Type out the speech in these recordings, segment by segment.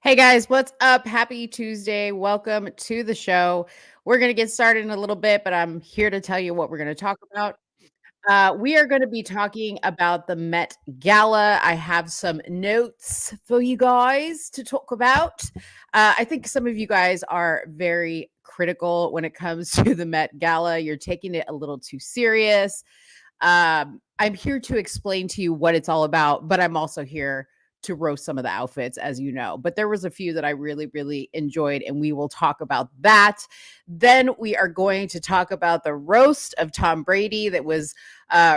Hey guys, what's up? Happy Tuesday. Welcome to the show. We're going to get started in a little bit, but I'm here to tell you what we're going to talk about. We are going to be talking about the Met Gala. I have some notes for you guys to talk about. I think some of you guys are very critical when it comes to the Met Gala. You're taking it a little too serious. I'm here to explain to you what it's all about, but I'm also here to roast some of the outfits, as you know. But there was a few that I really, really enjoyed, and we will talk about that. Then we are going to talk about the roast of Tom Brady that was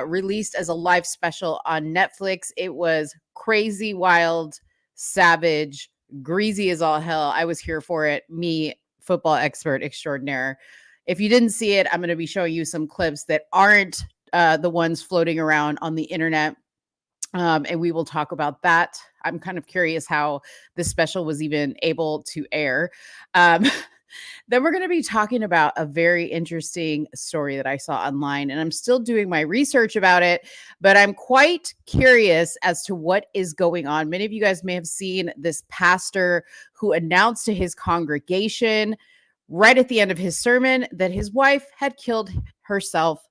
released as a live special on Netflix. It was crazy, wild, savage, greasy as all hell. I was here for it. Me, football expert extraordinaire. If you didn't see it, I'm going to be showing you some clips that aren't the ones floating around on the internet. And we will talk about that. I'm kind of curious how this special was even able to air. Um, then we're going to be talking about a very interesting story that I saw online, and I'm still doing my research about it, but I'm quite curious as to what is going on. Many of you guys may have seen this pastor who announced to his congregation right at the end of his sermon that his wife had killed herself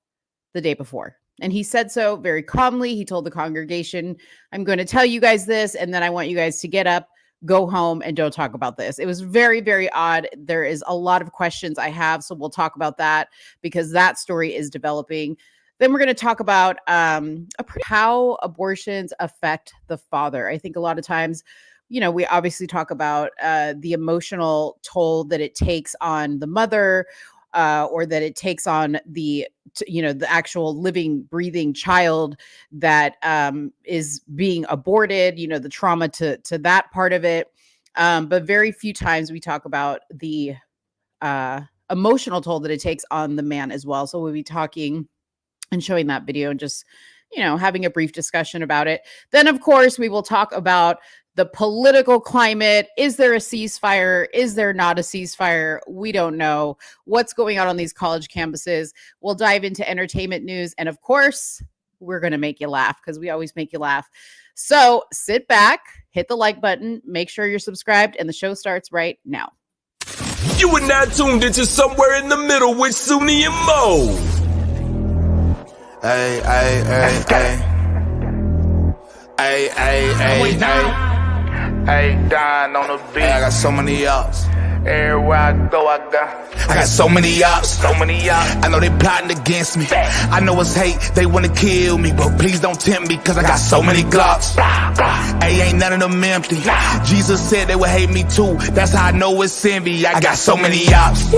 the day before. And he said so very calmly. He told the congregation, I'm going to tell you guys this, and then I want you guys to get up, go home, and don't talk about this. It was very, very odd. There is a lot of questions I have, so we'll talk about that because that story is developing. Then we're going to talk about how abortions affect the father. I think a lot of times, we obviously talk about the emotional toll that it takes on the mother, or that it takes on the actual living, breathing child that is being aborted, the trauma to that part of it. But very few times we talk about the emotional toll that it takes on the man as well. So we'll be talking and showing that video and just, having a brief discussion about it. Then, of course, we will talk about the political climate. Is there a ceasefire? Is there not a ceasefire? We don't know what's going on these college campuses. We'll dive into entertainment news. And of course, we're going to make you laugh because we always make you laugh. So sit back, hit the like button, make sure you're subscribed, and the show starts right now. You are now tuned into Somewhere in the Middle with Soonie and Mo. Ay, ay, ay, ay. Ay, ay, ay, ay. Hey, Don on the beat. I got so many ops. Everywhere I go, I got so many ops. so many ops. I know they plotting against me. I know it's hate, they wanna kill me, but please don't tempt me, cause I got so many glocks. Hey, ain't none of them empty. Jesus said they would hate me too. That's how I know it's envy. I got so many ops.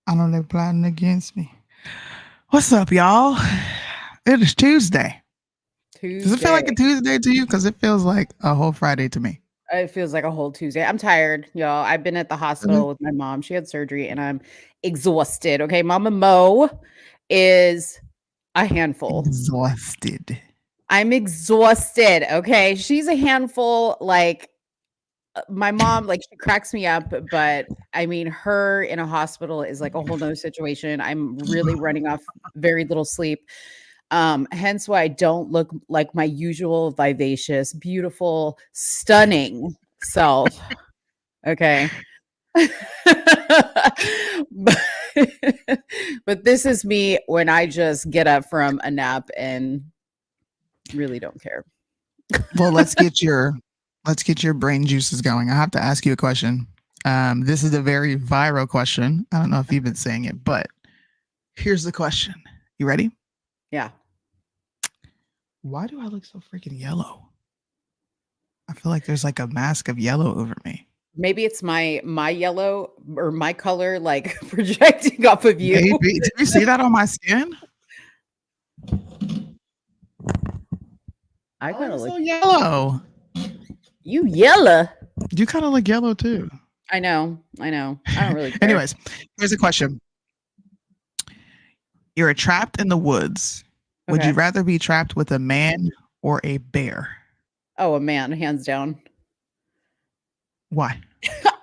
I know they're plotting against me. What's up, y'all? It is Tuesday. Does it feel like a Tuesday to you? Because it feels like a whole Friday to me. It feels like a whole Tuesday. I'm tired, y'all. I've been at the hospital with my mom. She had surgery and I'm exhausted. Okay. Mama Mo is a handful. Exhausted. I'm exhausted. Okay. She's a handful. Like my mom, like she cracks me up, but I mean, her in a hospital is like a whole nother situation. I'm really running off very little sleep. Hence why I don't look like my usual vivacious, beautiful, stunning self. Okay. but this is me when I just get up from a nap and really don't care. Well, let's get your brain juices going. I have to ask you a question. This is a very viral question. I don't know if you've been saying it, but here's the question. You ready? Yeah. Why do I look so freaking yellow? I feel like there's like a mask of yellow over me. Maybe it's my yellow or my color like projecting off of you. Maybe. Did you see that on my skin? I kind of look so yellow. You yellow. You kind of look yellow too. I know. I don't really care. Anyways, here's a question. You're trapped in the woods. Would Okay. you rather be trapped with a man or a bear? Oh, a man, hands down. Why?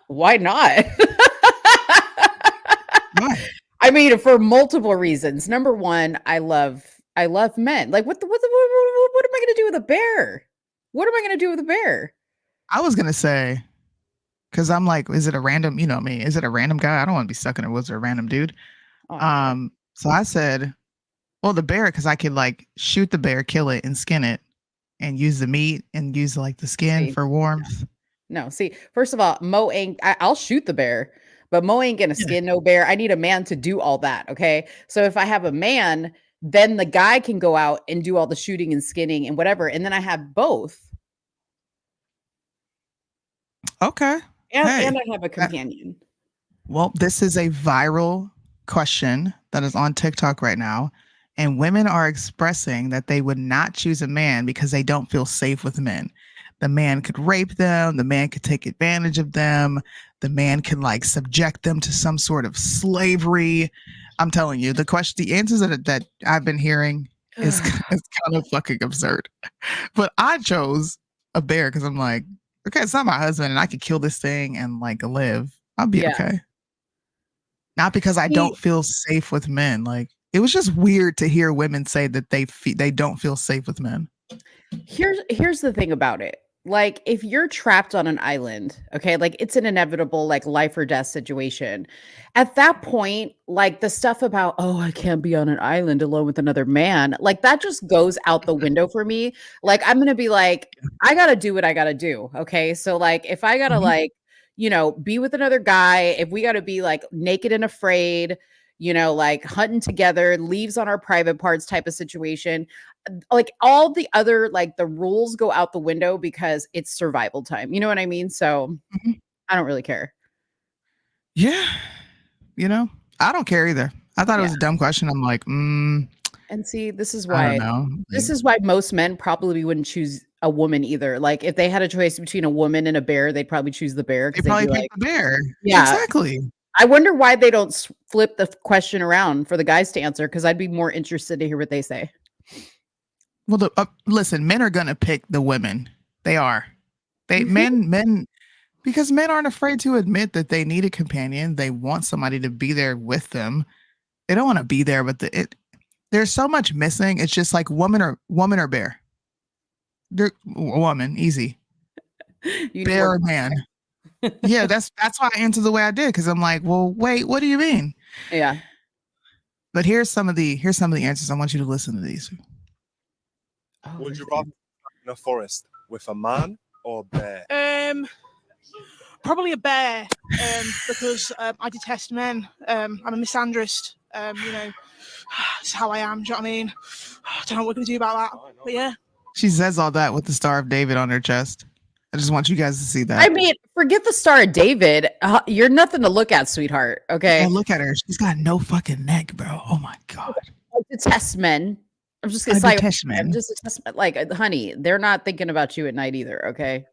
Why not? Why? I mean, for multiple reasons. Number one, I love men. Like, what am I going to do with a bear? What am I going to do with a bear? I was gonna say, because I'm like, is it a random? You know me? Is it a random guy? I don't want to be stuck in the woods with a random dude. Oh, no. So I said, well, the bear, because I could like shoot the bear, kill it, and skin it, and use the meat and use like the skin See, for warmth. no, see, first of all, Mo ain't I'll shoot the bear, but Mo ain't gonna Yeah. skin no bear. I need a man to do all that, okay? So if I have a man, then the guy can go out and do all the shooting and skinning and whatever, and then I have both, Okay. and Hey. I have a companion. Well, this is a viral question that is on TikTok right now. And women are expressing that they would not choose a man because they don't feel safe with men. The man could rape them, the man could take advantage of them, the man can like subject them to some sort of slavery. I'm telling you, the answers that I've been hearing is is kind of fucking absurd. But I chose a bear because I'm like, okay, it's not my husband, and I could kill this thing and like live. I'll be Yeah. okay. Not because I See, don't feel safe with men. Like it was just weird to hear women say that they don't feel safe with men. here's the thing about it. Like, if you're trapped on an island, okay, like it's an inevitable, like life or death situation. At that point, like the stuff about, oh, I can't be on an island alone with another man, like that just goes out the window for me. Like, I'm gonna be like, I gotta do what I gotta do. Okay. So, like, if I gotta, Mhm. like, be with another guy, if we gotta be like naked and afraid, like hunting together, leaves on our private parts type of situation, like all the other like the rules go out the window because it's survival time. You know what I mean? So Mhm. I don't really care. Yeah. You know, I don't care either. I thought it Yeah. was a dumb question. I'm like, And see, this is I don't why know. this Like, is why most men probably wouldn't choose a woman either. Like if they had a choice between a woman and a bear, they'd probably choose the bear they because they'd probably be picked like, the bear. yeah. Exactly. I wonder why they don't flip the question around for the guys to answer because I'd be more interested to hear what they say. Well, listen, men are gonna pick the women. They are. They You think? men because men aren't afraid to admit that they need a companion. They want somebody to be there with them. They don't want to be there, but there's so much missing. It's just like woman or bear. They're woman, easy. You need more. Bear or man. Yeah, that's why I answered the way I did because I'm like, well, wait, what do you mean? Yeah. But here's some of the answers. I want you to listen to these. Oh, Would there's you a rather be in a forest with a man or a bear? Probably a bear, because I detest men. I'm a misandrist. It's how I am. Do you know what I mean? I don't know what we're gonna do about that. But yeah. She says all that with the Star of David on her chest. I just want you guys to see that. I mean, forget the Star of David. You're nothing to look at, sweetheart. Okay. Yeah, look at her. She's got no fucking neck, bro. Oh my god. I detest men. I'm just gonna I say, detest men. I'm just detest men. Like, honey, they're not thinking about you at night either. Okay.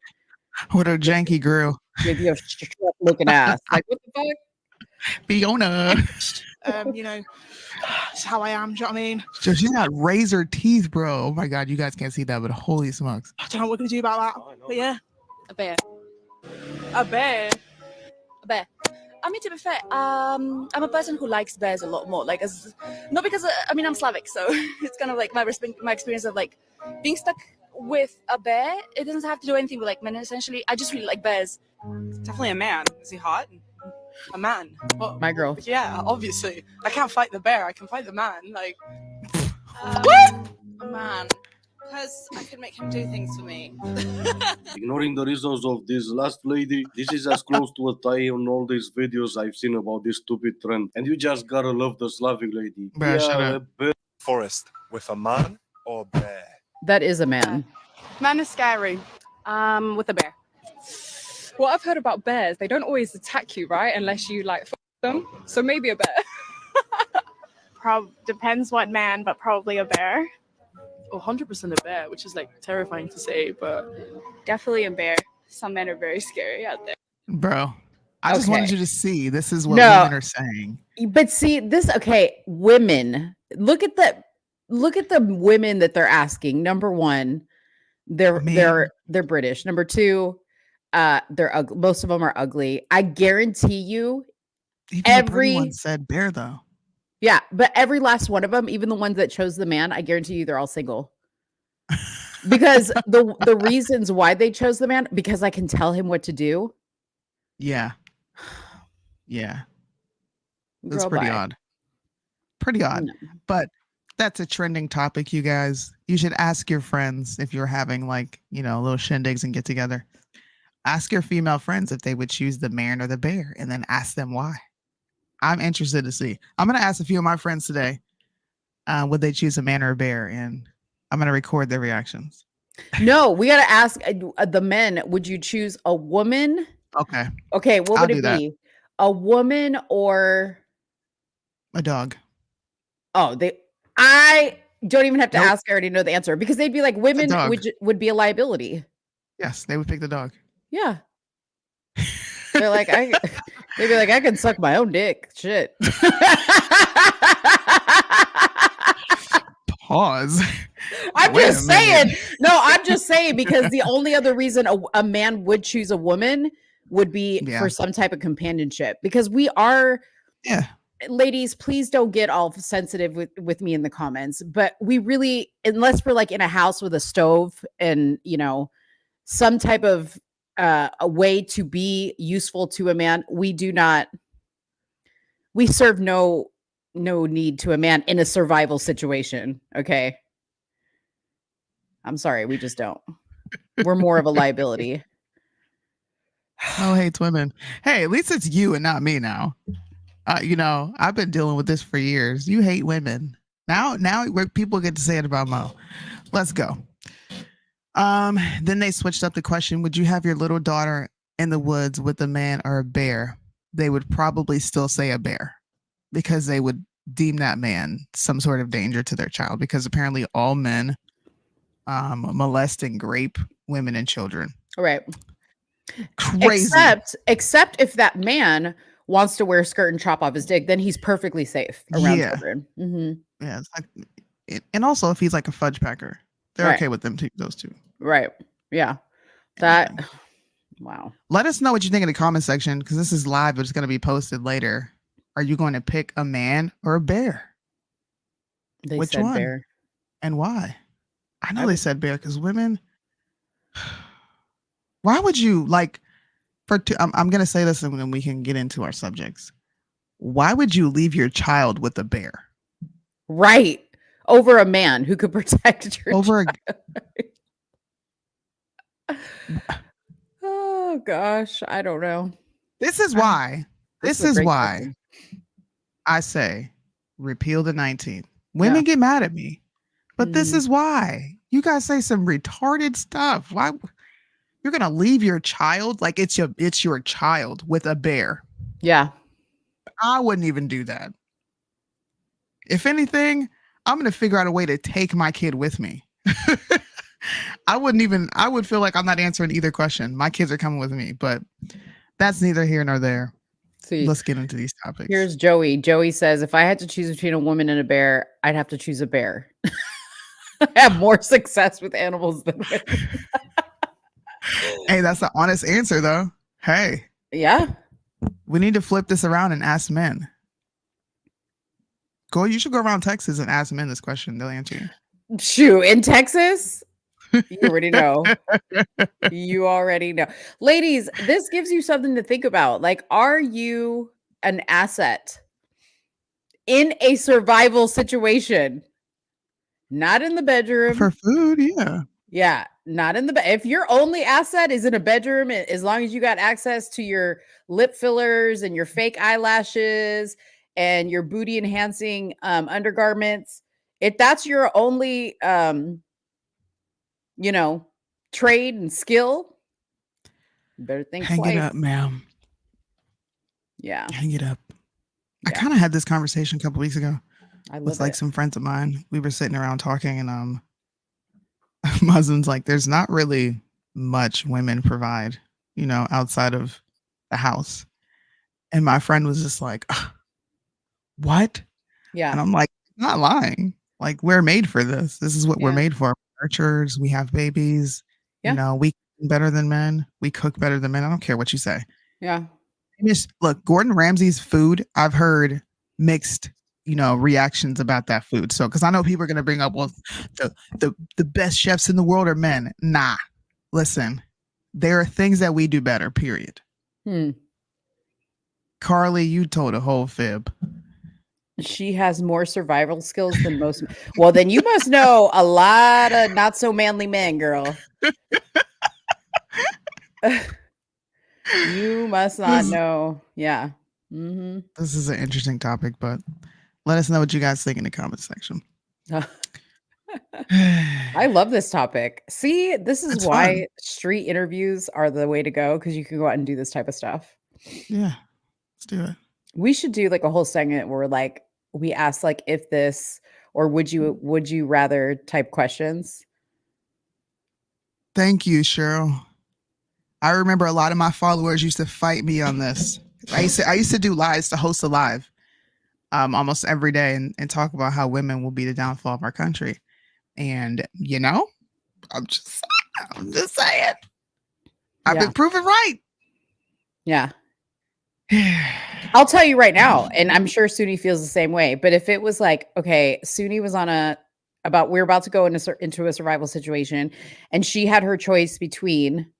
With her janky grill. With your looking ass. Like, what the fuck? Fiona. It's how I am. Do you know what I mean? So she's got razor teeth, bro. Oh my god, you guys can't see that, but holy smokes. I don't know what we're gonna do about that. But yeah. A bear. A bear. A bear. I mean, to be fair, I'm a person who likes bears a lot more. Like, not because I'm Slavic, so it's kind of like my experience of like being stuck with a bear. It doesn't have to do anything with like men. Essentially, I just really like bears. Definitely a man. Is he hot? A man. Well, My girl. yeah, obviously. I can't fight the bear. I can fight the man. Like, What? a man. Because I can make him do things for me. Ignoring the reasons of this last lady, this is as close to a tie on all these videos I've seen about this stupid trend. And you just gotta love the Slavic lady. Bruh, shut up. Forest with a man or a bear? That is a man. Man is scary. With a bear. What I've heard about bears, they don't always attack you, right? Unless you like them. So maybe a bear. Depends what man, but probably a bear. 100% a bear, which is like terrifying to say, but Definitely a bear. Some men are very scary out there. Bro. I just wanted Okay. you to see. This is what No. women are saying. But see, women. Look at the women that they're asking. Number one, they're Man. they're British. Number two, they're ugly. Most of them are ugly. I guarantee you, Even the pretty one said bear though. yeah, but every last one of them, even the ones that chose the man, I guarantee you they're all single. Because the reasons why they chose the man, because I can tell him what to do. Yeah. Yeah. That's Girl, pretty bye. odd. Pretty odd. No. But that's a trending topic, you guys. You should ask your friends if you're having like, little shindigs and get together. Ask your female friends if they would choose the man or the bear and then ask them why. I'm interested to see. I'm going to ask a few of my friends today, would they choose a man or a bear? And I'm going to record their reactions. No, we got to ask the men, would you choose a woman? Okay. Okay, what would I'll it do that. be? A woman or A dog? Oh, I don't even have to Nope. ask. I already know the answer because they'd be like, women dog. would be a liability. Yes, they would pick the dog. Yeah. They're like, they'd be like, I can suck my own dick. Shit. Pause. I'm Wait just a minute. saying. No, I'm just saying because the only other reason a man would choose a woman would be Yeah. for some type of companionship because we are. Yeah. Ladies, please don't get all sensitive with me in the comments, but we really, unless we're like in a house with a stove and some type of a way to be useful to a man, we serve no need to a man in a survival situation. Okay, I'm sorry, we just don't. We're more of a liability. Oh, hates women. Hey, at least it's you and not me now. I've been dealing with this for years. You hate women. Now where people get to say it about Mo. Let's go. Then they switched up the question. Would you have your little daughter in the woods with a man or a bear? They would probably still say a bear because they would deem that man some sort of danger to their child because apparently all men molest and grape women and children. Right. Crazy. Except if that man wants to wear a skirt and chop off his dick, then he's perfectly safe around children. Mm-hmm. Yeah, it's like, and also if he's like a fudge packer, they're okay with them those two. Right. Yeah. That. Wow. Let us know what you think in the comment section because this is live, but it's going to be posted later. Are you going to pick a man or a bear? Which said one? Bear. And why? I know they said bear because women. Why would you like? I'm going to say this and then we can get into our subjects. Why would you leave your child with a bear? Right. Over a man who could protect your child. Oh gosh, I don't know. This is why. This is why question. I say repeal the 19th. Women get mad at me, but this is why. You guys say some retarded stuff. Why? You're gonna leave your child like it's your child with a bear. Yeah. I wouldn't even do that. If anything, I'm gonna figure out a way to take my kid with me. I would feel like I'm not answering either question. My kids are coming with me, but that's neither here nor there. See, let's get into these topics. Here's Joey. Joey says, if I had to choose between a woman and a bear, I'd have to choose a bear. I have more success with animals than women. Hey, that's the honest answer though. Hey. Yeah. We need to flip this around and ask men. You should go around Texas and ask men this question. They'll answer you. Shoot, in Texas? You already know. You already know. Ladies, this gives you something to think about. Like, are you an asset in a survival situation? Not in the bedroom. For food, yeah. Yeah, not in the bed. If your only asset is in a bedroom, as long as you got access to your lip fillers and your fake eyelashes and your booty enhancing undergarments, if that's your only trade and skill, you better think Hang twice. it up, ma'am. Yeah. Hang it up. Yeah. I kind of had this conversation a couple weeks ago with like some friends of mine. We were sitting around talking and my husband's like, there's not really much women provide, outside of the house. And my friend was just like, what? Yeah. And I'm like, not lying. Like, we're made for this. This is what we're made for. Nurturers, we have babies. Yeah. We cook better than men. We cook better than men. I don't care what you say. Yeah. Look, Gordon Ramsay's food, I've heard mixed reactions about that food. So, because I know people are gonna bring up, well, the best chefs in the world are men. Nah, listen, there are things that we do better. Period. Carly, you told a whole fib. She has more survival skills than most. Well, then you must know a lot of not so manly men, girl. You must not know. Yeah. This is an interesting topic, but let us know what you guys think in the comment section. I love this topic. See, this is It's why fun. street interviews are the way to go, because you can go out and do this type of stuff. Yeah, let's do it. We should do like a whole segment where like we ask like if this or would you rather type questions. Thank you, Cheryl. I remember a lot of my followers used to fight me on this. I used to do lives, to host a live almost every day and talk about how women will be the downfall of our country. And I'm just saying. I've been proven right. Yeah. I'll tell you right now, and I'm sure Soonie feels the same way, but if it was like, okay, Soonie was on we're about to go into a survival situation, and she had her choice between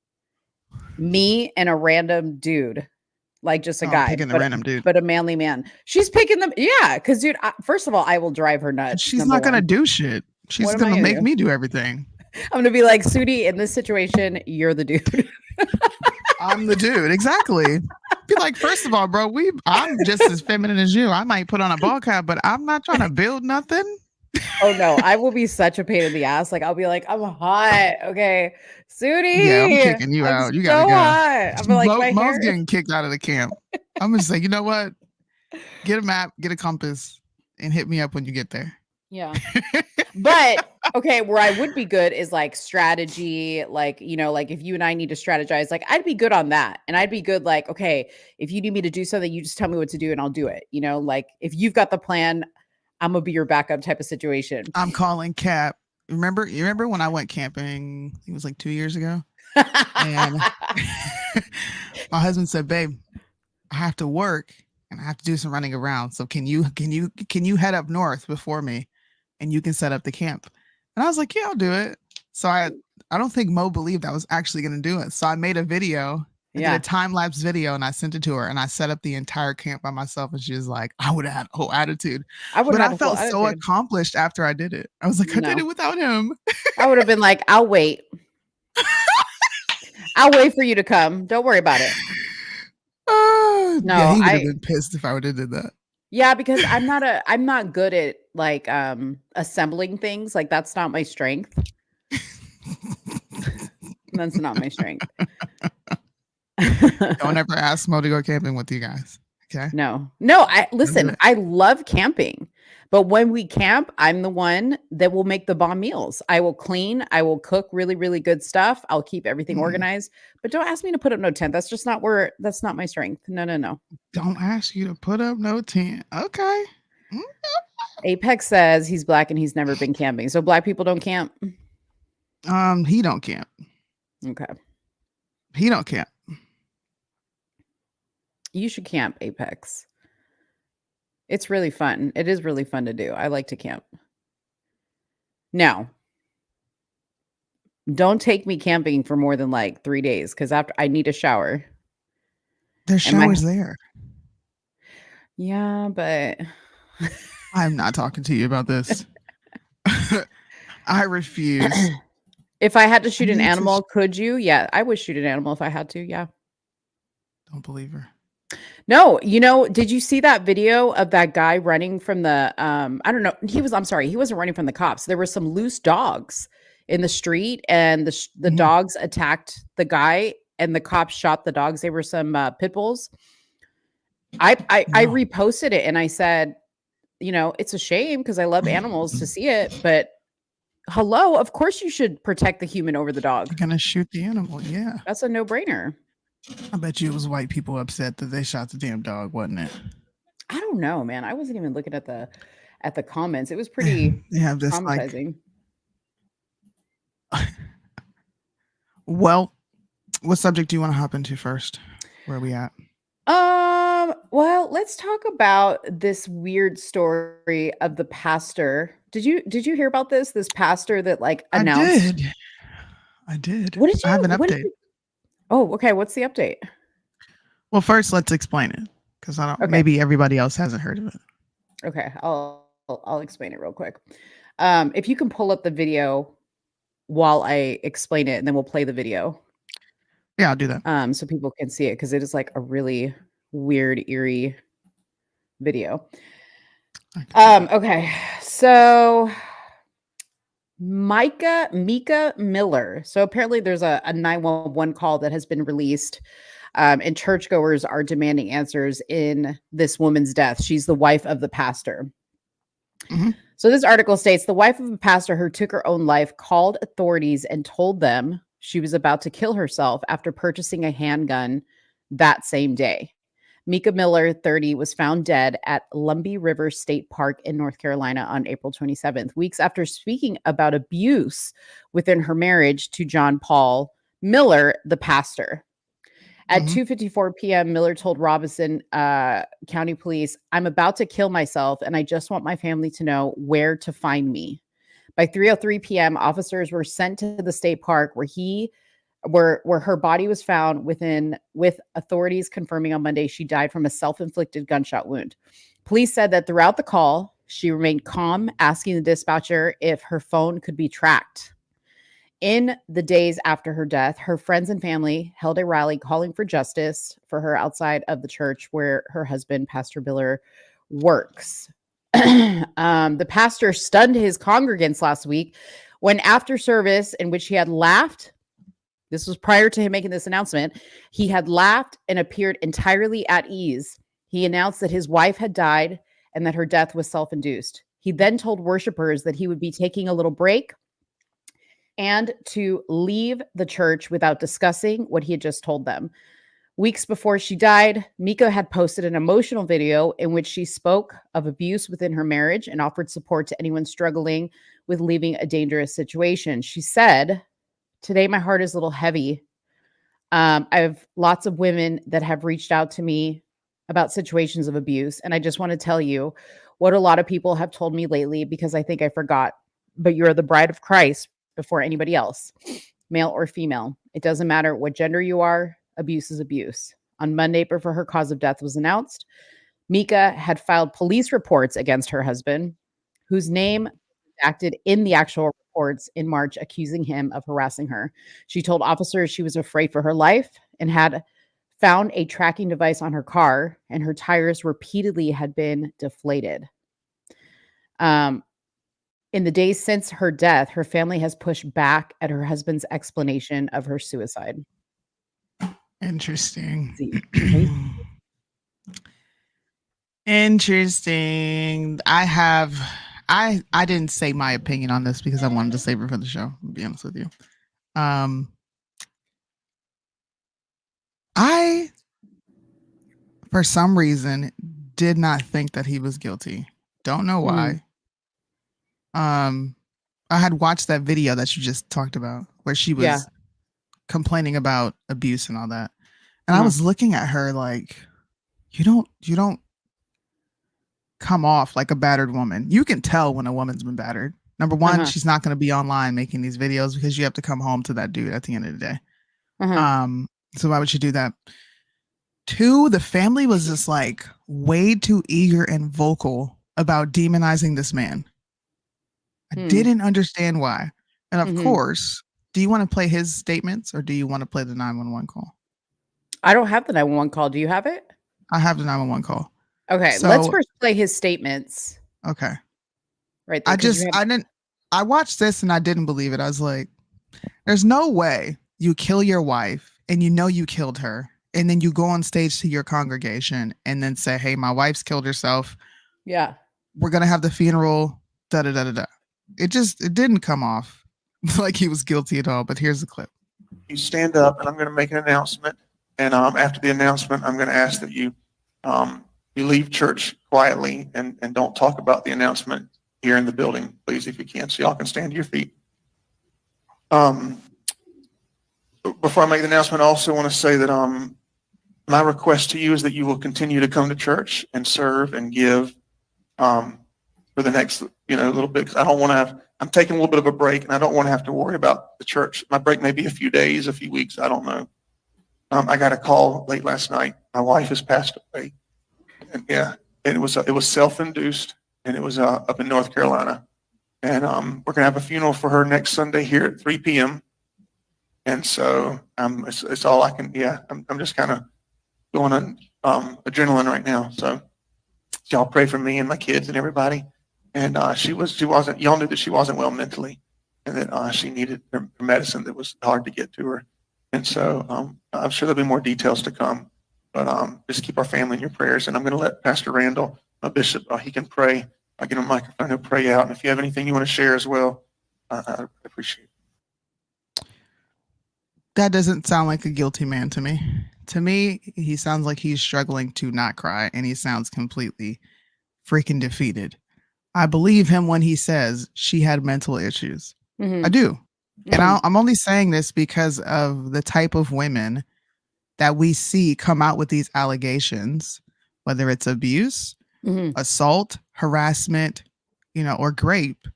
me and a random dude, like just a guy, picking the random dude, but a manly man. She's picking them. Yeah. Because dude, first of all, I will drive her nuts. She's not going to do shit. She's going to make me do everything. I'm going to be like, Soonie, in this situation, you're the dude. I'm the dude. Exactly. Be like, first of all, bro, I'm just as feminine as you. I might put on a ball cap, but I'm not trying to build nothing. Oh no, I will be such a pain in the ass. Like I'll be like, I'm hot. Okay. Soonie. Yeah, I'm kicking you out. You gotta go. Hot. I'm like, Mo's getting kicked out of the camp. I'm gonna say, you know what? Get a map, get a compass, and hit me up when you get there. Yeah. But okay, where I would be good is like strategy, like, like if you and I need to strategize, like I'd be good on that. And I'd be good, like, okay, if you need me to do something, you just tell me what to do and I'll do it. Like if you've got the plan, I'm gonna be your backup type of situation. I'm calling Cap. You remember when I went camping? I think it was like 2 years ago. And my husband said, babe, I have to work and I have to do some running around. So can you head up north before me and you can set up the camp? And I was like, yeah, I'll do it. So I don't think Mo believed I was actually going to do it. So I made a video. I did a time-lapse video and I sent it to her and I set up the entire camp by myself. And she was like, I would have had a whole attitude. But I felt so accomplished after I did it. I was like, I did it without him. I would have been like, I'll wait. I'll wait for you to come. Don't worry about it. No, yeah, he would have been pissed if I would have did that. Yeah, because I'm not good at like assembling things. Like that's not my strength. That's not my strength. Don't ever ask Mo to go camping with you guys. Okay. No. Listen, I love camping, but when we camp, I'm the one that will make the bomb meals. I will clean. I will cook really, really good stuff. I'll keep everything organized, but don't ask me to put up no tent. That's just not that's not my strength. No. Don't ask you to put up no tent. Okay. Apex says he's black and he's never been camping. So black people don't camp. He don't camp. Okay. He don't camp. You should camp, Apex. It's really fun. It is really fun to do. I like to camp. Now, don't take me camping for more than like 3 days because after I need a shower. There's showers there. Yeah, but I'm not talking to you about this. I refuse. If I had to shoot an animal, could you? Yeah, I would shoot an animal if I had to. Yeah. Don't believe her. No, did you see that video of that guy running from the I don't know, he wasn't running from the cops. There were some loose dogs in the street and the dogs attacked the guy and the cops shot the dogs. They were some pit bulls. I reposted it and I said, it's a shame because I love animals to see it, but hello, of course you should protect the human over the dog. You're gonna shoot the animal, yeah. That's a no-brainer. I bet you it was white people upset that they shot the damn dog, wasn't it? I don't know, man. I wasn't even looking at the comments. It was pretty traumatizing. Well, what subject do you want to hop into first? Where are we at? Well, let's talk about this weird story of the pastor. Did you hear about this? This pastor that like I announced. did. I did. What did I have you an what did update. you Oh, okay. What's the update? Well, first let's explain it because I don't. Okay. Maybe everybody else hasn't heard of it. Okay. I'll explain it real quick. If you can pull up the video while I explain it, and then we'll play the video. Yeah, I'll do that. So people can see it because it is like a really weird, eerie video. Okay. So Mika Miller. So apparently there's a 911 call that has been released. And churchgoers are demanding answers in this woman's death. She's the wife of the pastor. Mhm. So this article states the wife of a pastor who took her own life called authorities and told them she was about to kill herself after purchasing a handgun that same day. Mika Miller, 30, was found dead at Lumbee River State Park in North Carolina on April 27th, weeks after speaking about abuse within her marriage to John Paul Miller, the pastor. At Mhm. 2:54 p.m., Miller told Robinson County Police, "I'm about to kill myself, and I just want my family to know where to find me." By 3:03 p.m., officers were sent to the state park where her body was found with authorities confirming on Monday she died from a self-inflicted gunshot wound. Police said that throughout the call, she remained calm, asking the dispatcher if her phone could be tracked. In the days after her death, her friends and family held a rally calling for justice for her outside of the church where her husband, Pastor Miller, works. The pastor stunned his congregants last week when, after service in which he had laughed, this was prior to him making this announcement, he had laughed and appeared entirely at ease. He announced that his wife had died and that her death was self-induced. He then told worshipers that he would be taking a little break and to leave the church without discussing what he had just told them. Weeks before she died, Mika had posted an emotional video in which she spoke of abuse within her marriage and offered support to anyone struggling with leaving a dangerous situation. She said, "Today, my heart is a little heavy. I have lots of women that have reached out to me about situations of abuse. And I just want to tell you what a lot of people have told me lately because I think I forgot. But you're the bride of Christ before anybody else, male or female. It doesn't matter what gender you are. Abuse is abuse." On Monday, before her cause of death was announced, Mika had filed police reports against her husband, whose name acted in the actual reports in March, accusing him of harassing her. She told officers she was afraid for her life and had found a tracking device on her car, and her tires repeatedly had been deflated. In the days since her death, her family has pushed back at her husband's explanation of her suicide. Interesting. Right? Interesting. I didn't say my opinion on this because I wanted to save it for the show, to be honest with you. I for some reason did not think that he was guilty. Don't know why. I had watched that video that you just talked about where she was complaining about abuse and all that. And I was looking at her like, you don't come off like a battered woman. You can tell when a woman's been battered. Number one, she's not going to be online making these videos because you have to come home to that dude at the end of the day. So why would you do that? Two, the family was just like way too eager and vocal about demonizing this man. I didn't understand why. And of course, do you want to play his statements or do you want to play the 911 call? I don't have the 911 call. Do you have it? I have the 911 call. Okay, So- let's first play his statements. Okay. Right there. I watched this and I didn't believe it. I was like, there's no way you kill your wife and you know you killed her. And then you go on stage to your congregation and then say, hey, my wife's killed herself. Yeah. We're going to have the funeral. Da da da da da. It didn't come off like he was guilty at all. But here's the clip. You stand up and I'm going to make an announcement. And after the announcement, I'm going to ask that you leave church quietly and don't talk about the announcement here in the building, please, if you can, so y'all can stand to your feet. Before I make the announcement, I also want to say that my request to you is that you will continue to come to church and serve and give for the next, little bit. 'Cause I don't want to have, I'm taking a little bit of a break and I don't want to have to worry about the church. My break may be a few days, a few weeks. I don't know. I got a call late last night. My wife has passed away. And it was self-induced, and it was up in North Carolina. And we're going to have a funeral for her next Sunday here at 3 p.m. And so it's all I can, I'm just kind of going on adrenaline right now. So y'all pray for me and my kids and everybody. And y'all knew that she wasn't well mentally, and that she needed her medicine that was hard to get to her. And so I'm sure there'll be more details to come, but just keep our family in your prayers. And I'm going to let Pastor Randall, my bishop, he can pray. I get a microphone, he'll pray out. And if you have anything you want to share as well, I appreciate it. That doesn't sound like a guilty man to me. To me, he sounds like he's struggling to not cry, and he sounds completely freaking defeated. I believe him when he says she had mental issues. I do. And I'm only saying this because of the type of women that we see come out with these allegations, whether it's abuse, assault, harassment, or rape.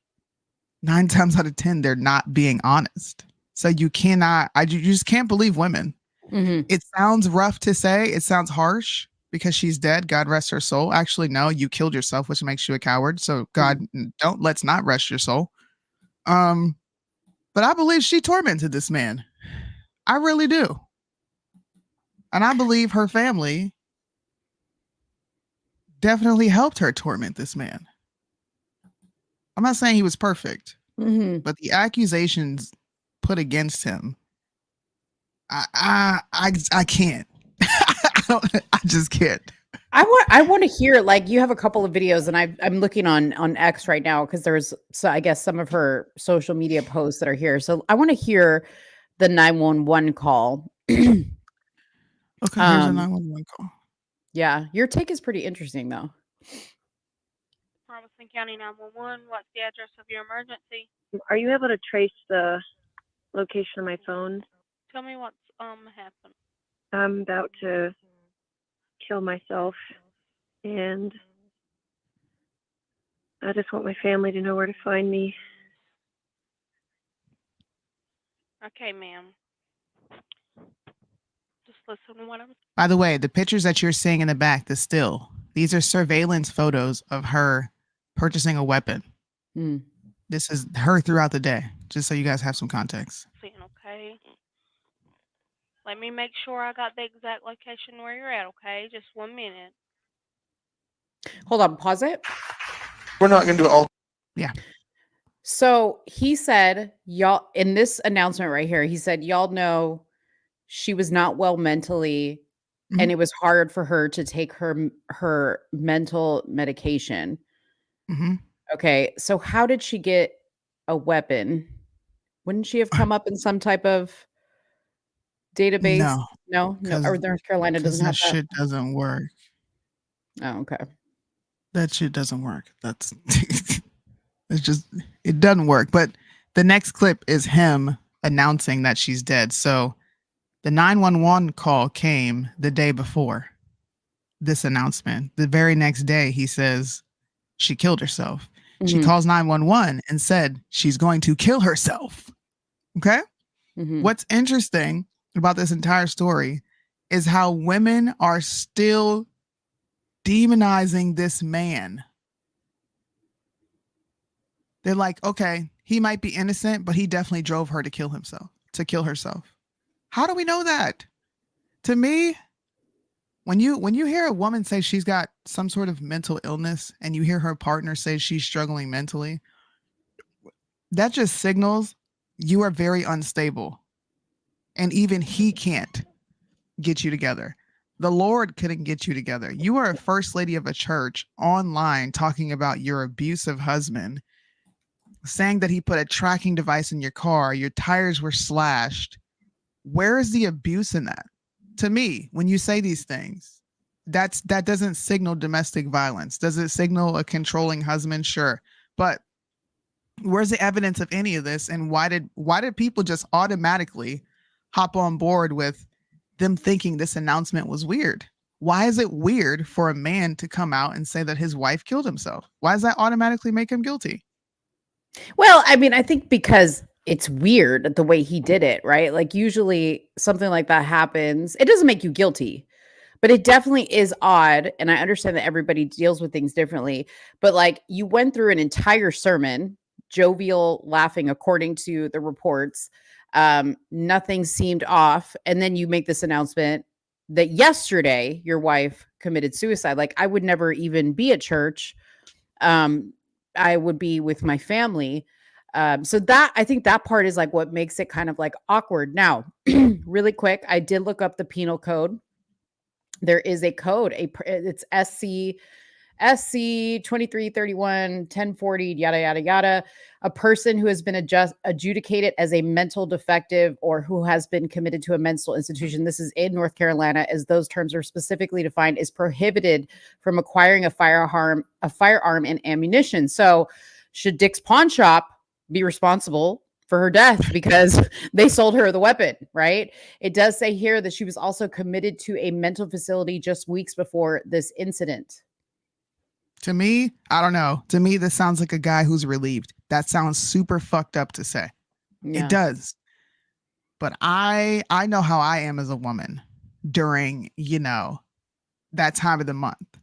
9 times out of 10, they're not being honest. So you just can't believe women. It sounds rough to say. It sounds harsh because she's dead. God rest her soul. Actually, no, you killed yourself, which makes you a coward. So God, let's not rest your soul. But I believe she tormented this man. I really do. And I believe her family definitely helped her torment this man. I'm not saying he was perfect, but the accusations put against him, I can't. I just can't. I want to hear, like, you have a couple of videos, and I'm looking on X right now because there's, I guess, some of her social media posts that are here. So I want to hear the 911 call. Okay, here's a 911 call. Yeah, your take is pretty interesting, though. Robinson County 911. What's the address of your emergency? Are you able to trace the location of my phone? Tell me what's happened. I'm about to kill myself, and I just want my family to know where to find me. Okay, ma'am. Just listen to what I'm. By the way, the pictures that you're seeing in the back, these are surveillance photos of her purchasing a weapon. This is her throughout the day, just so you guys have some context. Okay. Let me make sure I got the exact location where you're at, okay? Just 1 minute. Hold on, pause it. We're not going to do it all. Yeah. So he said, y'all, in this announcement right here, he said, y'all know she was not well mentally, and it was hard for her to take her mental medication. Okay, so how did she get a weapon? Wouldn't she have come up in some type of database? No, or North Carolina doesn't have that. Shit doesn't work. Oh, okay. That shit doesn't work. That's it doesn't work. But the next clip is him announcing that she's dead. So the 911 call came the day before this announcement. The very next day, he says she killed herself. She calls 911 and said she's going to kill herself. Okay? What's interesting about this entire story is how women are still demonizing this man. They're like, okay, he might be innocent, but he definitely drove her to kill herself. How do we know that? To me, when you hear a woman say she's got some sort of mental illness and you hear her partner say she's struggling mentally, that just signals you are very unstable. And even he can't get you together. The Lord couldn't get you together. You are a first lady of a church online talking about your abusive husband, saying that he put a tracking device in your car, your tires were slashed. Where is the abuse in that? To me, when you say these things, that doesn't signal domestic violence. Does it signal a controlling husband? Sure. But where's the evidence of any of this? And why did people just automatically hop on board with them thinking this announcement was weird. Why is it weird for a man to come out and say that his wife killed himself? Why does that automatically make him guilty? Well, I mean, I think because it's weird the way he did it, right? Like usually something like that happens. It doesn't make you guilty, but it definitely is odd. And I understand that everybody deals with things differently. But like you went through an entire sermon, jovial, laughing, according to the reports. Nothing seemed off. And then you make this announcement that yesterday your wife committed suicide. Like I would never even be at church. I would be with my family. So that I think that part is like what makes it kind of like awkward. Now, really quick, I did look up the penal code. There is a code, it's SC 2331 1040 yada yada yada. A person who has been adjudicated as a mental defective or who has been committed to a mental institution. This is in North Carolina, as those terms are specifically defined, is prohibited from acquiring a firearm and ammunition. So, should Dick's Pawn Shop be responsible for her death because they sold her the weapon, right? It does say here that she was also committed to a mental facility just weeks before this incident. To me, I don't know. To me, this sounds like a guy who's relieved. That sounds super fucked up to say. Yeah. It does. But I know how I am as a woman during, that time of the month.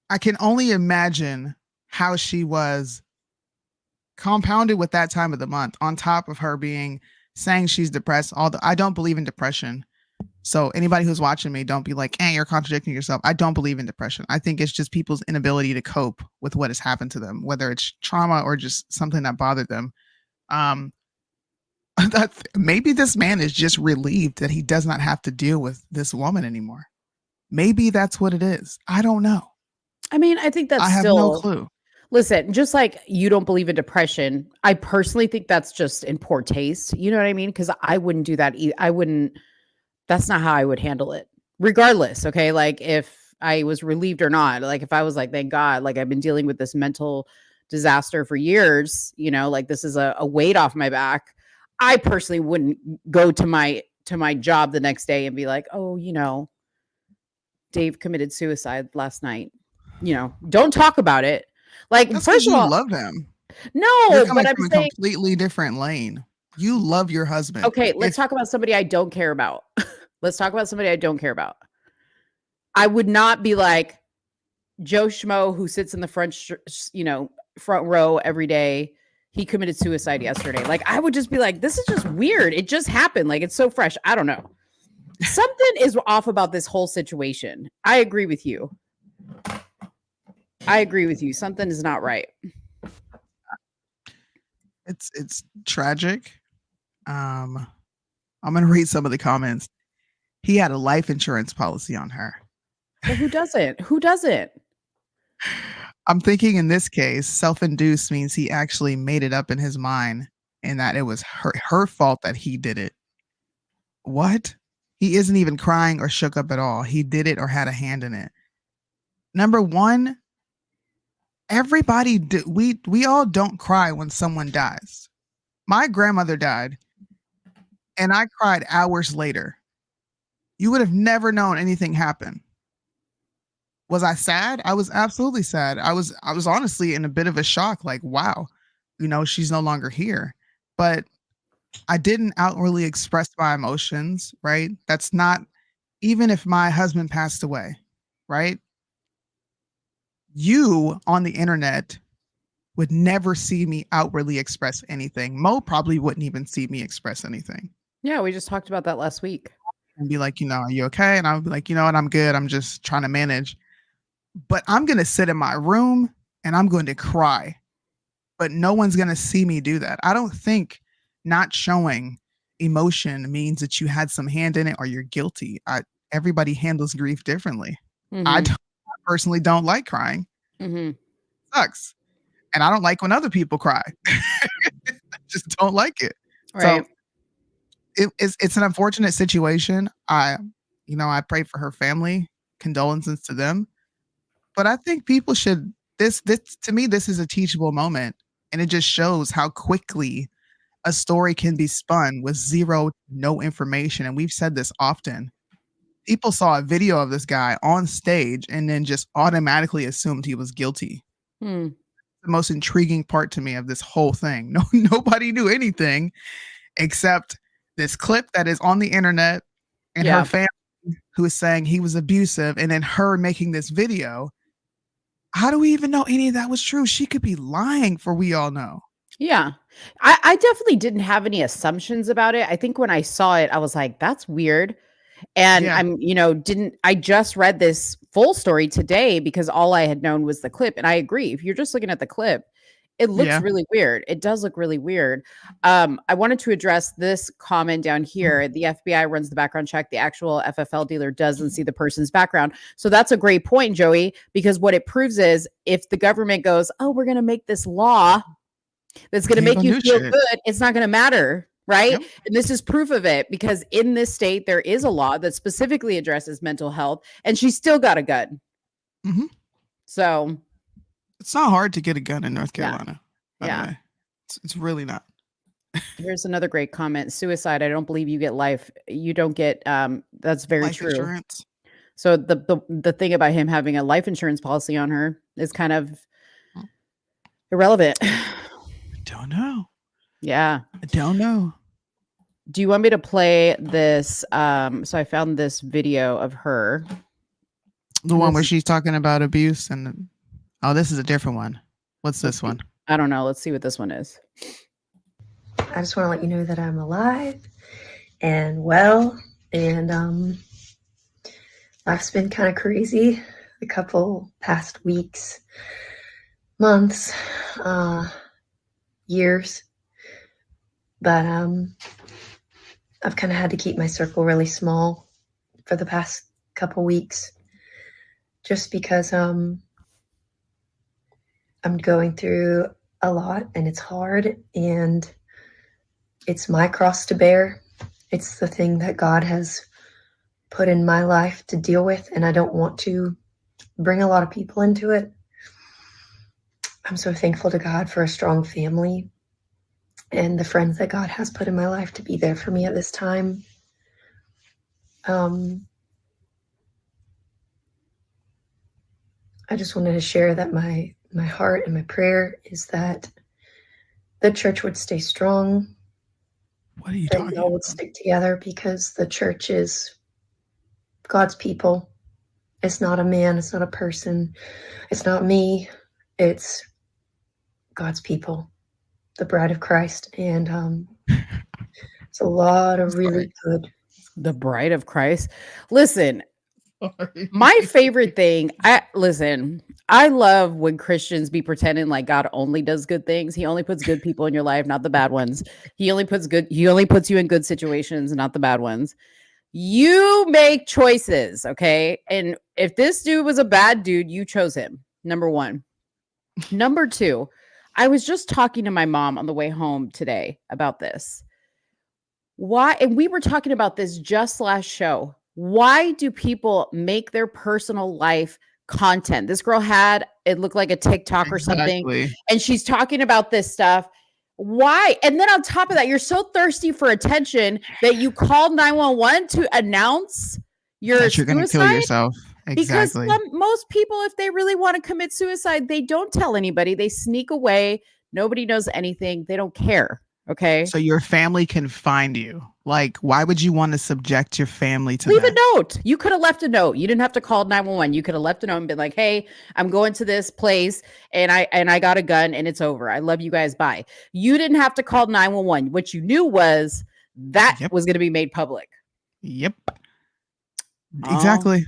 I can only imagine how she was compounded with that time of the month on top of her saying she's depressed. Although I don't believe in depression. So anybody who's watching me, don't be like, hey, you're contradicting yourself. I don't believe in depression. I think it's just people's inability to cope with what has happened to them, whether it's trauma or just something that bothered them. Maybe this man is just relieved that he does not have to deal with this woman anymore. Maybe that's what it is. I don't know. I mean, I think that's I have no clue. Listen, just like you don't believe in depression, I personally think that's just in poor taste. You know what I mean? Because I wouldn't do that. I wouldn't. That's not how I would handle it. Regardless, okay? Like if I was relieved or not, like if I was like, thank God, like I've been dealing with this mental disaster for years, like this is a weight off my back. I personally wouldn't go to my job the next day and be like, oh, Dave committed suicide last night. Don't talk about it. Like, That's first of all, love him. No, You're coming but I'm from a saying completely different lane. You love your husband. Okay, let's talk about somebody I don't care about. Let's talk about somebody I don't care about. I would not be like Joe Schmo who sits in the front row every day. He committed suicide yesterday. Like I would just be like, this is just weird. It just happened. Like it's so fresh. I don't know. Something is off about this whole situation. I agree with you. Something is not right. It's tragic. I'm gonna read some of the comments. He had a life insurance policy on her. But who doesn't? Who doesn't? I'm thinking in this case, self-induced means he actually made it up in his mind and that it was her fault that he did it. What? He isn't even crying or shook up at all. He did it or had a hand in it. Number one, we all don't cry when someone dies. My grandmother died and I cried hours later. You would have never known anything happened. Was I sad? I was absolutely sad. I was honestly in a bit of a shock, like, wow, she's no longer here. But I didn't outwardly express my emotions, right? That's not, even if my husband passed away, right? You on the internet would never see me outwardly express anything. Mo probably wouldn't even see me express anything. Yeah, we just talked about that last week. And be like, are you okay? And I would be like, you know what, I'm good. I'm just trying to manage. But I'm going to sit in my room and I'm going to cry. But no one's going to see me do that. I don't think not showing emotion means that you had some hand in it or you're guilty. Everybody handles grief differently. Mm-hmm. I personally don't like crying. Mm-hmm. Sucks. And I don't like when other people cry. I just don't like it. Right. So it's an unfortunate situation. I pray for her family, condolences to them. But I think people should, this to me, this is a teachable moment. And it just shows how quickly a story can be spun with no information. And we've said this often. people saw a video of this guy on stage and then just automatically assumed he was guilty. Hmm. The most intriguing part to me of this whole thing. Nobody knew anything except this clip that is on the internet and her family who is saying he was abusive, and then her making this video. How do we even know any of that was true? She could be lying for we all know. Yeah. I definitely didn't have any assumptions about it. I think when I saw it, I was like, that's weird. And I just read this full story today because all I had known was the clip. And I agree. If you're just looking at the clip, it looks really weird. It does look really weird. I wanted to address this comment down here. The FBI runs the background check. The actual FFL dealer doesn't see the person's background. So that's a great point, Joey, because what it proves is if the government goes, oh, we're going to make this law that's going to make you feel good, it's not going to matter. Right. Yep. And this is proof of it because in this state, there is a law that specifically addresses mental health and she still got a gun. Mm-hmm. So it's not hard to get a gun in North Carolina. Yeah. It's really not. Here's another great comment. Suicide. I don't believe you get life. You don't get that's very life true. Insurance. So the thing about him having a life insurance policy on her is kind of irrelevant. I don't know. Yeah. I don't know. Do you want me to play this? So I found this video of her. The one where she's talking about abuse and oh, this is a different one. What's this one? I don't know. Let's see what this one is. I just want to let you know that I'm alive and well, and life's been kind of crazy the couple past weeks, months, years, but I've kind of had to keep my circle really small for the past couple weeks just because I'm going through a lot and it's hard and it's my cross to bear. It's the thing that God has put in my life to deal with, and I don't want to bring a lot of people into it. I'm so thankful to God for a strong family and the friends that God has put in my life to be there for me at this time. I just wanted to share that my heart and my prayer is that the church would stay strong. What are you talking about? That we all would stick together because the church is God's people. It's not a man. It's not a person. It's not me. It's God's people, the bride of Christ. And it's a lot of really good. The bride of Christ. Listen, my favorite thing, I love when Christians be pretending like God only does good things. He only puts good people in your life, not the bad ones. He only puts you in good situations, not the bad ones. You make choices, okay? And if this dude was a bad dude, you chose him. Number one. Number two, I was just talking to my mom on the way home today about this. Why? And we were talking about this just last show. Why do people make their personal life content? This girl it looked like a TikTok or something, and she's talking about this stuff. Why? And then on top of that, you're so thirsty for attention that you called 911 to announce you're going to kill yourself. Exactly. Because most people, if they really want to commit suicide, they don't tell anybody. They sneak away. Nobody knows anything. They don't care. Okay. So your family can find you. Like, why would you want to subject your family to Leave that? a note. You could have left a note. You didn't have to call 911. You could have left a note and been like, hey, I'm going to this place and I got a gun and it's over. I love you guys. Bye. You didn't have to call 911. What you knew was that was going to be made public. Yep. Exactly.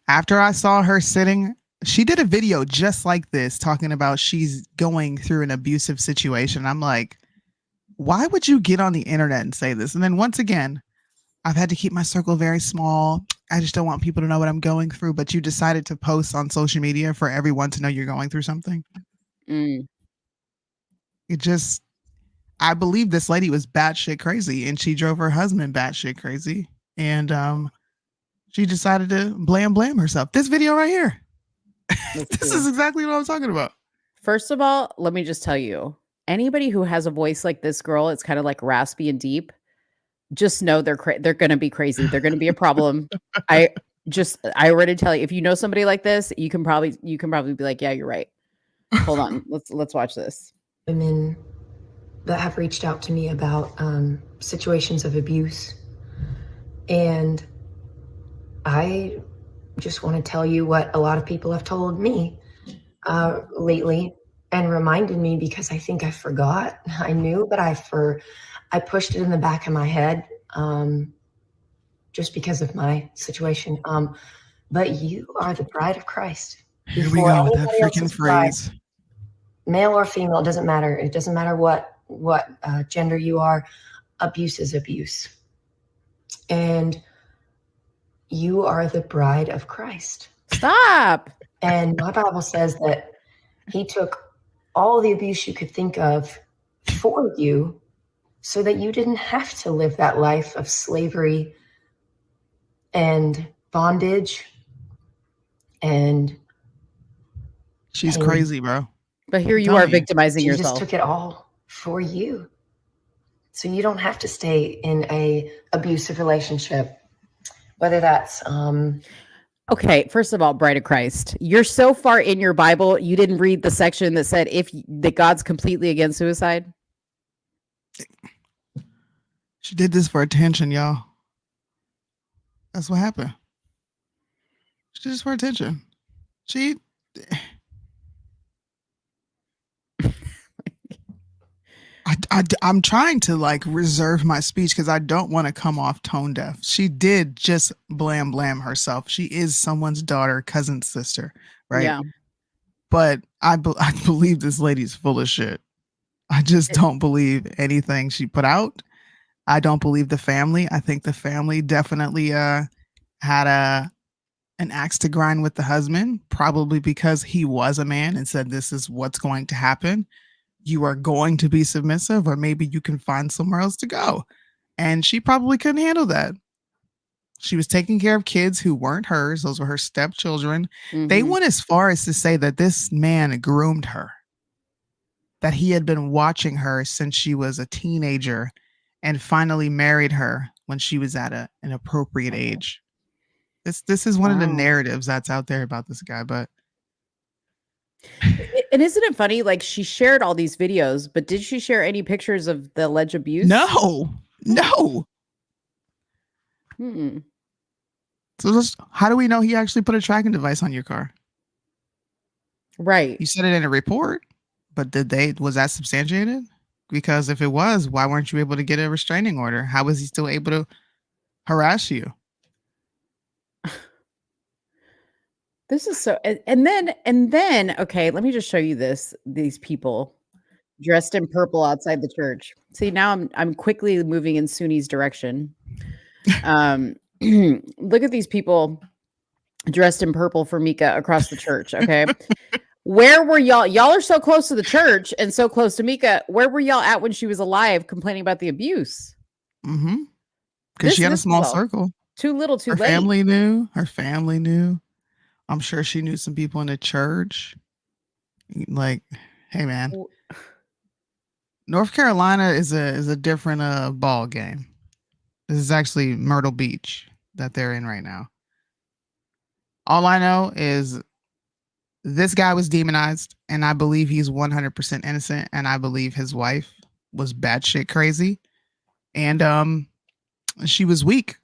After I saw her sitting, she did a video just like this talking about she's going through an abusive situation. I'm like, why would you get on the internet and say this? And then once again, I've had to keep my circle very small. I just don't want people to know what I'm going through. But you decided to post on social media for everyone to know you're going through something. I believe this lady was batshit crazy and she drove her husband batshit crazy. And she decided to blame herself. This video right here. This is exactly what I'm talking about. First of all, let me just tell you, anybody who has a voice like this girl, it's kind of like raspy and deep. Just know they're going to be crazy. They're going to be a problem. I I already tell you, if you know somebody like this, you can probably be like, yeah, you're right. Hold on. Let's watch this. Women that have reached out to me about situations of abuse. And I just want to tell you what a lot of people have told me lately and reminded me, because I think I forgot. I knew, but I pushed it in the back of my head just because of my situation. But you are the bride of Christ. Here we go with that freaking phrase. Male or female, it doesn't matter. It doesn't matter what gender you are. Abuse is abuse. And you are the bride of Christ. Stop. And my Bible says that he took all the abuse you could think of for you so that you didn't have to live that life of slavery and bondage and she's pain. crazy, bro. But here you are victimizing Jesus yourself. took it all for you. So you don't have to stay in a abusive relationship, whether that's Okay, first of all, bride of Christ, you're so far in your Bible, you didn't read the section that said that God's completely against suicide. She did this for attention, y'all. That's what happened. She did this for attention. I'm trying to like reserve my speech because I don't want to come off tone deaf. She did just blam herself. She is someone's daughter, cousin's sister, right? Yeah. But I believe this lady's full of shit. I just don't believe anything she put out. I don't believe the family. I think the family definitely had an axe to grind with the husband, probably because he was a man and said, this is what's going to happen. You are going to be submissive, or maybe you can find somewhere else to go. And she probably couldn't handle that. She was taking care of kids who weren't hers. Those were her stepchildren. They went as far as to say that this man groomed her, that he had been watching her since she was a teenager and finally married her when she was at an appropriate age. This is one of the narratives that's out there about this guy, but and isn't it funny? Like, she shared all these videos, but did she share any pictures of the alleged abuse? No. So how do we know he actually put a tracking device on your car? Right. You said it in a report, but was that substantiated? Because if it was, why weren't you able to get a restraining order? How was he still able to harass you? This is so, and then, okay, let me just show you these people dressed in purple outside the church. See, now I'm quickly moving in Soonie's direction. Look at these people dressed in purple for Mika across the church. Okay. Where were y'all? Y'all are so close to the church and so close to Mika. Where were y'all at when she was alive complaining about the abuse? Because she had a small circle. Too little, too late. Her family knew. I'm sure she knew some people in the church. Like, hey man, North Carolina is a different ball game. This is actually Myrtle Beach that they're in right now. All I know is this guy was demonized, and I believe he's 100% innocent, and I believe his wife was batshit crazy, and she was weak.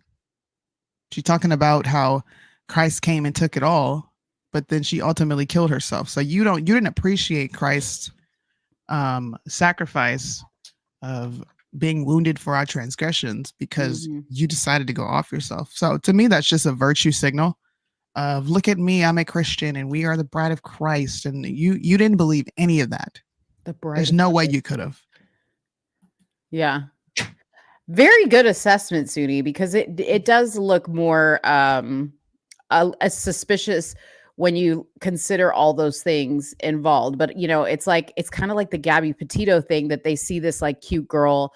She's talking about how Christ came and took it all, but then she ultimately killed herself. So you didn't appreciate Christ's sacrifice of being wounded for our transgressions because you decided to go off yourself. So to me, that's just a virtue signal of, look at me, I'm a Christian and we are the bride of Christ. And you didn't believe any of that. There's no way you could have. Yeah. Very good assessment, Soonie, because it does look more suspicious when you consider all those things involved. But it's kind of like the Gabby Petito thing, that they see this like cute girl,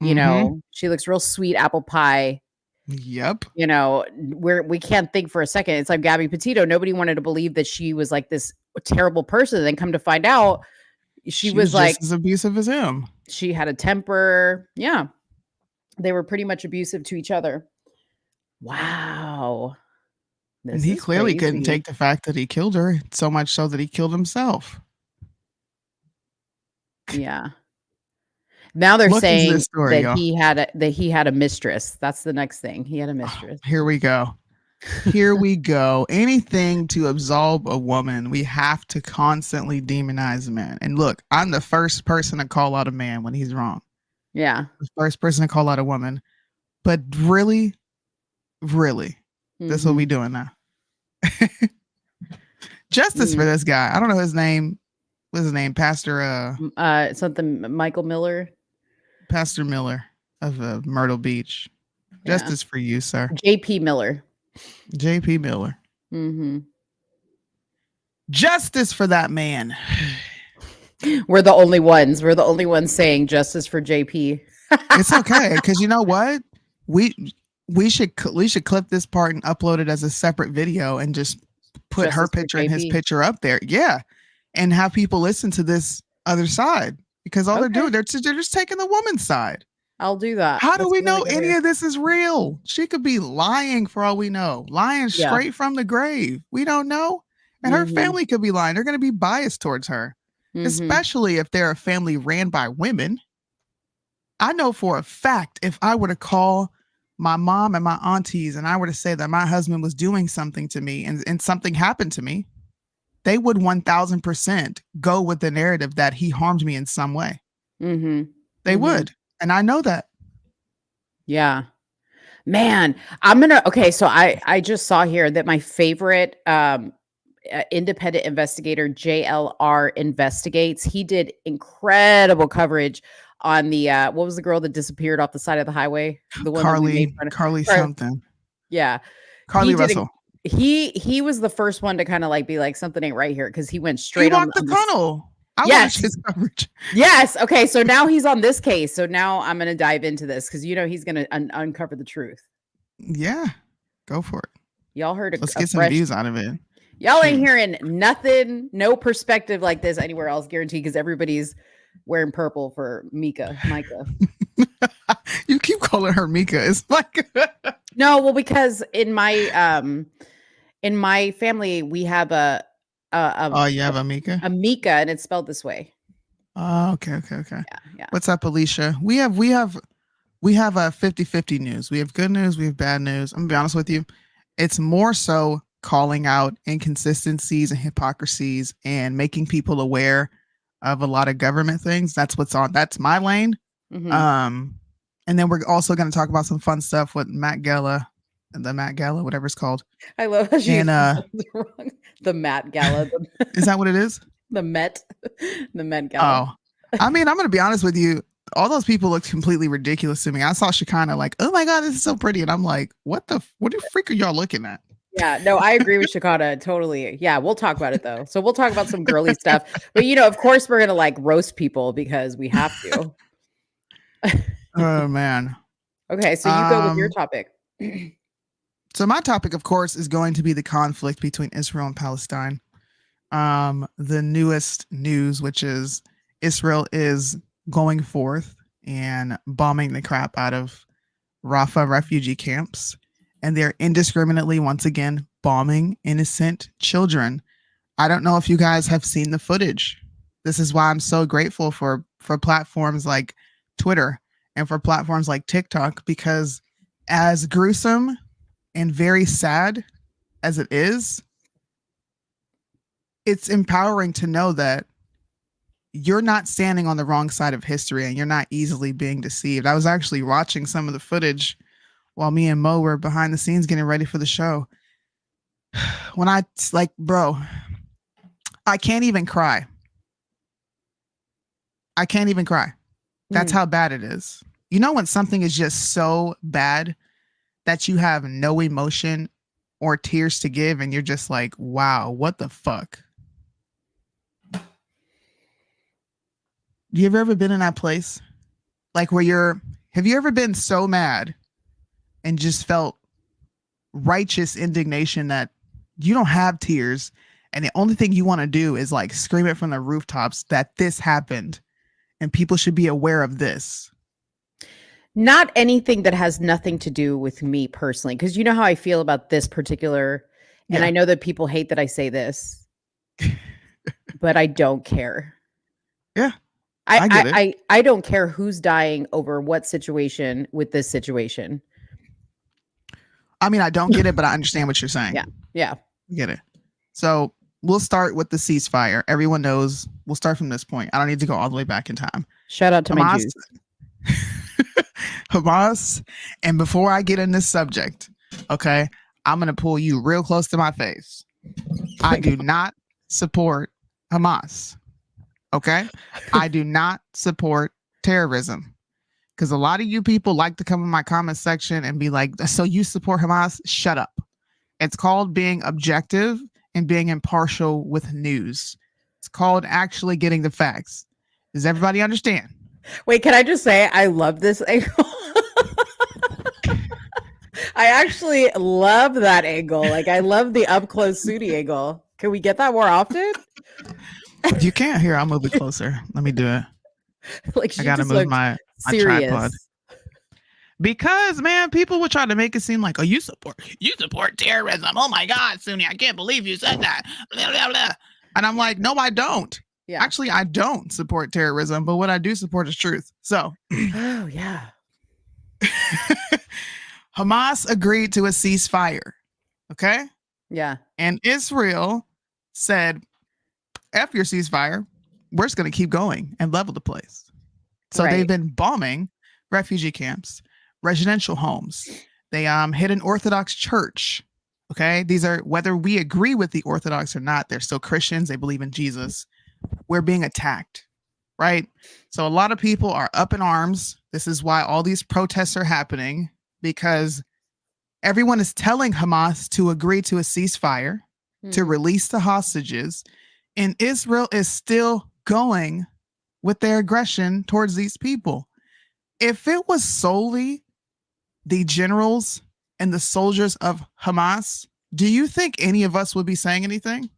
she looks real sweet, apple pie. Yep. We can't think for a second. It's like Gabby Petito. Nobody wanted to believe that she was like this terrible person. And then come to find out, she was like just as abusive as him. She had a temper. Yeah. They were pretty much abusive to each other. Wow. And This he is clearly couldn't crazy. take the fact that he killed her, so much so that he killed himself. Yeah. Now they're Look into saying this story, that y'all. he had a mistress. That's the next thing. He had a mistress. Here we go. Here we go. Anything to absolve a woman, we have to constantly demonize men. And look, I'm the first person to call out a man when he's wrong. Yeah. The first person to call out a woman. But really, this is what we doing now. Justice for this guy. I don't know his name. What's his name? Pastor something Michael Miller. Pastor Miller of Myrtle Beach. Yeah. Justice for you, sir. JP Miller. JP Miller. Mm-hmm. Justice for that man. We're the only ones. We're the only ones saying justice for JP. It's okay, because you know what? We should clip this part and upload it as a separate video and just put Justice her for picture and his JP. picture up there. Yeah. And have people listen to this other side, because all they're Okay. doing, they're just taking the woman's side. I'll do that. How do That's we a really know good any idea. of this is real? She could be lying for all we know, lying Yeah. straight from the grave. We don't know. And her Mhm. family could be lying. They're going to be biased towards her, Mhm. especially if they're a family ran by women. I know for a fact, if I were to call my mom and my aunties and I were to say that my husband was doing something to me and something happened to me, they would 1000% go with the narrative that he harmed me in some way. Mm-hmm. They would. And I know that. Yeah. Man, okay, so I just saw here that my favorite independent investigator, JLR Investigates, he did incredible coverage on the what was the girl that disappeared off the side of the highway? The one that we made fun of. Carly something. Yeah. Carly He did Russell. he was the first one to kind of like be like, something ain't right here, because he went He straight walked on the tunnel. I Yes. watched his coverage. Yes. Okay. So now he's on this case. So now I'm going to dive into this, because he's going to uncover the truth. Yeah. Go for it. Y'all heard Let's a get some fresh views out of it. Y'all ain't hearing nothing, no perspective like this anywhere else, guaranteed, because everybody's wearing purple for Micah. You keep calling her Mika. It's like No, well, because in my family we have a oh, you have a Mika? a Mika, and it's spelled this way. Oh, okay. Yeah. What's up, Alicia? We have a 50-50 news. We have good news, we have bad news. I'm gonna be honest with you. It's more so calling out inconsistencies and hypocrisies and making people aware of a lot of government things. That's what's on. That's my lane. Mhm. And then we're also going to talk about some fun stuff with Met Gala, whatever it's called. I love how she And wrong. The Met Gala. Is that what it is? The Met Gala. Oh, I mean, I'm going to be honest with you. All those people looked completely ridiculous to me. I saw Shekinah like, oh my God, this is so pretty. And I'm like, what the freak are y'all looking at? Yeah, no, I agree with Shekinah totally. Yeah, we'll talk about it though. So we'll talk about some girly stuff. But of course we're gonna like roast people because we have to. Oh man. Okay, so you go with your topic. So my topic, of course, is going to be the conflict between Israel and Palestine. The newest news, which is Israel is going forth and bombing the crap out of Rafah refugee camps. And they're indiscriminately, once again, bombing innocent children. I don't know if you guys have seen the footage. This is why I'm so grateful for platforms like Twitter and for platforms like TikTok, because as gruesome and very sad as it is, it's empowering to know that you're not standing on the wrong side of history and you're not easily being deceived. I was actually watching some of the footage while me and Mo were behind the scenes getting ready for the show. When bro, I can't even cry. I can't even cry. That's how bad it is. You know, when something is just so bad that you have no emotion or tears to give, and you're just like, wow, what the fuck? You ever been in that place? Like have you ever been so mad and just felt righteous indignation that you don't have tears, and the only thing you want to do is like scream it from the rooftops that this happened and people should be aware of this? Not anything that has nothing to do with me personally, because you know how I feel about this particular And Yeah. I know that people hate that I say this, but I don't care. Yeah. I get it. I don't care who's dying over what situation with this situation. I mean, I don't get it, but I understand what you're saying. Yeah. Yeah. I get it. So we'll start with the ceasefire. Everyone knows. We'll start from this point. I don't need to go all the way back in time. Shout out to my Jews. Hamas. And before I get in this subject, okay, I'm going to pull you real close to my face. I do not support Hamas. Okay. I do not support terrorism. Because a lot of you people like to come in my comment section and be like, so you support Hamas? Shut up. It's called being objective and being impartial with news. It's called actually getting the facts. Does everybody understand? Wait, can I just say I love this angle? I actually love that angle. Like, I love the up close Soonie angle. Can we get that more often? You can't. Here, I'll move it closer. Let me do it. Like, I gotta move my tripod. Because, man, people would try to make it seem like, oh, you support terrorism. Oh my God, Soonie, I can't believe you said that. Blah, blah, blah. And I'm like, no, I don't. Yeah. Actually, I don't support terrorism, but what I do support is truth. So, oh yeah. Hamas agreed to a ceasefire. Okay. Yeah. And Israel said, F your ceasefire. We're just going to keep going and level the place. So they've been bombing refugee camps, residential homes. They hit an Orthodox church. Okay. These are, whether we agree with the Orthodox or not, they're still Christians. They believe in Jesus. We're being attacked. Right. So a lot of people are up in arms. This is why all these protests are happening, because everyone is telling Hamas to agree to a ceasefire, to release the hostages. And Israel is still going with their aggression towards these people. If it was solely the generals and the soldiers of Hamas, do you think any of us would be saying anything?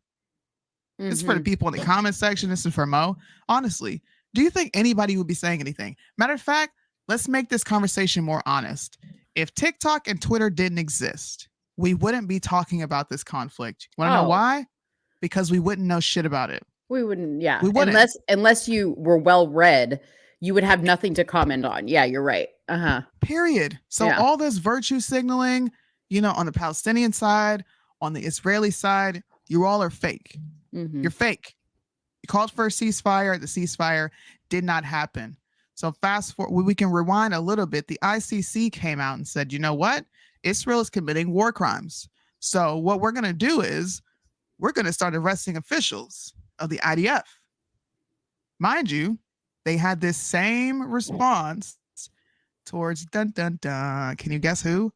This is for the people in the comment section. This is for Mo. Honestly, do you think anybody would be saying anything? Matter of fact, let's make this conversation more honest. If TikTok and Twitter didn't exist, we wouldn't be talking about this conflict. Want to know why? Because we wouldn't know shit about it. We wouldn't, yeah. We wouldn't. Unless you were well read, you would have nothing to comment on. Yeah, you're right. Period. So all this virtue signaling, you know, on the Palestinian side, on the Israeli side, you all are fake. You're fake. You called for a ceasefire. The ceasefire did not happen. So fast forward, we can rewind a little bit. The ICC came out and said, you know what? Israel is committing war crimes. So what we're going to do is we're going to start arresting officials of the IDF. Mind you, they had this same response towards dun dun dun. Can you guess who?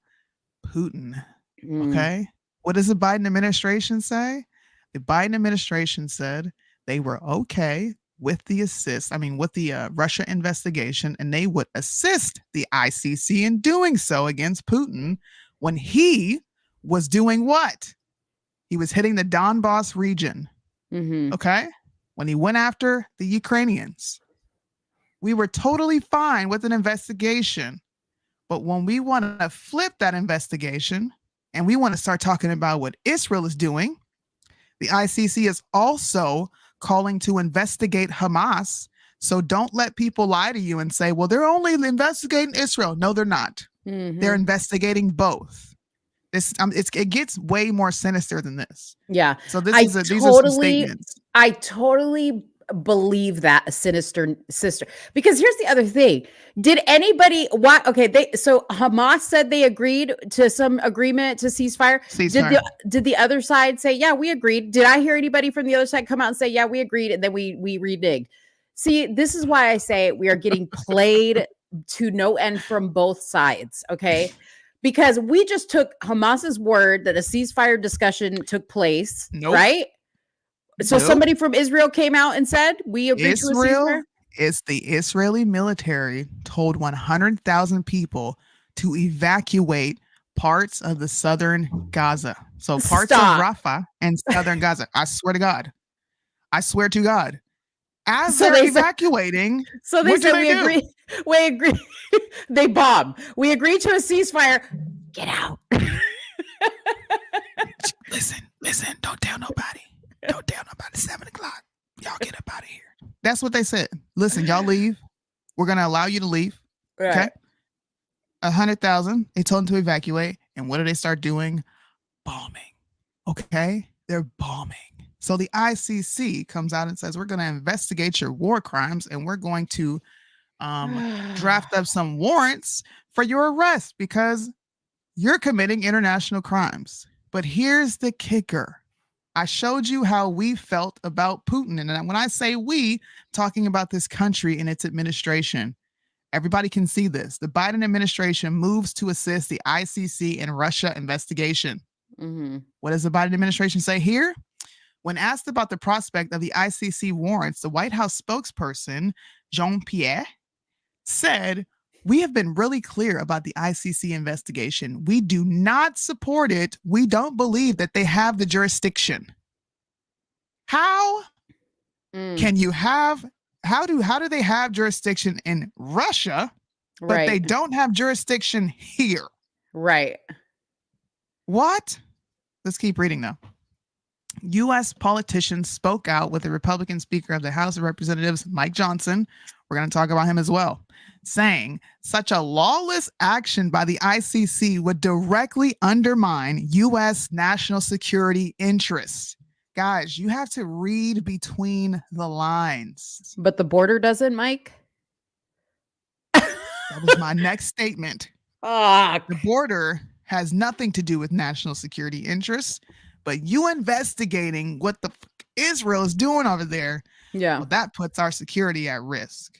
Putin. Okay. What does the Biden administration say? The Biden administration said they were okay with the Russia investigation, and they would assist the ICC in doing so against Putin when he was doing what? He was hitting the Donbass region. Okay. When he went after the Ukrainians, we were totally fine with an investigation. But when we want to flip that investigation and we want to start talking about what Israel is doing, the ICC is also calling to investigate Hamas. So don't let people lie to you and say, well, they're only investigating Israel. No, they're not. They're investigating both. It gets way more sinister than this. Yeah. So these are some statements. I totally believe that a sinister sister, because here's the other thing. Did anybody so Hamas said they agreed to some agreement to ceasefire. Did the other side say, yeah, we agreed? Did I hear anybody from the other side come out and say, yeah, we agreed, and then we reneged? See, this is why I say we are getting played to no end from both sides. Okay. Because we just took Hamas's word that a ceasefire discussion took place, right? So somebody from Israel came out and said, we agreed to a ceasefire? It's the Israeli military told 100,000 people to evacuate parts of the southern Gaza. So parts of Rafah and southern Gaza. I swear to God. As they're evacuating, so they said we agree. They bomb. We agreed to a ceasefire. Get out. Listen, don't tell nobody. Don't tell nobody. 7 o'clock. Y'all get up out of here. That's what they said. Listen, y'all leave. We're gonna allow you to leave. Right. Okay. 100,000. They told them to evacuate. And what do they start doing? Bombing. Okay. They're bombing. So the ICC comes out and says, we're going to investigate your war crimes and we're going to draft up some warrants for your arrest because you're committing international crimes. But here's the kicker. I showed you how we felt about Putin. And when I say we, talking about this country and its administration, everybody can see this. The Biden administration moves to assist the ICC and Russia investigation. Mm-hmm. What does the Biden administration say here? When asked about the prospect of the ICC warrants, the White House spokesperson, Jean-Pierre, said, we have been really clear about the ICC investigation. We do not support it. We don't believe that they have the jurisdiction. How can you have, how do they have jurisdiction in Russia, but they don't have jurisdiction here? Right. What? Let's keep reading though. U.S. politicians spoke out with the Republican Speaker of the House of Representatives, Mike Johnson. We're going to talk about him as well, saying such a lawless action by the ICC would directly undermine U.S. national security interests. Guys, you have to read between the lines. But the border doesn't, Mike? That was my next statement. The border has nothing to do with national security interests. But you investigating what the fuck Israel is doing over there, well, that puts our security at risk.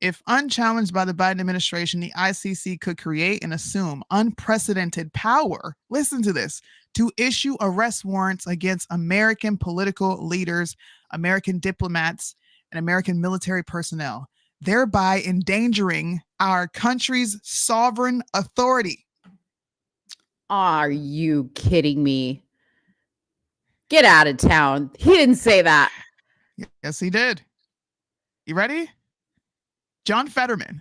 If unchallenged by the Biden administration, the ICC could create and assume unprecedented power, listen to this, to issue arrest warrants against American political leaders, American diplomats, and American military personnel, thereby endangering our country's sovereign authority. Are you kidding me? Get out of town. He didn't say that. Yes, he did. You ready? John Fetterman.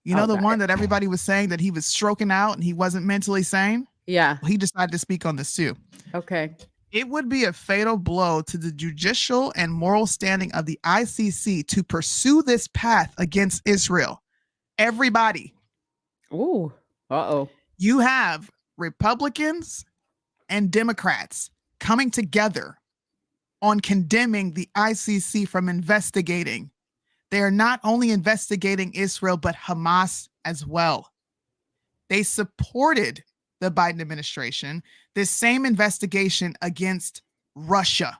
You know, the one that everybody was saying that he was stroking out and he wasn't mentally sane? Yeah. Well, he decided to speak on this too. Okay. It would be a fatal blow to the judicial and moral standing of the ICC to pursue this path against Israel. Everybody. Ooh. Uh-oh. You have Republicans and Democrats coming together on condemning the ICC from investigating. They are not only investigating Israel, but Hamas as well. They supported the Biden administration, this same investigation against Russia.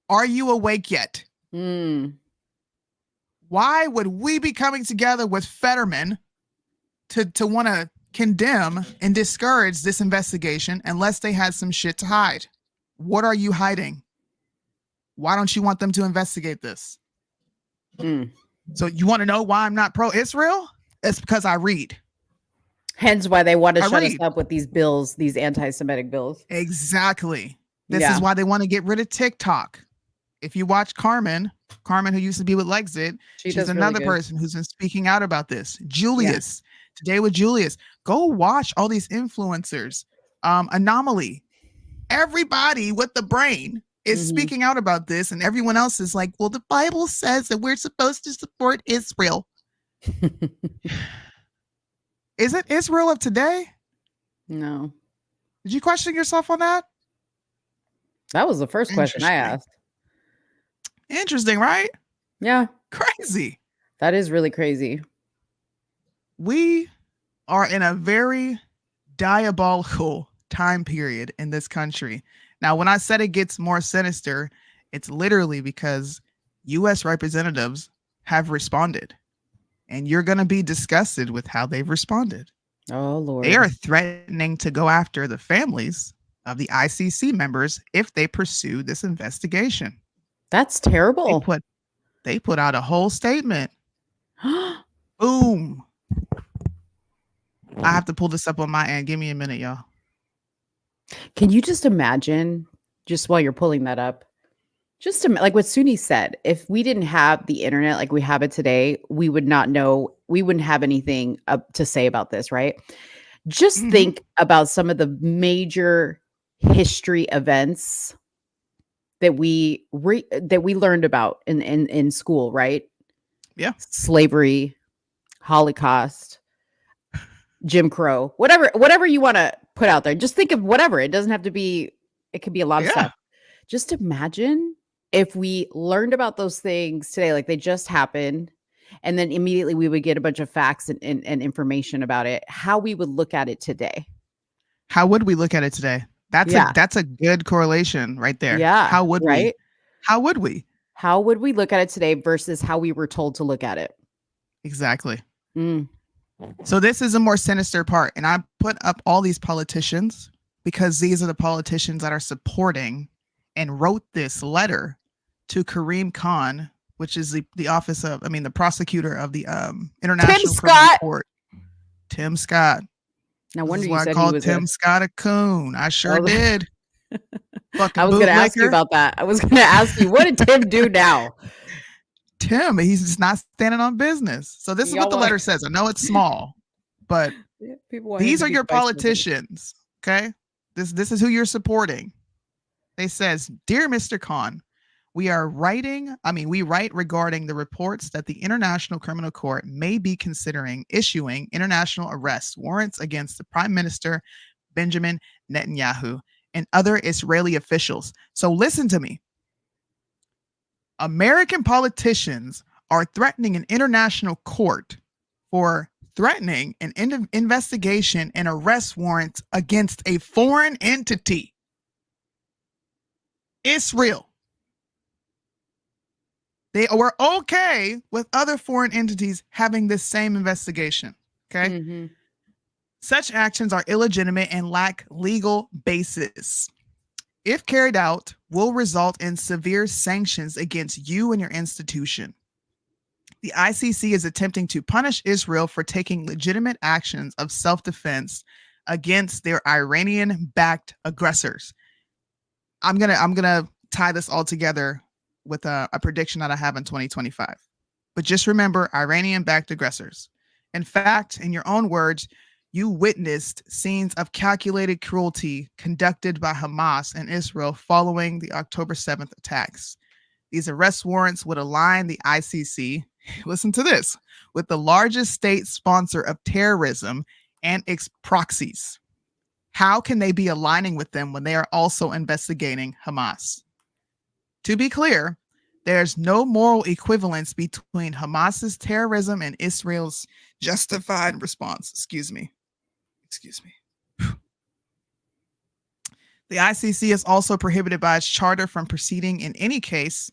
Are you awake yet? Why would we be coming together with Fetterman to want to condemn and discourage this investigation unless they had some shit to hide? What are you hiding? Why don't you want them to investigate this? So you want to know why I'm not pro-Israel? It's because I read. Hence why they want to shut us up with these bills, these anti-Semitic bills. Exactly. This is why they want to get rid of TikTok. If you watch Carmen, who used to be with Lexit, she's another person who's been speaking out about this. Julius, Today with Julius. Go watch all these influencers. Anomaly. Everybody with the brain is speaking out about this, and everyone else is like, well, the Bible says that we're supposed to support Israel. Is it Israel of today? No. Did you question yourself on that? That was the first question I asked. Interesting, right? Yeah. Crazy. That is really crazy. We are in a very diabolical time period in this country. Now, when I said it gets more sinister, it's literally because U.S. representatives have responded. And you're going to be disgusted with how they've responded. Oh, Lord. They are threatening to go after the families of the ICC members if they pursue this investigation. That's terrible. They put out a whole statement. Boom. I have to pull this up on my end. Give me a minute, y'all. Can you just imagine, just while you're pulling that up, just like what Soonie said, if we didn't have the internet like we have it today, we would not know, we wouldn't have anything to say about this, right? Just think about some of the major history events that we learned about in school, right? Yeah. Slavery, Holocaust, Jim Crow, whatever you want to put out there. Just think of whatever. It doesn't have to be, it could be a lot of Yeah. stuff. Just imagine if we learned about those things today, like they just happened, and then immediately we would get a bunch of facts and information about it, how we would look at it today. How would we look at it today? Yeah. That's a good correlation right there. Yeah. How would we? Right? How would we? How would we look at it today versus how we were told to look at it? Exactly. Mm. So this is a more sinister part. And I put up all these politicians because these are the politicians that are supporting and wrote this letter to Kareem Khan, which is the office of, the prosecutor of the International Criminal Court. Tim Scott. No This wonder is you why I said he called was Tim Scott a coon. I sure Oh. did. Fucking I was going to ask you bootlicker. about that. I was going to ask you, what did Tim do now? Tim, he's just not standing on business. So this is Y'all what the wanna- letter says. I know it's small, but Yeah, people want him these to are be your vice president. politicians. Okay. This is who you're supporting. They says, "Dear Mr. Khan, we write regarding the reports that the International Criminal Court may be considering issuing international arrest warrants against the Prime Minister Benjamin Netanyahu and other Israeli officials." So listen to me. American politicians are threatening an international court for threatening an investigation and arrest warrants against a foreign entity. Israel. They were okay with other foreign entities having this same investigation. Okay. Mm-hmm. Such actions are illegitimate and lack legal basis. If carried out, will result in severe sanctions against you and your institution. The ICC is attempting to punish Israel for taking legitimate actions of self-defense against their Iranian-backed aggressors. I'm gonna tie this all together with a prediction that I have in 2025. But just remember, Iranian-backed aggressors. In fact, in your own words, you witnessed scenes of calculated cruelty conducted by Hamas and Israel following the October 7th attacks. These arrest warrants would align the ICC, listen to this, with the largest state sponsor of terrorism and its proxies. How can they be aligning with them when they are also investigating Hamas? To be clear, there's no moral equivalence between Hamas's terrorism and Israel's justified response. Excuse me. The ICC is also prohibited by its charter from proceeding in any case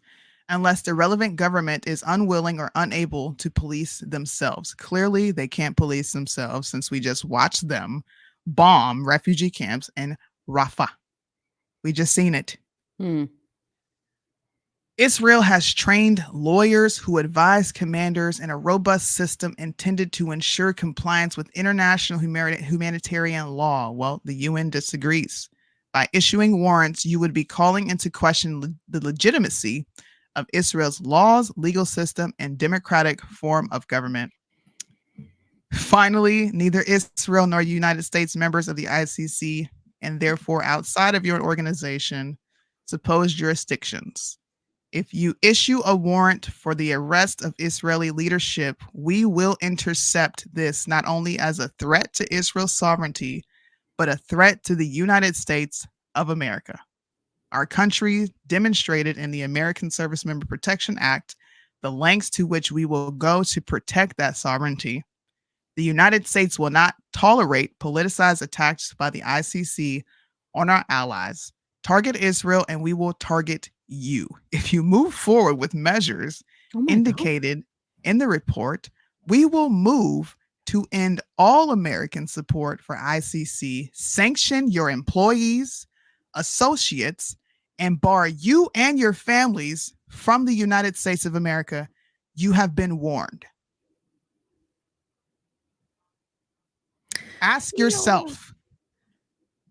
unless the relevant government is unwilling or unable to police themselves. Clearly, they can't police themselves since we just watched them bomb refugee camps in Rafah. We just seen it. Israel has trained lawyers who advise commanders in a robust system intended to ensure compliance with international humanitarian law. Well, the UN disagrees. By issuing warrants, you would be calling into question the legitimacy of Israel's laws, legal system, and democratic form of government. Finally, neither Israel nor United States members of the ICC, and therefore outside of your organization, suppose jurisdictions. If you issue a warrant for the arrest of Israeli leadership, we will intercept this not only as a threat to Israel's sovereignty, but a threat to the United States of America. Our country demonstrated in the American Service Member Protection Act the lengths to which we will go to protect that sovereignty. The United States will not tolerate politicized attacks by the ICC on our allies. Target Israel and we will target you. If you move forward with measures indicated in the report, we will move to end all American support for ICC, sanction your employees, associates, and bar you and your families from the United States of America. You have been warned. Ask yourself,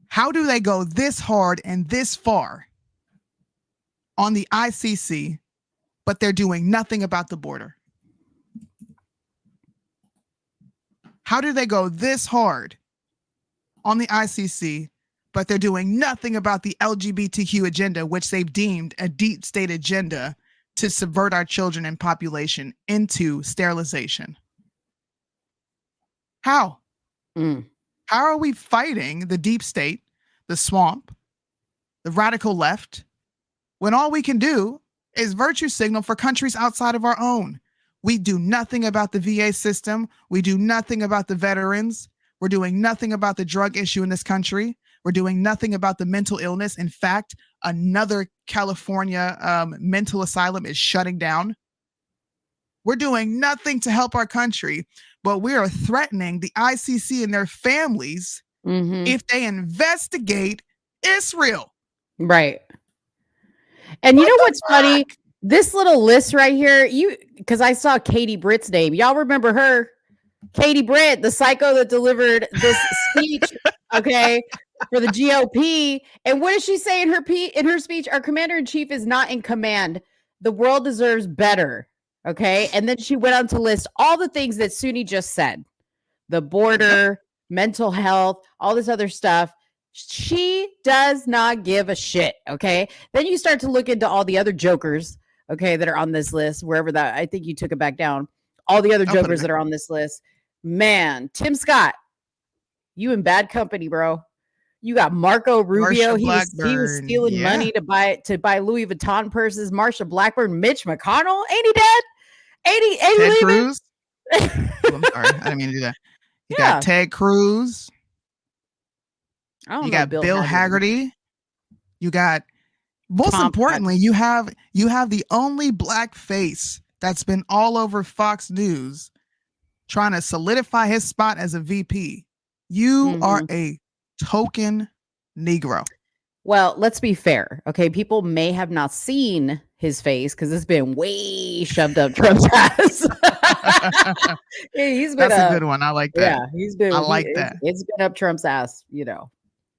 how do they go this hard and this far on the ICC, but they're doing nothing about the border? How do they go this hard on the ICC, but they're doing nothing about the LGBTQ agenda, which they've deemed a deep state agenda to subvert our children and population into sterilization. How? How are we fighting the deep state, the swamp, the radical left, when all we can do is virtue signal for countries outside of our own? We do nothing about the VA system. We do nothing about the veterans. We're doing nothing about the drug issue in this country. We're doing nothing about the mental illness. In fact, another California mental asylum is shutting down. We're doing nothing to help our country, but we are threatening the ICC and their families if they investigate Israel. Right. And you know what's funny? This little list right here, because I saw Katie Britt's name. Y'all remember her? Katie Britt, the psycho that delivered this speech, okay, for the GOP. And what does she say in her speech? Our commander-in-chief is not in command. The world deserves better. Okay. And then she went on to list all the things that Soonie just said. The border, mental health, all this other stuff. She does not give a shit. Okay. Then you start to look into all the other jokers, okay, that are on this list, wherever that, I think you took it back down. All the other jokers that are on this list. Man, Tim Scott, you in bad company, bro. You got Marco Rubio. He was stealing money to buy Louis Vuitton purses. Marsha Blackburn, Mitch McConnell. Ain't he dead? Ain't he Ted leaving? Cruz. I'm sorry, I didn't mean to do that. You got Ted Cruz. You got Bill Haggerty. You got, most importantly, you have the only black face that's been all over Fox News trying to solidify his spot as a VP. You are a token Negro. Well, let's be fair. Okay. People may have not seen his face because it's been way shoved up Trump's ass. He's been That's a good one. I like that. Yeah, he's been. I like that. It's been up Trump's ass,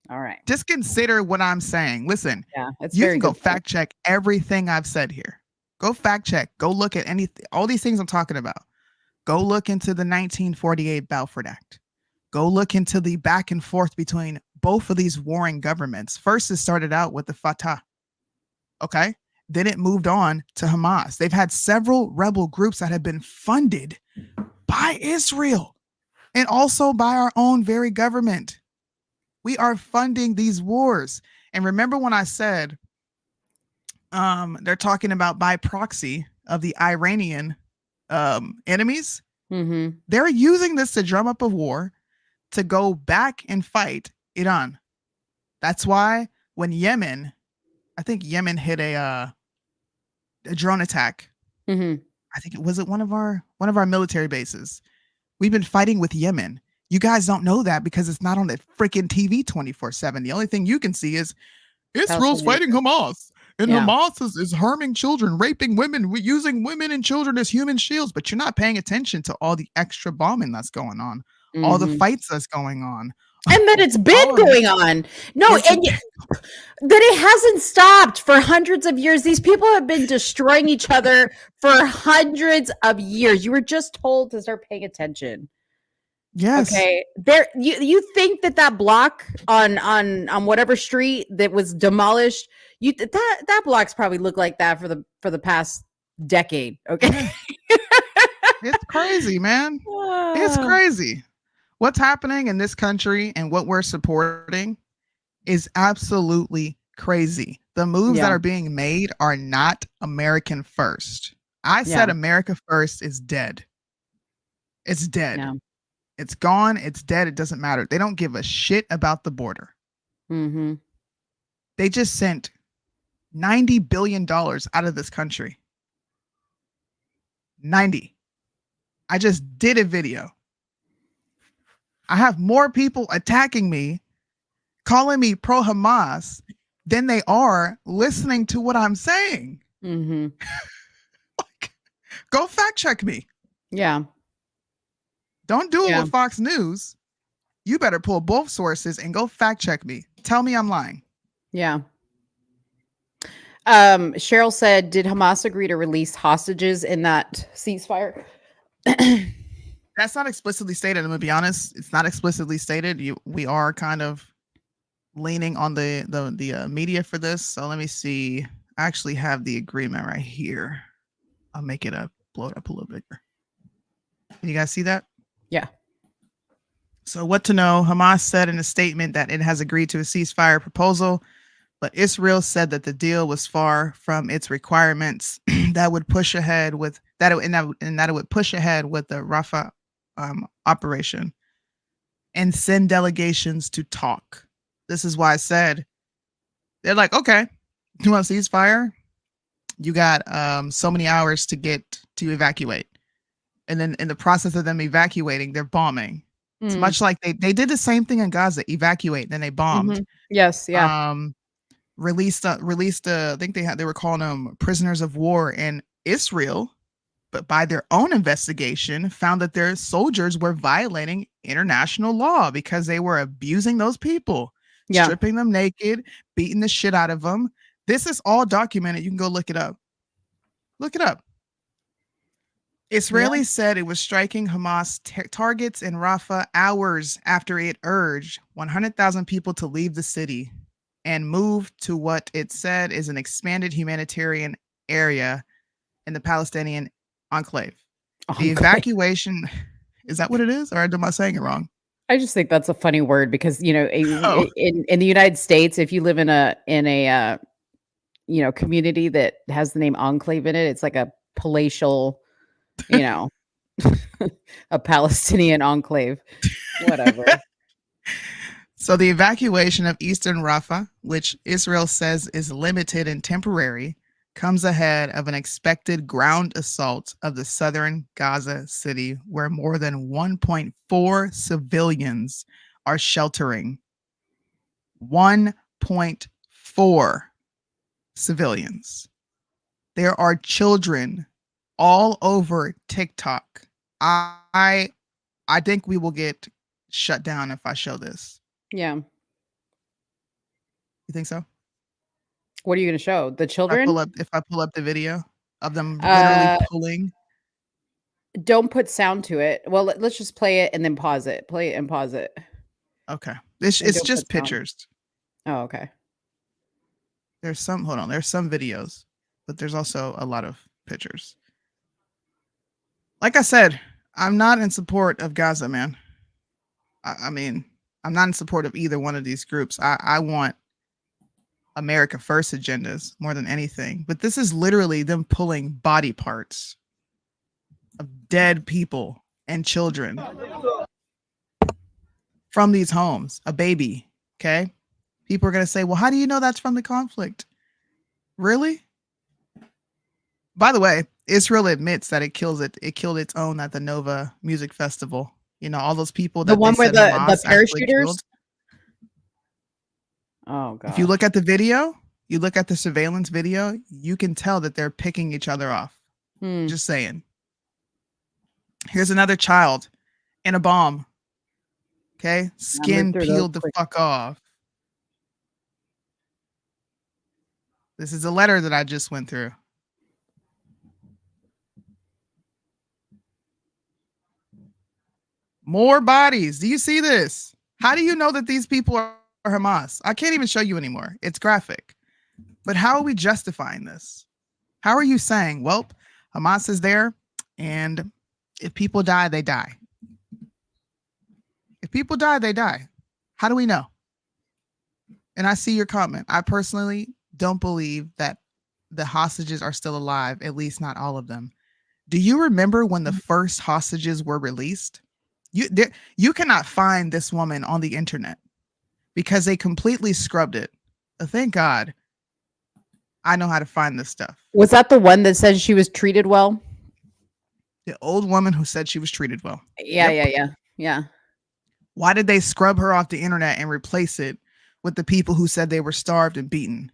All right. Just consider what I'm saying. Listen, it's you very can go good fact check everything I've said here. Go fact check. Go look at all these things I'm talking about. Go look into the 1948 Balfour Act. Go look into the back and forth between both of these warring governments. First, it started out with the Fatah. Okay. Then it moved on to Hamas. They've had several rebel groups that have been funded by Israel and also by our own very government. We are funding these wars. And remember when I said they're talking about by proxy of the Iranian enemies? They're using this to drum up a war to go back and fight Iran. That's why when I think Yemen hit a drone attack. I think it was one of our military bases. We've been fighting with Yemen. You guys don't know that because it's not on the freaking TV 24/7. The only thing you can see is Israel's fighting Hamas. And Hamas is harming children, raping women, using women and children as human shields. But you're not paying attention to all the extra bombing that's going on, all the fights that's going on. And that it's been going on. No, and that it hasn't stopped for hundreds of years. These people have been destroying each other for hundreds of years. You were just told to start paying attention. Yes. Okay. You think that block on whatever street that was demolished, that block's probably looked like that for the past decade. Okay. It's crazy, man. It's crazy. What's happening in this country and what we're supporting is absolutely crazy. The moves that are being made are not American first. I said America first is dead. It's dead. Yeah. It's gone. It's dead. It doesn't matter. They don't give a shit about the border. They just sent $90 billion out of this country. 90. I just did a video. I have more people attacking me, calling me pro-Hamas than they are listening to what I'm saying. Go fact check me. Yeah. Don't do it with Fox News. You better pull both sources and go fact check me. Tell me I'm lying. Yeah. Cheryl said, did Hamas agree to release hostages in that ceasefire? That's not explicitly stated. I'm gonna be honest. It's not explicitly stated. We are kind of leaning on the media for this. So let me see. I actually have the agreement right here. I'll make it up, blow it up a little bigger. Can you guys see that? Yeah. So what to know? Hamas said in a statement that it has agreed to a ceasefire proposal, but Israel said that the deal was far from its requirements. That would push ahead with that, and that it would push ahead with the Rafah operation and send delegations to talk. This is why I said they're like, okay, you want a ceasefire? You got so many hours to get to evacuate. And then in the process of them evacuating, they're bombing. It's much like they did the same thing in Gaza, evacuate, then they bombed. Yes, yeah. Released I think they were calling them prisoners of war in Israel, but by their own investigation found that their soldiers were violating international law because they were abusing those people, stripping them naked, beating the shit out of them. This is all documented. You can go look it up. Look it up. Israelis said it was striking Hamas targets in Rafah hours after it urged 100,000 people to leave the city and move to what it said is an expanded humanitarian area in the Palestinian enclave. The evacuation, is that what it is? Or am I saying it wrong? I just think that's a funny word because, in the United States, if you live in a community that has the name enclave in it, it's like a palatial, a Palestinian enclave, whatever. So the evacuation of Eastern Rafah, which Israel says is limited and temporary, comes ahead of an expected ground assault of the southern Gaza city, where more than 1.4 civilians are sheltering. 1.4 civilians. There are children all over TikTok. I think we will get shut down if I show this. Yeah. You think so? What are you going to show? The children? If I pull up the video of them literally pulling. Don't put sound to it. Well, let's just play it and then pause it. Play it and pause it. Okay. It's just pictures. Oh, okay. There's some videos, but there's also a lot of pictures. Like I said, I'm not in support of Gaza, man. I mean, I'm not in support of either one of these groups. I want America first agendas more than anything. But this is literally them pulling body parts of dead people and children from these homes. A baby, okay? People are going to say, well, how do you know that's from the conflict? Really? By the way, Israel admits that it killed its own at the Nova Music Festival. All those people that the one where the parachuters. Oh god! If you look at the video, you look at the surveillance video, you can tell that they're picking each other off. Just saying. Here's another child and a bomb. Okay, skin peeled the fuck off. This is a letter that I just went through. More bodies. Do you see this? How do you know that these people are Hamas? I can't even show you anymore. It's graphic. But how are we justifying this? How are you saying, well, Hamas is there, and if people die, they die? If people die, they die. How do we know? And I see your comment. I personally don't believe that the hostages are still alive, at least not all of them. Do you remember when the first hostages were released? You cannot find this woman on the internet because they completely scrubbed it. Thank God I know how to find this stuff. Was that the one that said she was treated well? The old woman who said she was treated well. Yeah. Why did they scrub her off the internet and replace it with the people who said they were starved and beaten?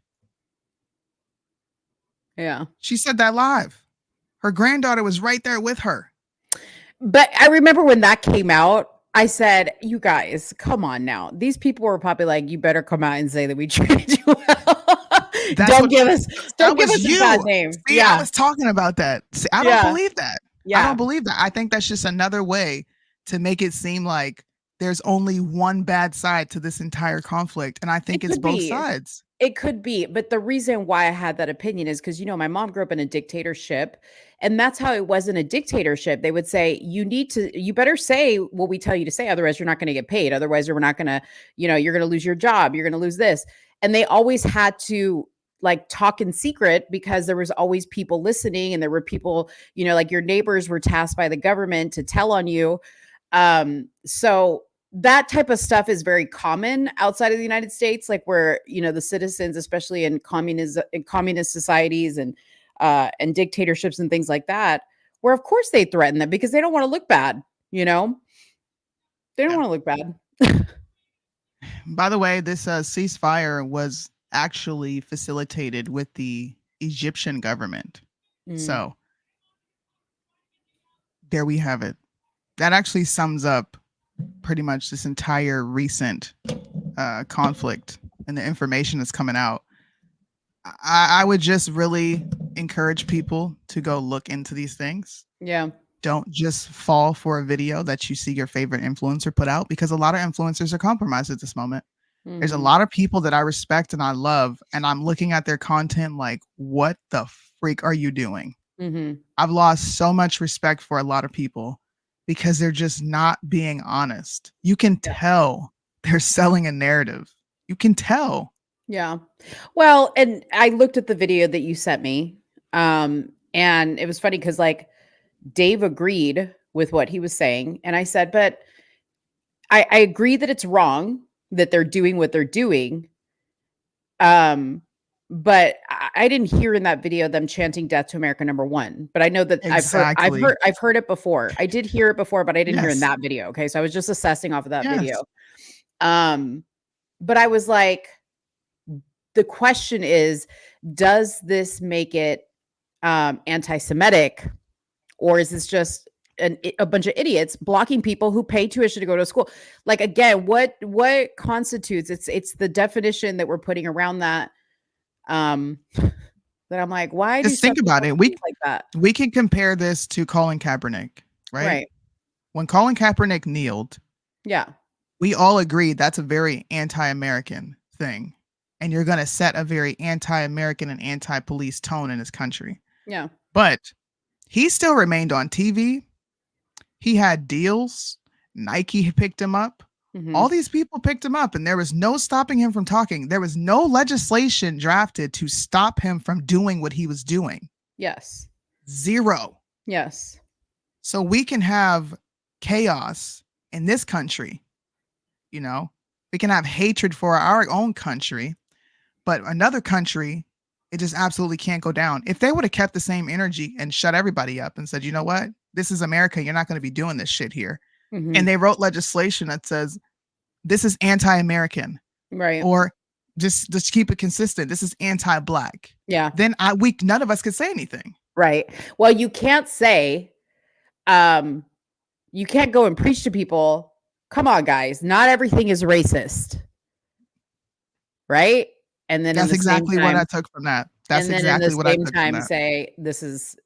Yeah. She said that live. Her granddaughter was right there with her. But I remember when that came out, I said, you guys, come on now. These people were probably like, you better come out and say that we treated you well. Don't give us a bad name. See, I was talking about that. See, I don't believe that. Yeah. I don't believe that. I think that's just another way to make it seem like there's only one bad side to this entire conflict, and I think It it's could both be. sides. It could be, but the reason why I had that opinion is because, my mom grew up in a dictatorship, and that's how it was in a dictatorship. They would say, you better say what we tell you to say, otherwise you're not going to get paid. Otherwise, you're not going to, you're going to lose your job. You're going to lose this. And they always had to like talk in secret because there was always people listening, and there were people, like your neighbors were tasked by the government to tell on you. So that type of stuff is very common outside of the United States, like where, the citizens, especially in communist societies and dictatorships and things like that, where of course they threaten them because they don't want to look bad, They don't want to look bad. By the way, this ceasefire was actually facilitated with the Egyptian government. So there we have it. That actually sums up pretty much this entire recent conflict and the information that's coming out. I would just really encourage people to go look into these things. Yeah. Don't just fall for a video that you see your favorite influencer put out, because a lot of influencers are compromised at this moment. There's a lot of people that I respect and I love, and I'm looking at their content like, what the freak are you doing? I've lost so much respect for a lot of people because they're just not being honest. You can tell they're selling a narrative. You can tell. Yeah. Well, and I looked at the video that you sent me. And it was funny because like Dave agreed with what he was saying. And I said, but I agree that it's wrong that they're doing what they're doing. But I didn't hear in that video them chanting "Death to America #1." But I know that Exactly. I've heard it before. I did hear it before, but I didn't hear in Yes. that video. Okay, so I was just assessing off of that Yes. video. But I was like, the question is, does this make it anti-Semitic, or is this just a bunch of idiots blocking people who pay tuition to go to school? Like, again, what constitutes it's the definition that we're putting around that. That I'm like, why Just do think some about people it. think like that? We can compare this to Colin Kaepernick, right? Right. When Colin Kaepernick kneeled, Yeah. we all agreed that's a very anti-American thing. And you're going to set a very anti-American and anti-police tone in this country. Yeah. But he still remained on TV. He had deals. Nike picked him up. All these people picked him up, and there was no stopping him from talking. There was no legislation drafted to stop him from doing what he was doing. Yes. Zero. Yes. So we can have chaos in this country. We can have hatred for our own country, but another country, it just absolutely can't go down. If they would have kept the same energy and shut everybody up and said, you know what, this is America, you're not going to be doing this shit here. And they wrote legislation that says this is anti-American, right? Or just keep it consistent. This is anti-black. Yeah. Then none of us could say anything. Right. Well, you can't say, you can't go and preach to people. Come on, guys. Not everything is racist. Right. And then that's exactly what I took from that. That's exactly what I took from that. Say this is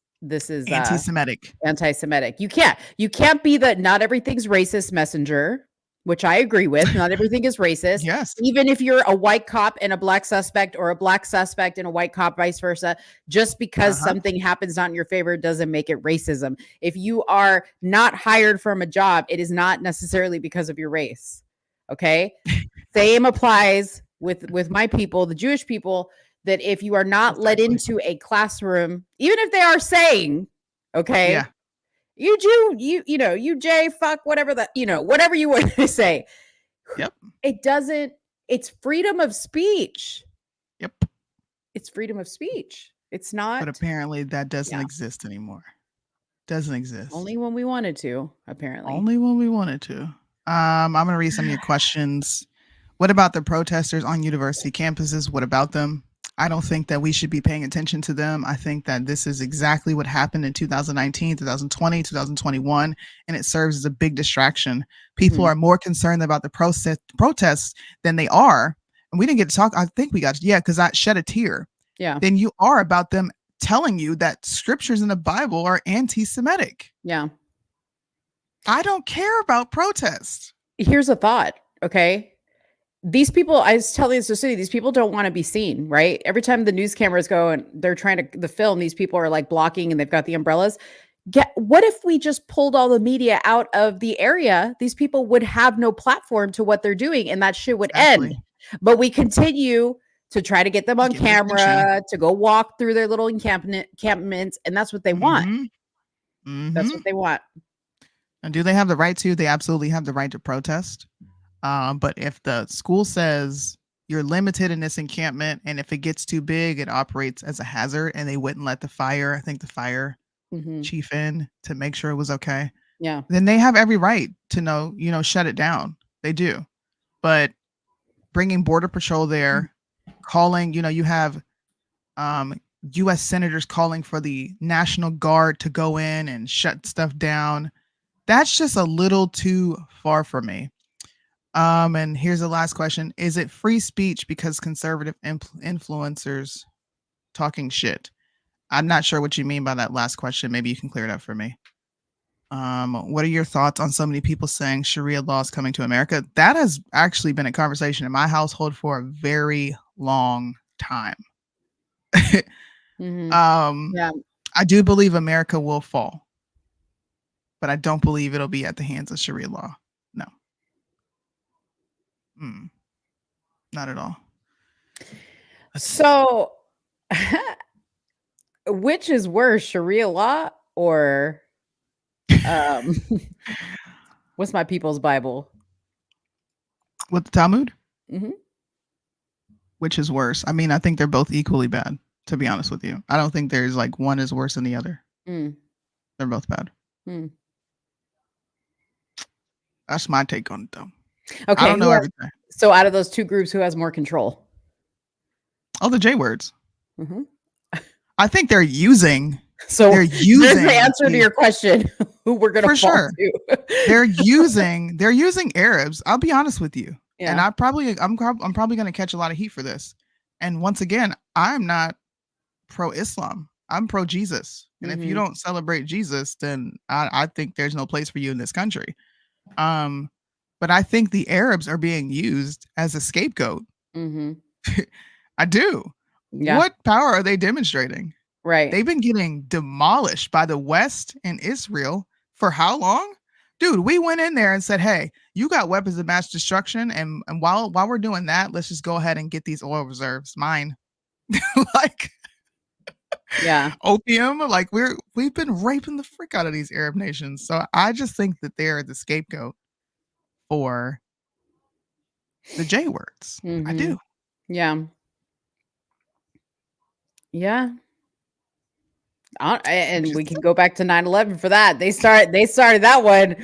anti-Semitic. Anti-Semitic. You can't be the not everything's racist messenger, which I agree with. Not everything is racist. Yes. Even if you're a white cop and a black suspect, or a black suspect and a white cop, vice versa, just because something happens not in your favor doesn't make it racism. If you are not hired from a job, it is not necessarily because of your race. Okay. Same applies with my people, the Jewish people, that if you are not let into a classroom, even if they are saying, okay, yeah, you Jew, you J, fuck, whatever that, whatever you want to say. Yep. It's freedom of speech. Yep. It's freedom of speech. It's not. But apparently that doesn't exist anymore. Doesn't exist. Only when we wanted to, apparently. Only when we wanted to. I'm going to read some of your questions. What about the protesters on university campuses? What about them? I don't think that we should be paying attention to them. I think that this is exactly what happened in 2019, 2020, 2021, and it serves as a big distraction. People are more concerned about the protests than they are. And we didn't get to talk. I think we got, because I shed a tear. Yeah. Then you are about them telling you that scriptures in the Bible are anti-Semitic. Yeah. I don't care about protests. here's a thought, okay? These people, I was telling this to City, these people don't want to be seen, right? Every time the news cameras go and they're trying to the film, these people are like blocking and they've got the umbrellas. What if we just pulled all the media out of the area? These people would have no platform to what they're doing, and that shit would end. But we continue to try to get them on camera, to go walk through their little encampments, and that's what they want. That's what they want. And do they have the right to? They absolutely have the right to protest. But if the school says you're limited in this encampment, and if it gets too big, it operates as a hazard, and they wouldn't let the fire chief in to make sure it was okay. Yeah. Then they have every right to know, shut it down. They do. But bringing Border Patrol there, calling, you have U.S. senators calling for the National Guard to go in and shut stuff down. That's just a little too far for me. And here's the last question. Is it free speech because conservative influencers talking shit? I'm not sure what you mean by that last question. Maybe you can clear it up for me. What are your thoughts on so many people saying Sharia law is coming to America? That has actually been a conversation in my household for a very long time. Yeah. I do believe America will fall, but I don't believe it'll be at the hands of Sharia law. No. Not at all. So, which is worse, Sharia law or what's my people's Bible? With the Talmud? Mm-hmm. Which is worse? I mean, I think they're both equally bad, to be honest with you. I don't think there's like one is worse than the other. They're both bad. That's my take on it, though. Okay. I don't know everything. So out of those two groups, who has more control? Oh, the J words. I think they're using. So they're using. There's the answer to your question. Who we're gonna for fall sure. to. They're using Arabs. I'll be honest with you. Yeah. And I'm probably going to catch a lot of heat for this. And once again, I'm not pro-Islam. I'm pro-Jesus. And if you don't celebrate Jesus, then I think there's no place for you in this country. But I think the Arabs are being used as a scapegoat. I do. Yeah. What power are they demonstrating? Right. They've been getting demolished by the West and Israel for how long? Dude, we went in there and said, hey, you got weapons of mass destruction. And while we're doing that, let's just go ahead and get these oil reserves. Mine. Like, yeah. Opium. Like, we've been raping the frick out of these Arab nations. So I just think that they're the scapegoat for the J words. I do. Yeah. Yeah. And we can go back to 9/11 for that. They started that one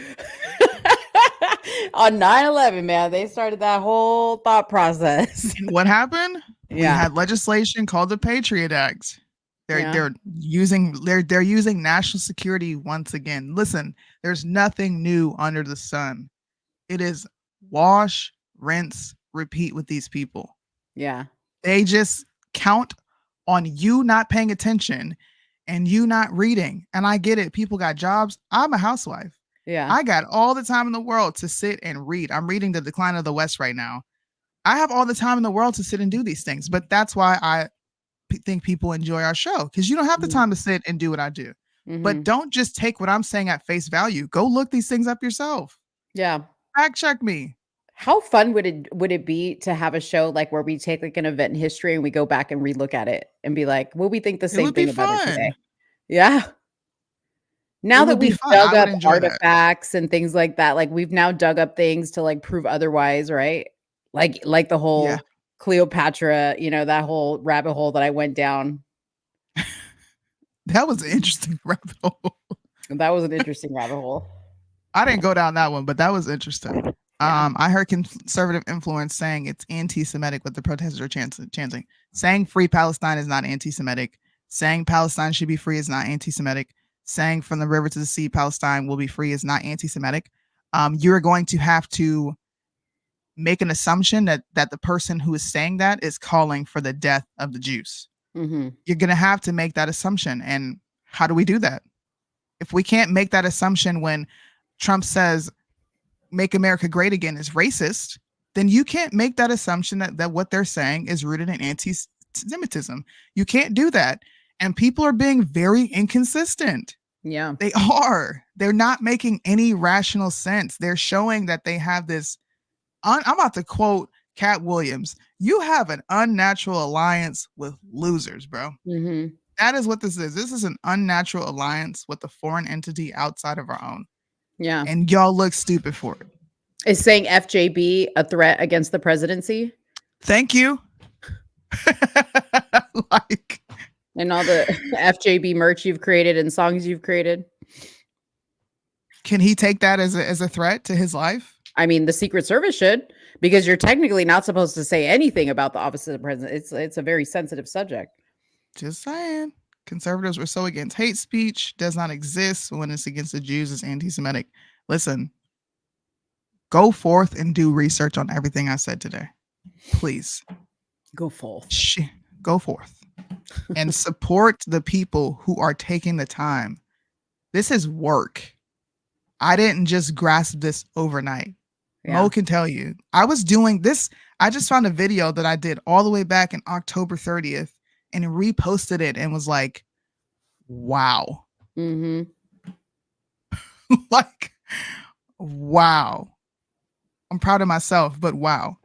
on 9/11, man. They started that whole thought process. And what happened? Yeah. We had legislation called the Patriot Act. They're using national security once again. Listen, there's nothing new under the sun. It is wash, rinse, repeat with these people. Yeah. They just count on you not paying attention and you not reading. And I get it. People got jobs. I'm a housewife. Yeah. I got all the time in the world to sit and read. I'm reading The Decline of the West right now. I have all the time in the world to sit and do these things. But that's why I think people enjoy our show, because you don't have the time to sit and do what I do. But don't just take what I'm saying at face value. Go look these things up yourself. Yeah. Fact check me. How fun would it be to have a show like where we take like an event in history and we go back and relook at it and be like, will we think the same thing about it today? Yeah. Now that we've dug up artifacts and things like that, like we've now dug up things to like prove otherwise, right? Like the whole Cleopatra, that whole rabbit hole that I went down. That was an interesting rabbit hole. That was an interesting rabbit hole. I didn't go down that one, but that was interesting. I heard conservative influence saying it's anti-Semitic what the protesters are chanting. Saying free Palestine is not anti-Semitic. Saying Palestine should be free is not anti-Semitic. Saying from the river to the sea, Palestine will be free is not anti-Semitic. You're going to have to make an assumption that the person who is saying that is calling for the death of the Jews. You're going to have to make that assumption. And how do we do that? If we can't make that assumption when Trump says, Make America Great Again is racist, then you can't make that assumption that what they're saying is rooted in anti-Semitism. You can't do that. And people are being very inconsistent. Yeah. They are. They're not making any rational sense. They're showing that they have this. I'm about to quote Cat Williams. You have an unnatural alliance with losers, bro. Mm-hmm. That is what this is. This is an unnatural alliance with a foreign entity outside of our own. Yeah. And y'all look stupid for it. Is saying FJB a threat against the presidency? Thank you. Like, and all the FJB merch you've created and songs you've created. Can he take that as a threat to his life? I mean, the Secret Service should, because you're technically not supposed to say anything about the office of the president. It's a very sensitive subject. Just saying. Conservatives were so against hate speech, does not exist when it's against the Jews, it's anti-Semitic. Listen, go forth and do research on everything I said today. Please. Go forth. Go forth. And support the people who are taking the time. This is work. I didn't just grasp this overnight. Yeah. Mo can tell you. I was doing this. I just found a video that I did all the way back in October 30th and reposted it and was like, wow. Mm-hmm. Like, wow. I'm proud of myself, but wow.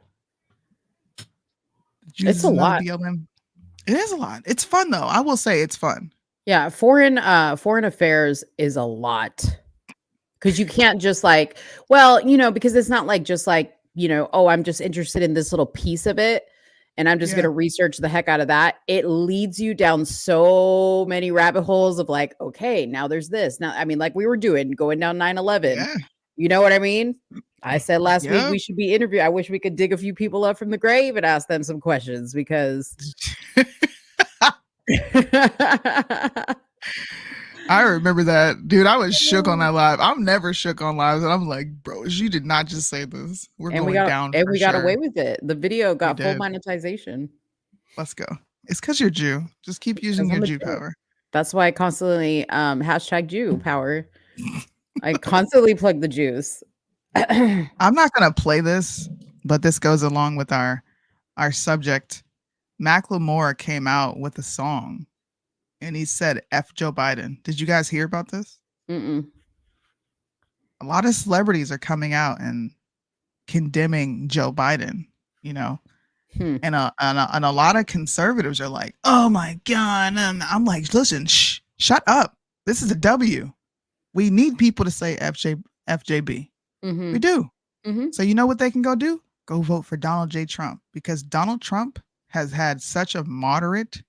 It's a lot. BLM. It is a lot. It's fun though. I will say it's fun. Yeah, foreign affairs is a lot. Because you can't just like, well, because it's not like just like, oh, I'm just interested in this little piece of it and I'm just going to research the heck out of that. It leads you down so many rabbit holes of like, okay, now there's this. Now, I mean, like we were doing going down 9/11. Yeah. You know what I mean? I said last week we should be interviewed. I wish we could dig a few people up from the grave and ask them some questions because I remember that, dude. I was shook on that live. I'm never shook on lives, and I'm like, bro, you did not just say this. We're going down, and we got away with it. The video got full monetization. Let's go. It's because you're Jew. Just keep using your Jew power. That's why I constantly hashtag Jew power. I constantly plug the Jews. I'm not gonna play this, but this goes along with our subject. Macklemore came out with a song. And he said, F Joe Biden. Did you guys hear about this? Mm-mm. A lot of celebrities are coming out and condemning Joe Biden, and a lot of conservatives are like, oh my God. And I'm like, listen, shut up. This is a W. We need people to say FJB. Mm-hmm. We do. Mm-hmm. So you know what they can go do? Go vote for Donald J. Trump, because Donald Trump has had such a moderate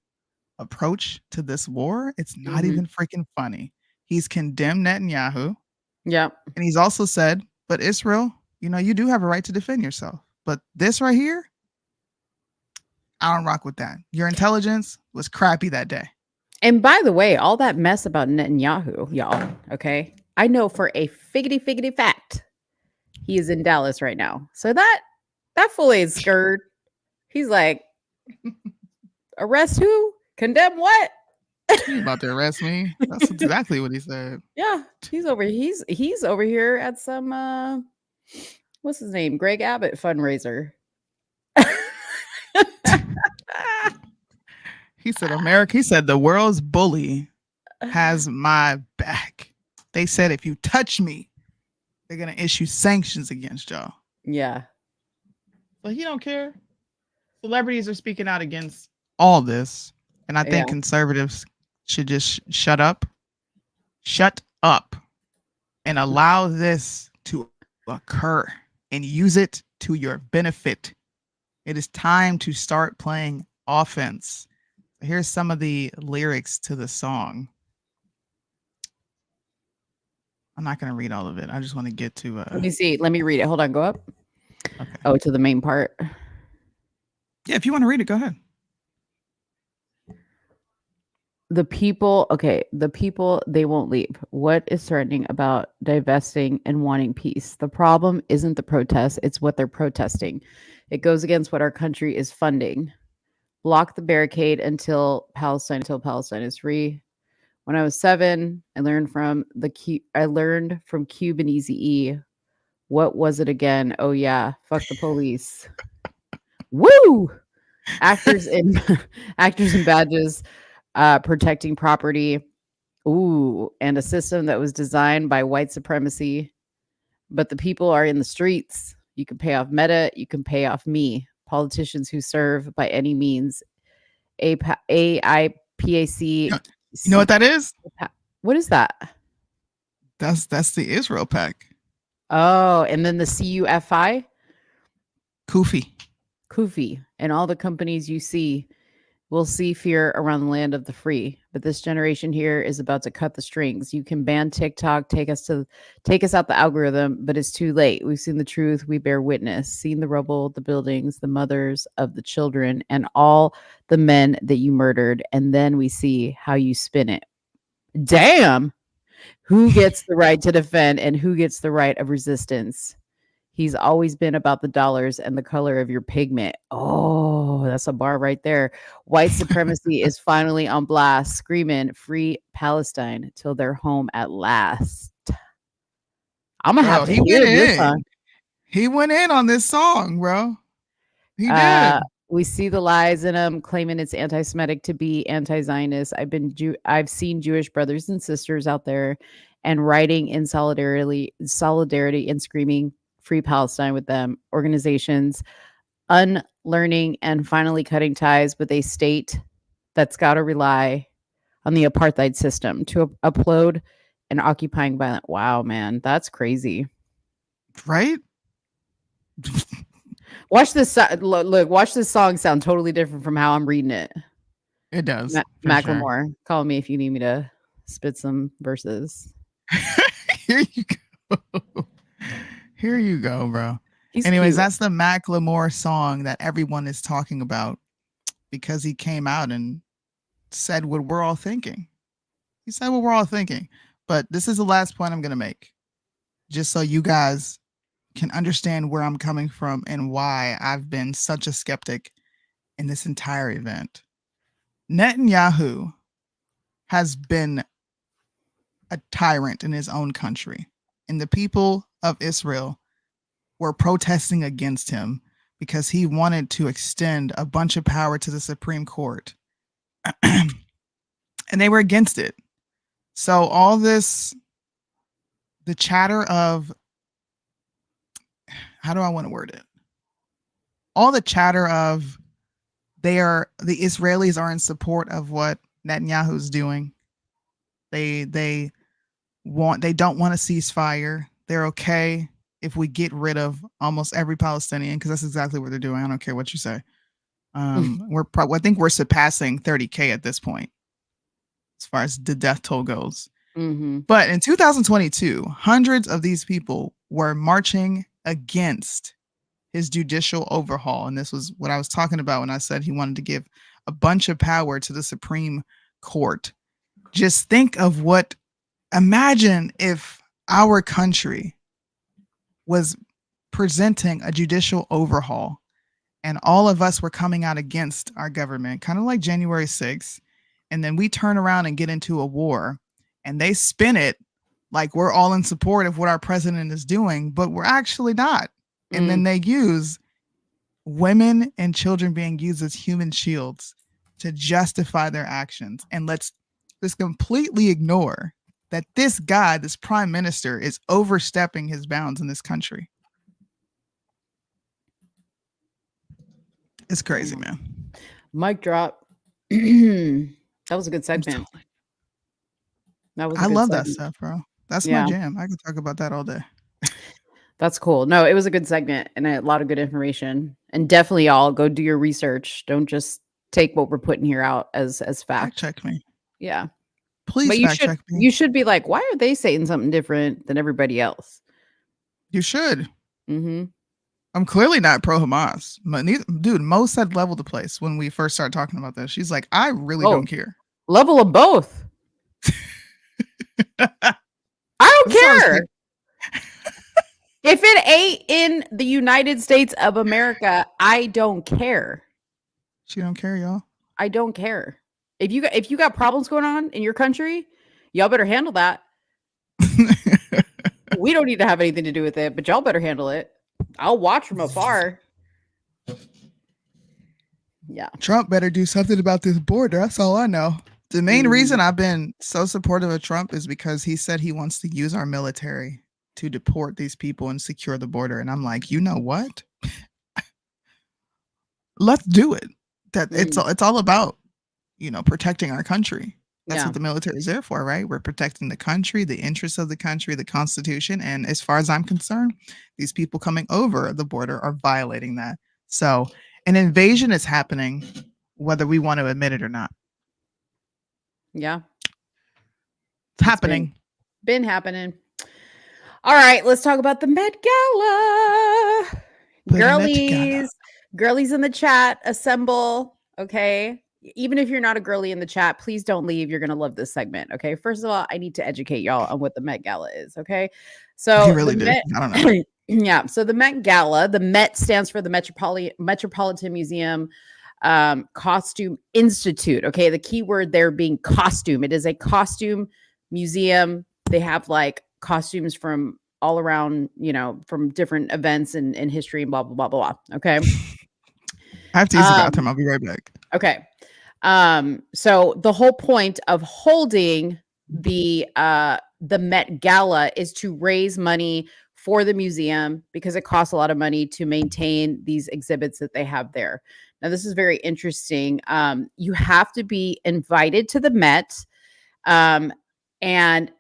approach to this war. It's not even freaking funny. He's condemned Netanyahu. Yeah. And he's also said, but Israel, you do have a right to defend yourself. But this right here, I don't rock with that. Your intelligence was crappy that day. And by the way, all that mess about Netanyahu, y'all, okay? I know for a figgity fact he is in Dallas right now. So that fool ain't scared. He's like, arrest who? Condemn what? You about to arrest me? That's exactly what he said. Yeah, he's over here at some what's his name? Greg Abbott fundraiser. He said he said the world's bully has my back. They said if you touch me, they're gonna issue sanctions against y'all. Yeah. But he don't care. Celebrities are speaking out against all this. And I think conservatives should just shut up, and allow this to occur and use it to your benefit. It is time to start playing offense. Here's some of the lyrics to the song. I'm not going to read all of it. I just want to get to... Let me see. Let me read it. Hold on. Go up. Okay. Oh, to the main part. Yeah, if you want to read it, go ahead. The people, they won't leave. What is threatening about divesting and wanting peace? The problem isn't the protests, it's what they're protesting. It goes against what our country is funding. Block the barricade until Palestine is free. When I was 7, I learned from Cuban Eazy-E. What was it again? Oh yeah, fuck the police. Woo! Actors in actors in badges, protecting property. Ooh, and a system that was designed by white supremacy, but the people are in the streets. You can pay off Meta, you can pay off me. Politicians who serve by any means. AIPAC. You know what that is? What is that? That's the Israel pack. Oh, and then the CUFI? Kufi. And all the companies you see will see fear around the land of the free. But this generation here is about to cut the strings. You can ban TikTok, take us out the algorithm, but it's too late. We've seen the truth, we bear witness, seen the rubble, the buildings, the mothers of the children, and all the men that you murdered. And then we see how you spin it. Damn. Who gets the right to defend and who gets the right of resistance? He's always been about the dollars and the color of your pigment. Oh, that's a bar right there. White supremacy is finally on blast, screaming free Palestine till they're home at last. I'm gonna have to hear this song. He went in on this song, bro. He did. We see the lies in him, claiming it's anti-Semitic to be anti-Zionist. I've seen Jewish brothers and sisters out there and writing in solidarity and screaming free Palestine with them. Organizations unlearning and finally cutting ties with a state that's got to rely on the apartheid system to upload and occupying violent. Wow, man, that's crazy, right? Watch this. Look, watch this song sound totally different from how I'm reading it. It does. Macklemore, sure. Call me if you need me to spit some verses. Here you go. Here you go, bro. He's Anyways, cute. that's the Macklemore song that everyone is talking about because he came out and said what we're all thinking. He said what we're all thinking. But this is the last point I'm going to make, just so you guys can understand where I'm coming from and why I've been such a skeptic in this entire event. Netanyahu has been a tyrant in his own country, and the people of Israel were protesting against him because he wanted to extend a bunch of power to the Supreme Court. And they were against it. So all this, the chatter of, how do I want to word it? All the chatter of the Israelis are in support of what Netanyahu's doing. They don't want a ceasefire. They're okay if we get rid of almost every Palestinian, because that's exactly what they're doing. I don't care what you say. I think we're surpassing 30K at this point, as far as the death toll goes. Mm-hmm. But in 2022, hundreds of these people were marching against his judicial overhaul. And this was what I was talking about when I said he wanted to give a bunch of power to the Supreme Court. Just think of imagine if our country was presenting a judicial overhaul and all of us were coming out against our government, kind of like January 6th. And then we turn around and get into a war and they spin it like we're all in support of what our president is doing, but we're actually not. And then they use women and children being used as human shields to justify their actions. And let's just completely ignore that this guy, this prime minister, is overstepping his bounds in this country. It's crazy, man. Mic drop. That was a good segment. I love that stuff, bro. That's my jam. I could talk about that all day. That's cool. No, it was a good segment and a lot of good information. And definitely y'all go do your research. Don't just take what we're putting here out as fact. Fact check me. Yeah. Please but fact check me. You should be like, why are they saying something different than everybody else? You should. Mm-hmm. I'm clearly not pro Hamas. Dude, Mo said level the place when we first started talking about this. She's like, I really don't care. Level of both. I don't care. If it ain't in the United States of America, I don't care. She don't care, y'all. I don't care. If you got problems going on in your country, y'all better handle that. We We don't need to have anything to do with it, but y'all better handle it. I'll watch from afar. Yeah. Trump better do something about this border. That's all I know. The main reason I've been so supportive of Trump is because he said he wants to use our military to deport these people and secure the border. And I'm like, you know what? Let's do it. It's all about, protecting our country. That's what the military is there for, right? We're protecting the country, the interests of the country, the Constitution. And as far as I'm concerned, these people coming over the border are violating that. So an invasion is happening, whether we want to admit it or not. Yeah. It's happening. Been happening. All right, let's talk about the Met Gala. Girlies in the chat, assemble. Okay. Even if you're not a girly in the chat, please don't leave. You're going to love this segment. Okay. First of all, I need to educate y'all on what the Met Gala is. Okay. So you really did. I don't know. Yeah. So the Met Gala, the Met stands for the Metropolitan Museum Costume Institute. Okay. The key word there being costume. It is a costume museum. They have like costumes from all around, from different events in history and blah, blah, blah, blah, blah. Okay. I have to use the bathroom. I'll be right back. Okay. So the whole point of holding the Met Gala is to raise money for the museum because it costs a lot of money to maintain these exhibits that they have there. Now, this is very interesting. You have to be invited to the Met, and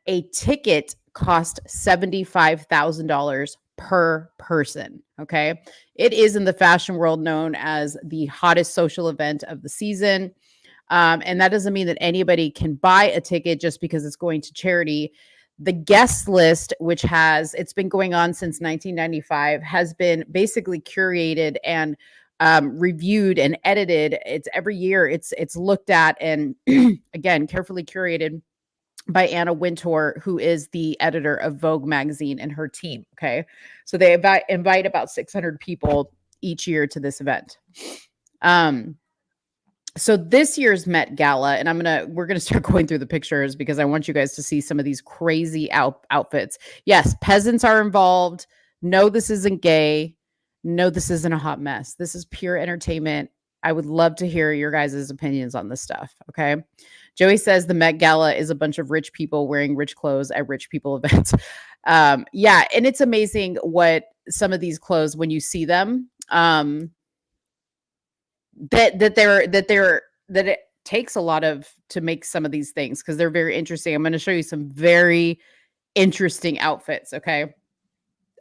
a ticket cost $75,000 per person. Okay. It is in the fashion world known as the hottest social event of the season. And that doesn't mean that anybody can buy a ticket just because it's going to charity. The guest list, which it's been going on since 1995, has been basically curated and reviewed and edited. It's every year it's looked at and again, carefully curated by Anna Wintour, who is the editor of Vogue magazine, and her team. Okay. So they invite about 600 people each year to this event. So this year's Met Gala, and we're gonna start going through the pictures because I want you guys to see some of these crazy outfits. Yes, peasants are involved. No, this isn't gay. No, this isn't a hot mess. This is pure entertainment. I would love to hear your guys' opinions on this stuff. Okay. Joey says the Met Gala is a bunch of rich people wearing rich clothes at rich people events. Yeah. And it's amazing what some of these clothes, when you see them, that it takes a lot to make some of these things because they're very interesting. I'm going to show you some very interesting outfits. Okay.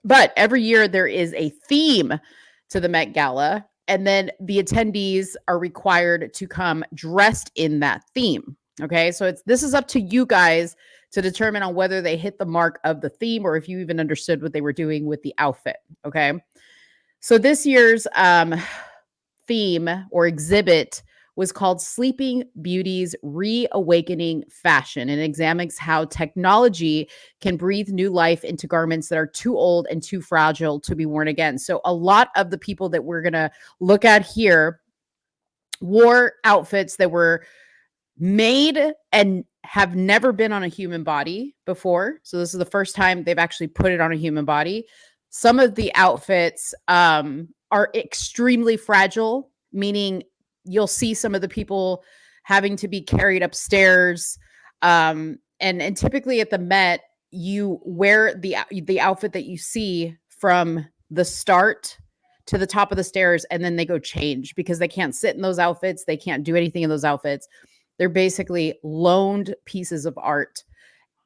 But every year there is a theme to the Met Gala, and then the attendees are required to come dressed in that theme. Okay. So this is up to you guys to determine on whether they hit the mark of the theme or if you even understood what they were doing with the outfit. Okay. So this year's theme or exhibit was called Sleeping Beauty's Reawakening Fashion, and examines how technology can breathe new life into garments that are too old and too fragile to be worn again. So a lot of the people that we're going to look at here wore outfits that were made and have never been on a human body before. So this is the first time they've actually put it on a human body. Some of the outfits are extremely fragile, meaning you'll see some of the people having to be carried upstairs. And typically at the Met, you wear the outfit that you see from the start to the top of the stairs, and then they go change because they can't sit in those outfits. They can't do anything in those outfits. They're basically loaned pieces of art.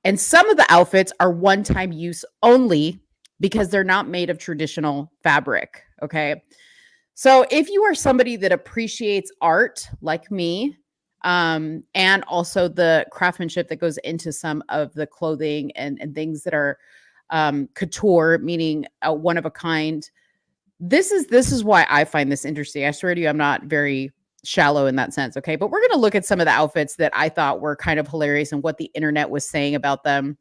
And some of the outfits are one-time use only because they're not made of traditional fabric. Okay. So if you are somebody that appreciates art like me, and also the craftsmanship that goes into some of the clothing and things that are couture, meaning one of a kind, this is why I find this interesting. I swear to you, I'm not very shallow in that sense. Okay. But we're going to look at some of the outfits that I thought were kind of hilarious and what the internet was saying about them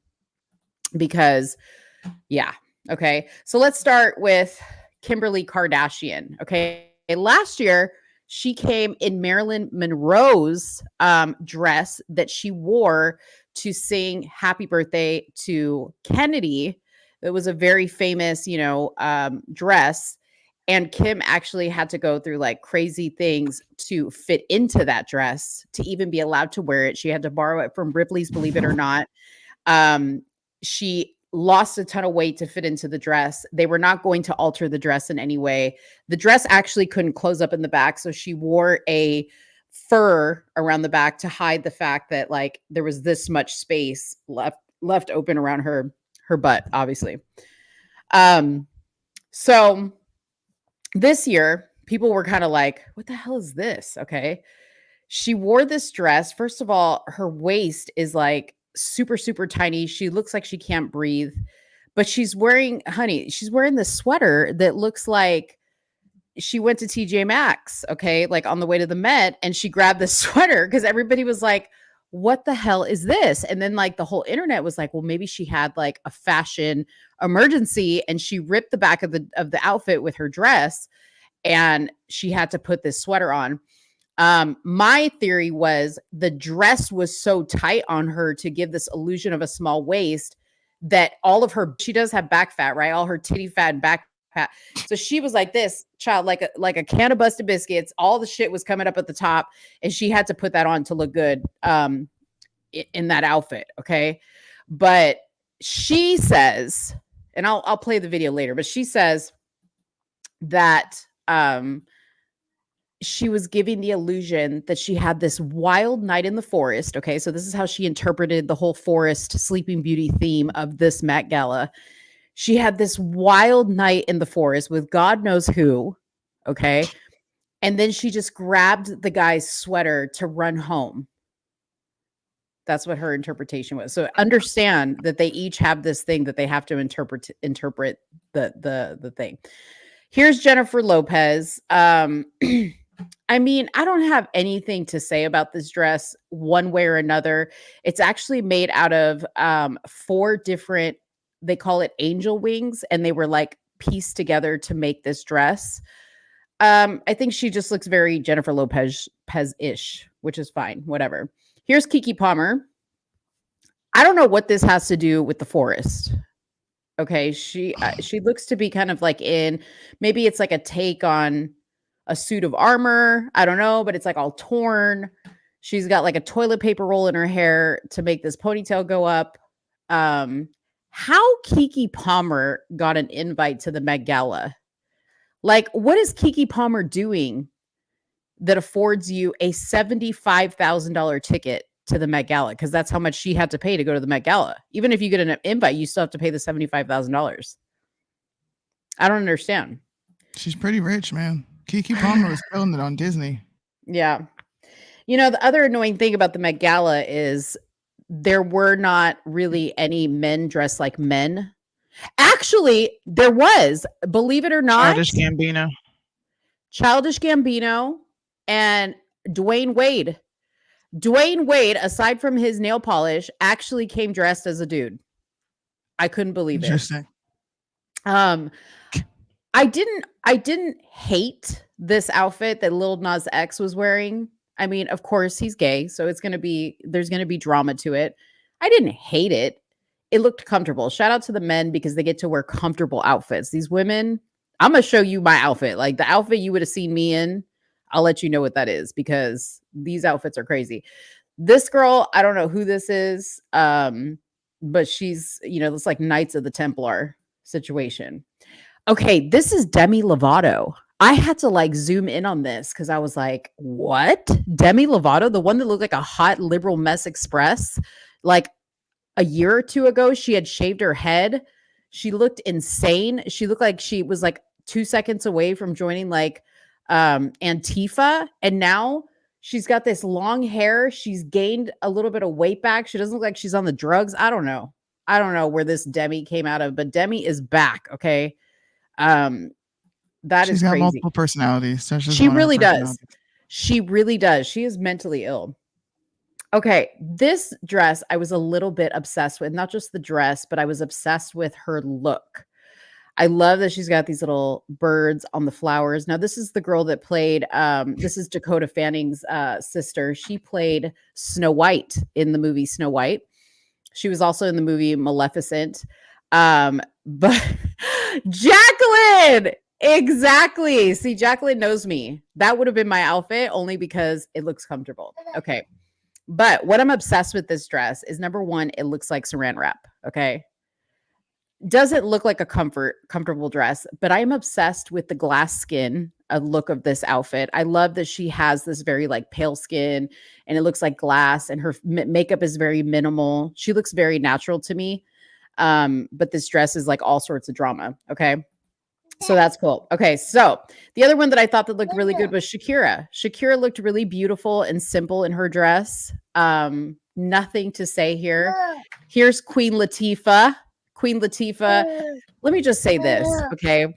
because yeah. Okay. So let's start with Kimberly Kardashian. Okay. Last year, she came in Marilyn Monroe's dress that she wore to sing Happy Birthday to Kennedy. It was a very famous, dress. And Kim actually had to go through like crazy things to fit into that dress to even be allowed to wear it. She had to borrow it from Ripley's, believe it or not. She lost a ton of weight to fit into the dress. They were not going to alter the dress in any way. The dress actually couldn't close up in the back, so she wore a fur around the back to hide the fact that like there was this much space left open around her butt, obviously. So this year people were kind of like, what the hell is this? Okay. She wore this dress. First of all, her waist is like super, super tiny. She looks like she can't breathe, but she's wearing this sweater that looks like she went to TJ Maxx, okay, like on the way to the Met, and she grabbed this sweater because everybody was like, what the hell is this? And then like the whole internet was like, well, maybe she had like a fashion emergency and she ripped the back of the outfit with her dress and she had to put this sweater on. My theory was the dress was so tight on her to give this illusion of a small waist that she does have back fat, right? All her titty fat and back fat. So she was like this child, like a can of busted biscuits. All the shit was coming up at the top and she had to put that on to look good, in that outfit. Okay. But she says, and I'll play the video later, but she says that, she was giving the illusion that she had this wild night in the forest. Okay. So this is how she interpreted the whole forest Sleeping Beauty theme of this Met Gala. She had this wild night in the forest with God knows who. Okay. And then she just grabbed the guy's sweater to run home. That's what her interpretation was. So understand that they each have this thing that they have to interpret the thing. Here's Jennifer Lopez. I mean, I don't have anything to say about this dress one way or another. It's actually made out of 4 different, they call it angel wings, and they were like pieced together to make this dress. I think she just looks very Jennifer Lopez-ish, which is fine, whatever. Here's Keke Palmer. I don't know what this has to do with the forest. Okay, she looks to be kind of like maybe it's like a take on a suit of armor. I don't know, but it's like all torn. She's got like a toilet paper roll in her hair to make this ponytail go up. How Keke Palmer got an invite to the Met Gala? Like, what is Keke Palmer doing that affords you a $75,000 ticket to the Met Gala? Because that's how much she had to pay to go to the Met Gala. Even if you get an invite, you still have to pay the $75,000. I don't understand. She's pretty rich, man. Keke Palmer was killing it on Disney. Yeah. You know, the other annoying thing about the Met Gala is there were not really any men dressed like men. Actually, there was, believe it or not. Childish Gambino and Dwayne Wade. Dwayne Wade, aside from his nail polish, actually came dressed as a dude. I couldn't believe it. Interesting. I didn't hate this outfit that Lil Nas X was wearing. I mean, of course he's gay, so there's going to be drama to it. I didn't hate it. It looked comfortable. Shout out to the men because they get to wear comfortable outfits. These women, I'm going to show you my outfit. Like the outfit you would have seen me in, I'll let you know what that is because these outfits are crazy. This girl, I don't know who this is, but she's, it's like Knights of the Templar situation. Okay, this is Demi Lovato. I had to like zoom in on this because I was like, what? Demi Lovato, the one that looked like a hot liberal mess express, like a year or two ago, she had shaved her head. She looked insane. She looked like she was like 2 seconds away from joining like Antifa. And now she's got this long hair. She's gained a little bit of weight back. She doesn't look like she's on the drugs. I don't know where this Demi came out of, but Demi is back. Okay. She's got crazy. Multiple personalities. So she really does. She really does. She is mentally ill. Okay. This dress, I was a little bit obsessed with, not just the dress, but I was obsessed with her look. I love that she's got these little birds on the flowers. Now, this is the girl that played, this is Dakota Fanning's sister. She played Snow White in the movie Snow White. She was also in the movie Maleficent. But Jacqueline, exactly. See, Jacqueline knows me. That would have been my outfit only because it looks comfortable. Okay. But what I'm obsessed with this dress is number one, it looks like saran wrap. Okay. Doesn't look like a comfortable dress, but I'm obsessed with the glass skin look of this outfit. I love that she has this very like pale skin and it looks like glass and her makeup is very minimal. She looks very natural to me. But this dress is like all sorts of drama. Okay. So that's cool. Okay. So the other one that I thought that looked really good was Shakira. Shakira looked really beautiful and simple in her dress. Nothing to say here. Here's Queen Latifah. Queen Latifah. Let me just say this. Okay.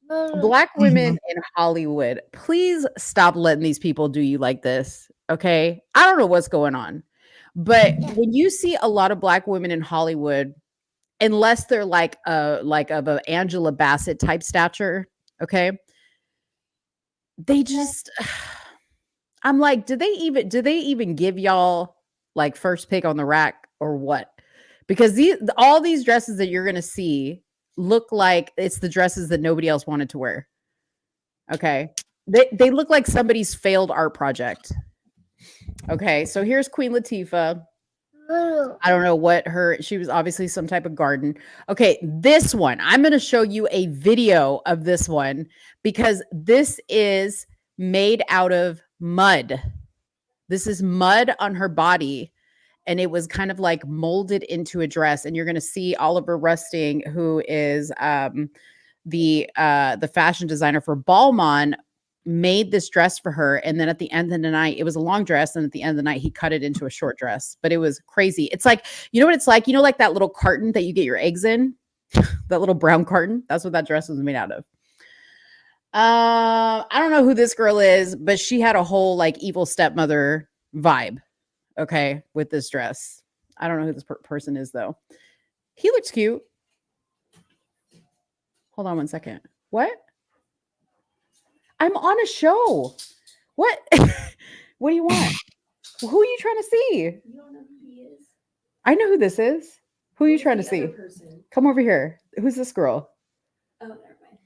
Black women in Hollywood, please stop letting these people do you like this. Okay. I don't know what's going on. But when you see a lot of Black women in Hollywood, unless they're like of a Angela Bassett type stature, okay? They just I'm like, do they even give y'all like first pick on the rack or what? Because all these dresses that you're going to see look like it's the dresses that nobody else wanted to wear. Okay? They look like somebody's failed art project. Okay, so here's Queen Latifah. I don't know what she was obviously some type of garden. Okay, this one, I'm going to show you a video of this one because this is made out of mud. This is mud on her body and it was kind of like molded into a dress and you're going to see Oliver Rusting, who is the fashion designer for Balmain, made this dress for her, and then at the end of the night, it was a long dress, and at the end of the night, he cut it into a short dress. But it was crazy. It's like, you know what it's like? You know, like that little carton that you get your eggs in, that little brown carton. That's what that dress was made out of. I don't know who this girl is, but she had a whole like evil stepmother vibe. Okay, with this dress. I don't know who this person is though. He looks cute. Hold on one second. What? I'm on a show. What? What do you want? Who are you trying to see? You don't know who he is? I know who this is. Who are you trying to see? Come over here. Who's this girl? Oh, never mind.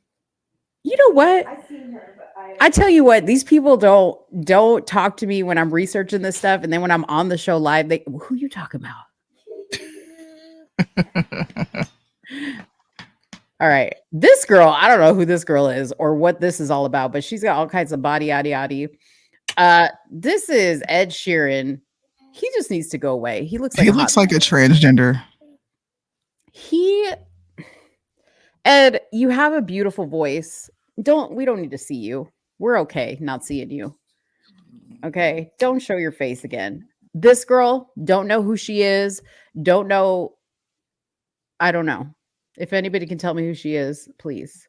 You know what? I've seen her, but I tell you what, these people don't talk to me when I'm researching this stuff, and then when I'm on the show live, who you talking about? All right. This girl, I don't know who this girl is or what this is all about, but she's got all kinds of body yaddy yaddy. This is Ed Sheeran. He just needs to go away. He looks like a transgender. Ed, you have a beautiful voice. We don't need to see you. We're okay not seeing you. Okay. Don't show your face again. This girl, don't know who she is. I don't know. If anybody can tell me who she is, please.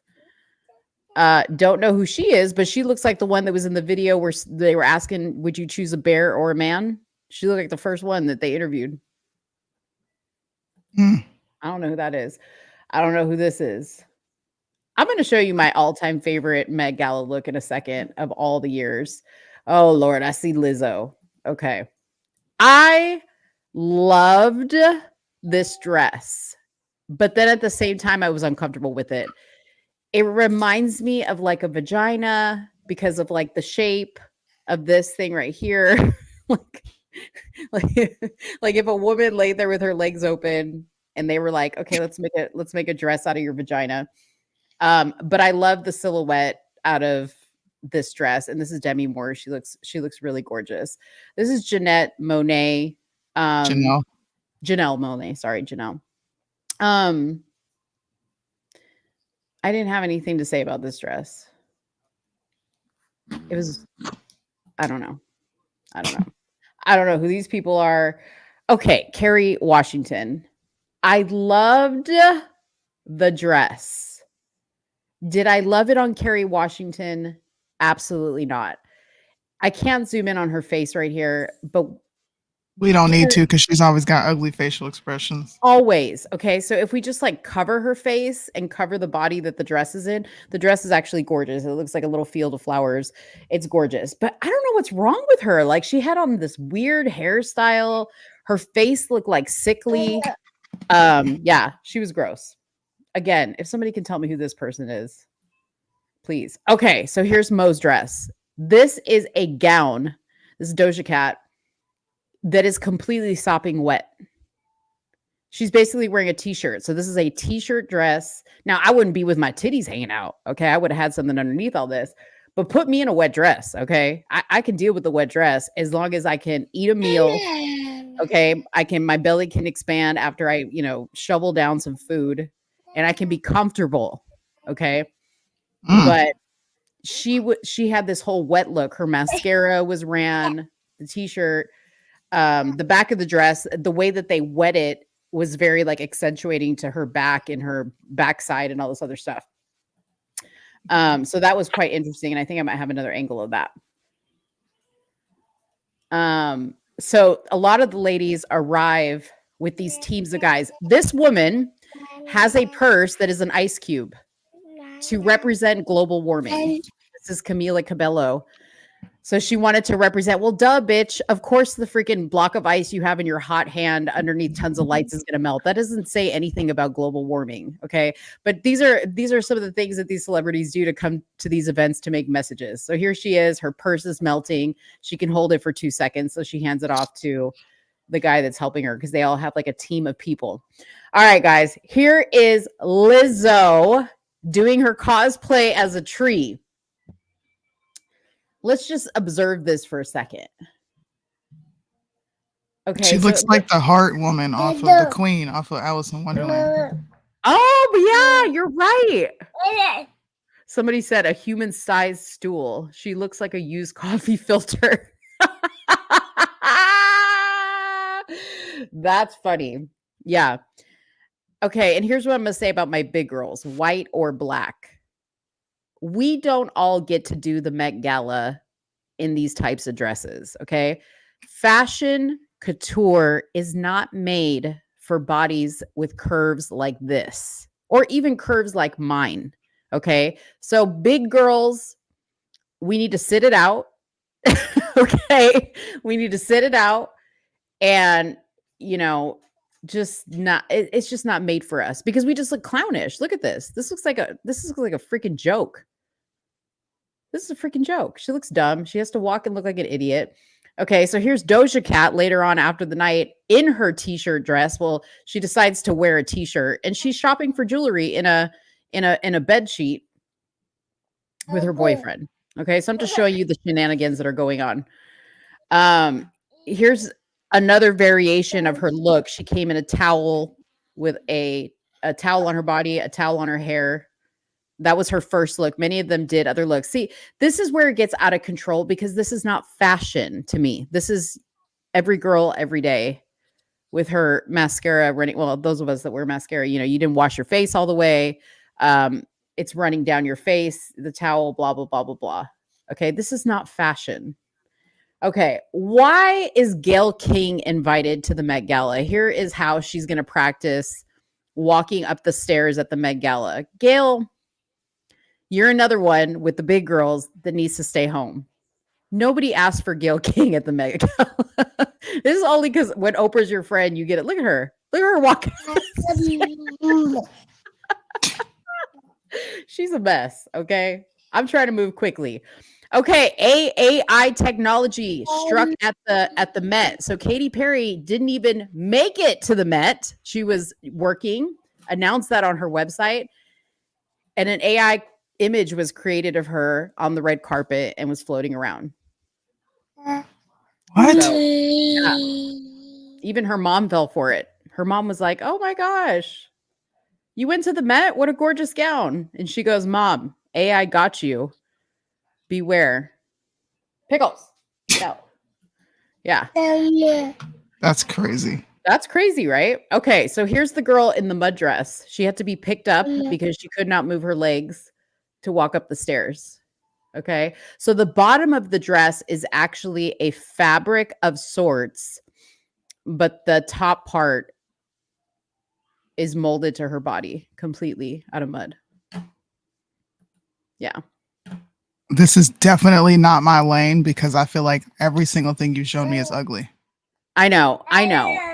Don't know who she is, but she looks like the one that was in the video where they were asking, would you choose a bear or a man? She looked like the first one that they interviewed. I don't know who that is. I don't know who this is. I'm going to show you my all-time favorite Met Gala look in a second of all the years. Oh, Lord, I see Lizzo. Okay. I loved this dress. But then at the same time, I was uncomfortable with it. It reminds me of like a vagina because of like the shape of this thing right here. like if a woman laid there with her legs open and they were like, okay, let's make a dress out of your vagina. But I love the silhouette out of this dress. And this is Demi Moore. She looks really gorgeous. This is Janelle Monáe. Janelle Monáe. Sorry, Janelle. I didn't have anything to say about this dress. It was, I don't know. I don't know who these people are. Okay, Kerry Washington. I loved the dress. Did I love it on Kerry Washington? Absolutely not. I can't zoom in on her face right here, but we don't need to because she's always got ugly facial expressions. Always. Okay. So if we just like cover her face and cover the body that the dress is in, the dress is actually gorgeous. It looks like a little field of flowers. It's gorgeous. But I don't know what's wrong with her. Like she had on this weird hairstyle. Her face looked like sickly. Yeah, she was gross. Again, if somebody can tell me who this person is, please. Okay, so here's Mo's dress. This is a gown. This is Doja Cat that is completely sopping wet. She's basically wearing a t-shirt. So this is a t-shirt dress. Now, I wouldn't be with my titties hanging out. Okay. I would have had something underneath all this, but put me in a wet dress. Okay. I can deal with the wet dress as long as I can eat a meal. Okay. My belly can expand after I, shovel down some food and I can be comfortable. Okay. But she had this whole wet look. Her mascara was ran, the t-shirt, the back of the dress, the way that they wet it was very like accentuating to her back and her backside and all this other stuff. So that was quite interesting. And I think I might have another angle of that. So a lot of the ladies arrive with these teams of guys. This woman has a purse that is an ice cube to represent global warming. This is Camila Cabello. So she wanted to represent, well, duh, bitch. Of course, the freaking block of ice you have in your hot hand underneath tons of lights is going to melt. That doesn't say anything about global warming. Okay. But these are some of the things that these celebrities do to come to these events to make messages. So here she is. Her purse is melting. She can hold it for 2 seconds. So she hands it off to the guy that's helping her because they all have like a team of people. All right, guys. Here is Lizzo doing her cosplay as a tree. Let's just observe this for a second. Okay. She looks like the heart woman off of the Queen, off of Alice in Wonderland. Oh, yeah, you're right. Somebody said a human-sized stool. She looks like a used coffee filter. That's funny. Yeah. Okay, and here's what I'm going to say about my big girls, white or black. We don't all get to do the Met Gala in these types of dresses, okay? Fashion couture is not made for bodies with curves like this or even curves like mine, okay? So big girls, we need to sit it out, okay? We need to sit it out and, just not it's just not made for us because we just look clownish. Look at this. This looks like a freaking joke. This is a freaking joke. She looks dumb. She has to walk and look like an idiot. Okay, so here's Doja Cat later on after the night in her t-shirt dress. Well, she decides to wear a t-shirt and she's shopping for jewelry in a bed sheet with her boyfriend. Okay, so I'm just showing you the shenanigans that are going on. Here's another variation of her look. She came in a towel with a towel on her body, a towel on her hair. That was her first look. Many of them did other looks. See, this is where it gets out of control because this is not fashion to me. This is every girl every day with her mascara running. Well, those of us that wear mascara, you didn't wash your face all the way. It's running down your face, the towel, blah, blah, blah, blah, blah. Okay, this is not fashion. Okay, why is Gayle King invited to the Met Gala? Here is how she's going to practice walking up the stairs at the Met Gala. Gayle, you're another one with the big girls that needs to stay home. Nobody asked for Gayle King at the Met Gala. This is only because when Oprah's your friend, you get it. Look at her. Look at her walking. She's a mess, okay? I'm trying to move quickly. Okay, AI technology struck at the Met. So Katy Perry didn't even make it to the Met. She was working, announced that on her website, and an AI image was created of her on the red carpet and was floating around. What? So, yeah. Even her mom fell for it. Her mom was like, "Oh my gosh, you went to the Met? What a gorgeous gown." And she goes, "Mom, AI got you. Beware." Pickles. No. Yeah. That's crazy. That's crazy, right? Okay, so here's the girl in the mud dress. She had to be picked up because she could not move her legs to walk up the stairs. Okay, so the bottom of the dress is actually a fabric of sorts, but the top part is molded to her body completely out of mud. Yeah. This is definitely not my lane because I feel like every single thing you showed me is ugly. I know.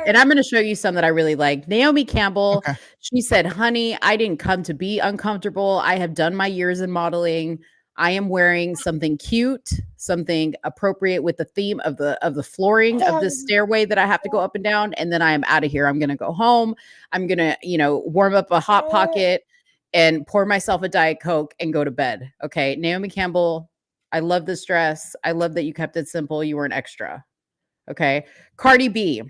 and I'm gonna show you some that I really like. Naomi Campbell, Okay. she said, "Honey, I didn't come to be uncomfortable. I have done my years in modeling. I am wearing something cute, something appropriate with the theme of the flooring of this stairway that I have to go up and down, and then I am out of here. I'm gonna go home. I'm gonna, warm up a hot pocket and pour myself a Diet Coke and go to bed." Okay, Naomi Campbell, I love this dress. I love that you kept it simple. You were an extra. Okay. Cardi B.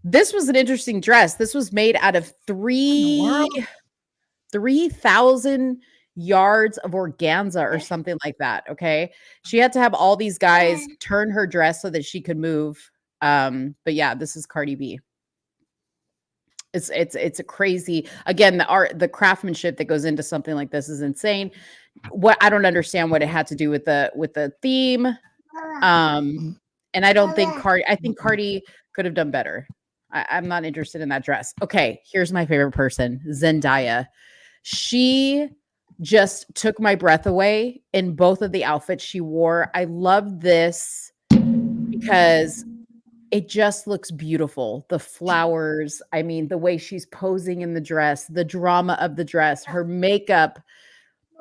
This was an interesting dress. This was made out of 3,000 yards of organza or something like that. Okay. She had to have all these guys turn her dress so that she could move. But yeah, this is Cardi B. It's a crazy, again, the craftsmanship that goes into something like this is insane. What I don't understand what it had to do with the theme. And I don't think I think Cardi could have done better. I'm not interested in that dress. Okay, here's my favorite person, Zendaya. She just took my breath away in both of the outfits she wore. I love this because it just looks beautiful. The flowers, I mean, the way she's posing in the dress, the drama of the dress, her makeup.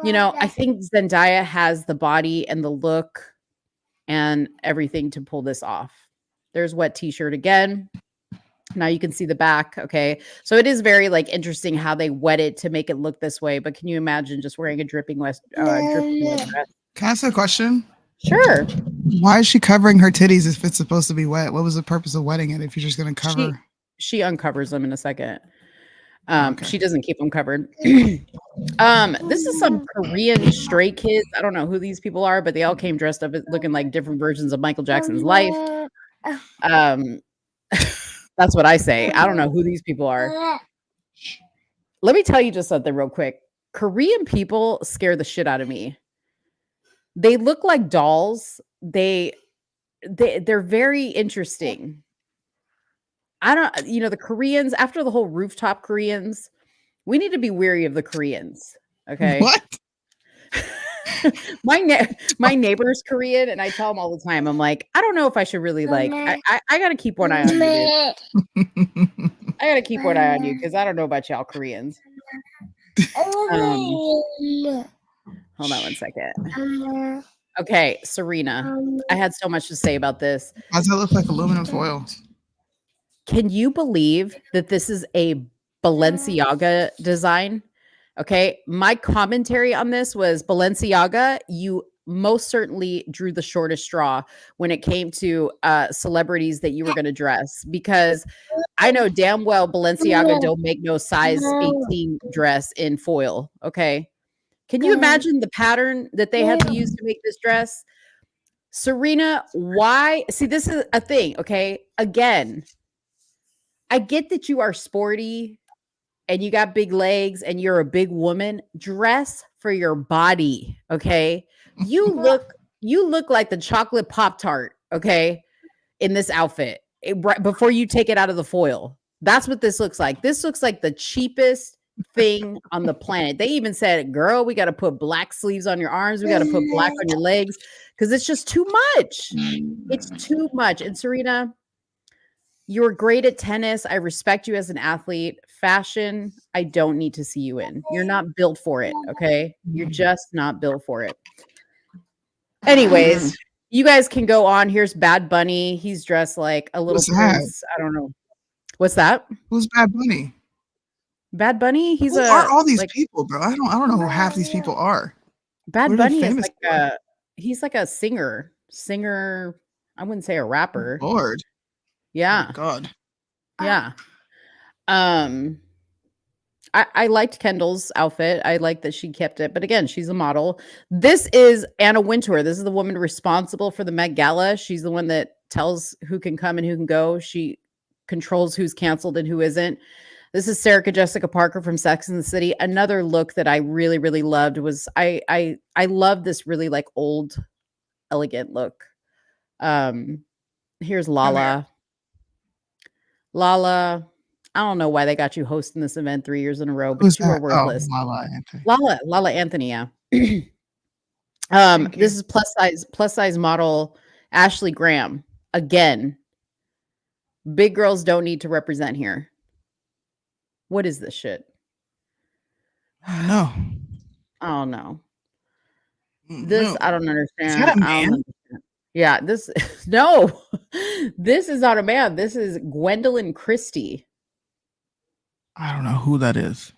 I think Zendaya has the body and the look and everything to pull this off. There's wet t-shirt again. Now you can see the back. Okay. So it is very interesting how they wet it to make it look this way. But can you imagine just wearing a dripping wet dress? Can I ask a question? Sure. Why is she covering her titties if it's supposed to be wet? What was the purpose of wetting it if you're just going to cover? She uncovers them in a second. She doesn't keep them covered. This is some Korean stray kids. I don't know who these people are, but they all came dressed up looking like different versions of Michael Jackson's life. That's what I say. I don't know who these people are. Let me tell you just something real quick. Korean people scare the shit out of me. They look like dolls. They're very interesting. I don't, the Koreans, after the whole rooftop Koreans, we need to be weary of the Koreans. Okay. What? My neighbor's Korean, and I tell him all the time, I'm like, I don't know if I should really I gotta keep one eye on you, dude. I gotta keep one eye on you because I don't know about y'all Koreans. Hold on one second. Okay, Serena. I had so much to say about this. Does that look like aluminum foil? Can you believe that this is a Balenciaga design? Okay, my commentary on this was Balenciaga, you most certainly drew the shortest straw when it came to celebrities that you were going to dress, because I know damn well Balenciaga don't make no size 18 dress in foil. Okay, can you imagine the pattern that they had to use to make this dress? Serena, why? See, this is a thing. Okay, again, I get that you are sporty and you got big legs and you're a big woman. Dress for your body, okay? You look like the chocolate Pop-Tart, okay, in this outfit right before you take it out of the foil. That's what this looks like. This looks like the cheapest thing on the planet. They even said, girl, we got to put black sleeves on your arms. We got to put black on your legs because it's just too much. It's too much. And Serena, you're great at tennis. I respect you as an athlete. Fashion, I don't need to see you in. You're not built for it, okay? You're just not built for it. Anyways, you guys can go on. Here's Bad Bunny. He's dressed like a little prince. I don't know. What's that? Who's Bad Bunny? Bad Bunny? Who are all these people, bro? I don't know who half these people are. Bad Bunny is like he's like a singer. I wouldn't say a rapper. Oh, Lord. Yeah. Oh, God. Yeah. I liked Kendall's outfit. I like that she kept it. But again, she's a model. This is Anna Wintour. This is the woman responsible for the Met Gala. She's the one that tells who can come and who can go. She controls who's canceled and who isn't. This is Sarah Jessica Parker from Sex and the City. Another look that I really, really loved was I love this really like old, elegant look. Here's Lala. Lala, I don't know why they got you hosting this event 3 years in a row, but Who's you are that? worthless. Oh, Lala Anthony. Lala Anthony, yeah. This is plus size model Ashley Graham. Again, Big girls don't need to represent here. What is this shit? No. Oh no. This No. I don't Is understand. that a I don't man? understand. Yeah, this no. This is not a man. This is Gwendolyn Christie. I don't know who that is.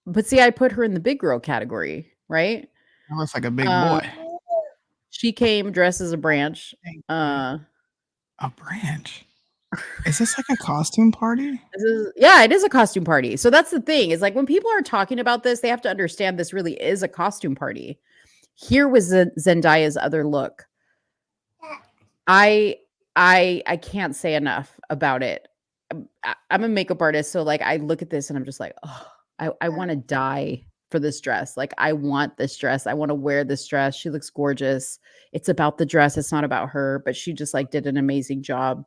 But see, I put her in the big girl category, right? That looks like a big Um, boy. she came dressed as a branch. A branch. Is this like a costume party? Yeah, it is a costume party. So that's the thing. Is like when people are talking about this, they have to understand this really is a costume party. Here was Zendaya's other look. I can't say enough about it. I'm a makeup artist, so like I look at this and I'm just like, oh, I want to die for this dress. Like I want this dress. I want to wear this dress. She looks gorgeous. It's about the dress. It's not about her, but she just like did an amazing job.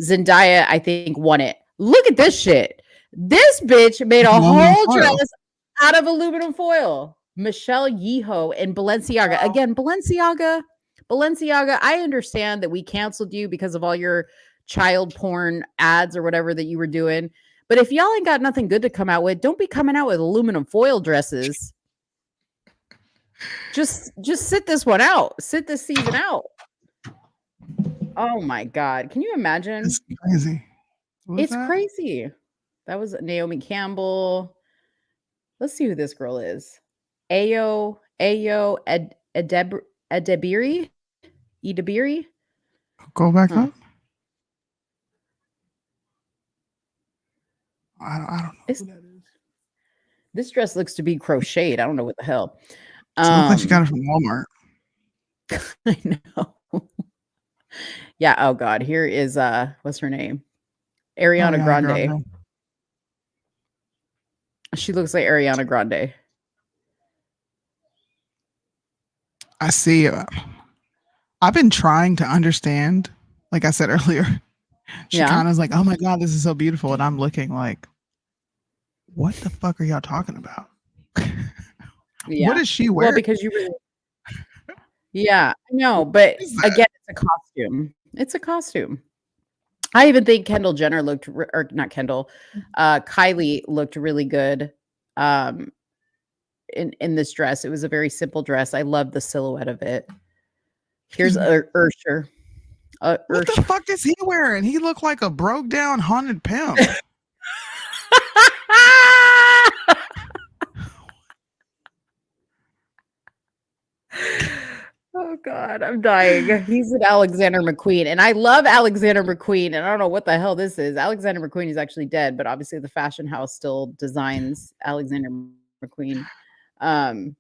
Zendaya, I think, won it. Look at this shit. This bitch made a whole dress out of aluminum foil. Michelle Yeoh and Balenciaga. Again, Balenciaga, I understand that we canceled you because of all your child porn ads or whatever that you were doing. But if y'all ain't got nothing good to come out with, don't be coming out with aluminum foil dresses. Just sit this one out. Sit this season out. Oh my God. Can you imagine? It's crazy. It's crazy. That was Naomi Campbell. Let's see who this girl is. Ayo Edebiri? Edebiri? Go back up. I don't know who that is. This dress looks to be crocheted. I don't know what the hell. It looks like she got it from Walmart. I know. Yeah. Oh God. Here is what's her name? Ariana Grande. She looks like Ariana Grande. I see. I've been trying to understand. Like I said earlier, she kind of is like, "Oh my God, this is so beautiful," and I'm looking like, "What the fuck are y'all talking about?" Yeah. What is she wearing? Well, because you really. Yeah, I know, but again, it's a costume. It's a costume. I even think Kendall Jenner looked, or not Kendall, Kylie looked really good in this dress. It was a very simple dress. I love the silhouette of it. Here's Ursher. What the fuck is he wearing? He looked like a broke down haunted pimp. Oh God, I'm dying. He's an Alexander McQueen, and I love Alexander McQueen. And I don't know what the hell this is. Alexander McQueen is actually dead, but obviously the fashion house still designs Alexander McQueen. Oh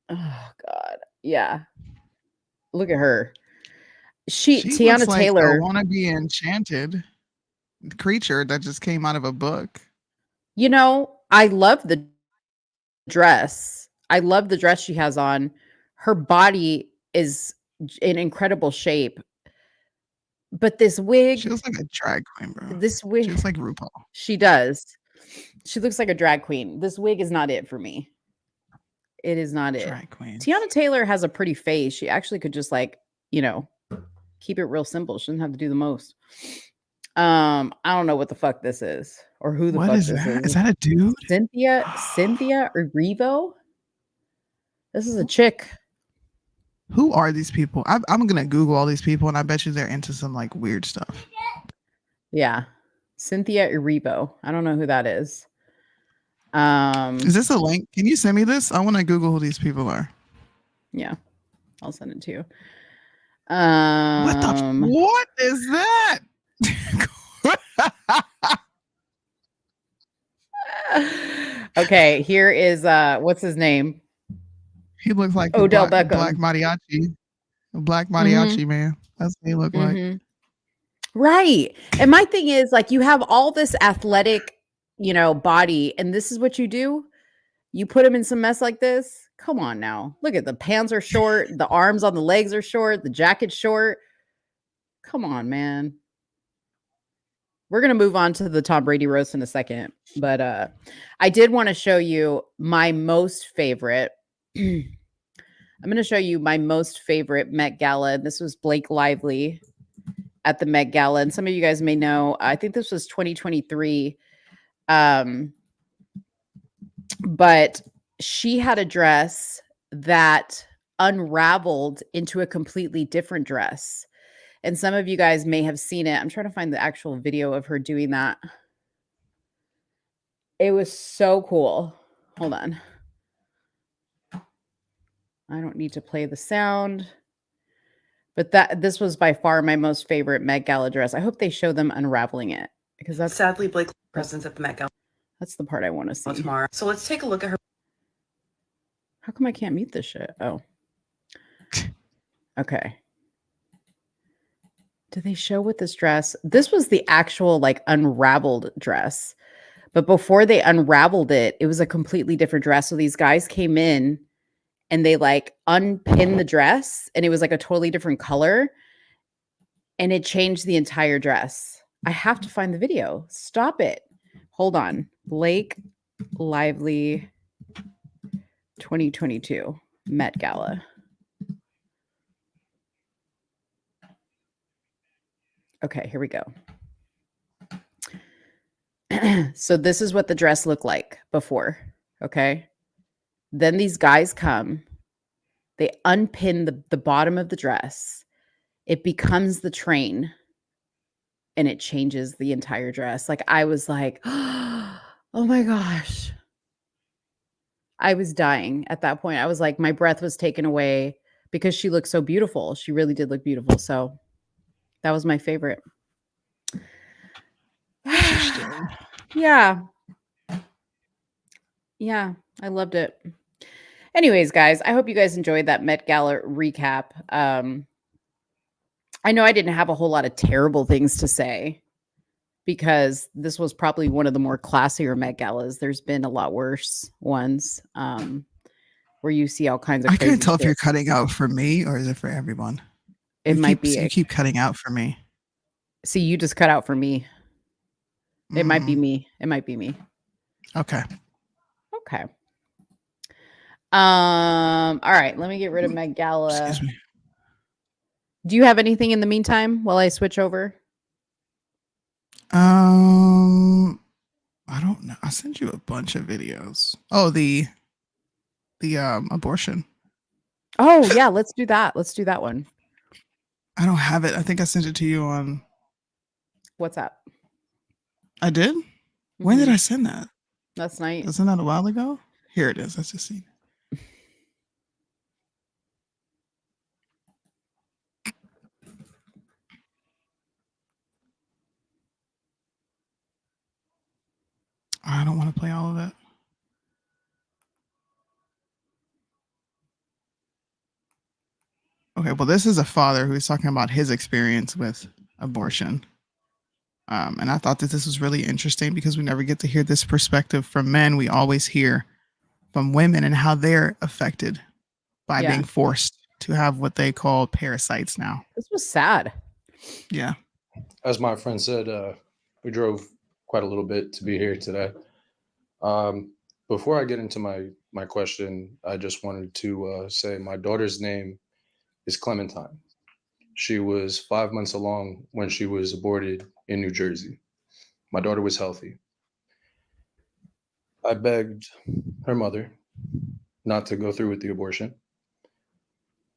God, yeah. Look at her. She Tiana looks like Taylor. a wannabe enchanted creature that just came out of a book. You know, I love the dress. I love the dress she has on. Her body is in incredible shape. But this wig. She looks like a drag queen, bro. This wig. She looks like RuPaul. She does. She looks like a drag queen. This wig is not it for me. It is not it. Drag queen. Tiana Taylor has a pretty face. She actually could just like, keep it real simple. She doesn't have to do the most. I don't know what the fuck this is or who the fuck this is. Is that a dude? Cynthia Erivo? This is a chick. Who are these people? I'm gonna Google all these people, and I bet you they're into some like weird stuff. Yeah, Cynthia Erivo. I don't know who that is. Is this a link? Can you send me this? I want to Google who these people are. Yeah, I'll send it to you. What is that? Okay, here is what's his name? He looks like Odell Beckham. Black mariachi man. That's what he look like. Right. And my thing is like you have all this athletic, body, and this is what you do. You put him in some mess like this. Come on now. Look at the pants are short, the arms on the legs are short, the jacket's short. Come on, man. We're going to move on to the Tom Brady roast in a second, but I did want to show you my most favorite. I'm going to show you my most favorite Met Gala. This was Blake Lively, at the Met Gala, and some of you guys may know, I think this was 2023. But she had a dress that unraveled into a completely different dress. And some of you guys may have seen it. I'm trying to find the actual video of her doing that. It was so cool. Hold on. I don't need to play the sound. But this was by far my most favorite Met Gala dress. I hope they show them unraveling it because that's Sadly, Blake presents at the Met Gala that's the part I want to see. tomorrow. So let's take a look at her. How come I can't mute this shit? Oh. Okay. Did they show what this dress? This was the actual like unraveled dress. But before they unraveled it, it was a completely different dress. So these guys came in and they like unpinned the dress and it was like a totally different color and it changed the entire dress. I have to find the video. Stop it. Hold on. Blake Lively 2022 Met Gala. Okay, here we go. So this is what the dress looked like before, okay? Then these guys come, they unpin the bottom of the dress. It becomes the train and it changes the entire dress. Like I was like, oh my gosh. I was dying at that point. I was like, my breath was taken away because she looked so beautiful. She really did look beautiful. So that was my favorite. Yeah. Yeah, I loved it. Anyways, guys, I hope you guys enjoyed that Met Gala recap. I know I didn't have a whole lot of terrible things to say because this was probably one of the more classier Met Galas. There's been a lot worse ones where you see all kinds of I crazy can't tell if you're shit. cutting out for me or is it for everyone. It might be You keep cutting out for me. See, you just cut out for me. It might be me. It might be me. Okay. Okay. All right, let me get rid of Met Gala. Excuse me. Do you have anything in the meantime while I switch over? I don't know. I sent you a bunch of videos. Oh, the abortion. Oh, yeah, let's do that. Let's do that one. I don't have it. I think I sent it to you on WhatsApp. I did? When did I send that? Last night. Wasn't that a while ago? Here it is. Let's just see. I don't want to play all of it. Okay, well, this is a father who's talking about his experience with abortion. And I thought that this was really interesting because we never get to hear this perspective from men. We always hear from women and how they're affected by being forced to have what they call parasites now. This was sad. Yeah. As my friend said, we drove quite a little bit to be here today. Before I get into my question, I just wanted to say my daughter's name is Clementine. She was 5 months along when she was aborted in New Jersey. My daughter was healthy. I begged her mother not to go through with the abortion.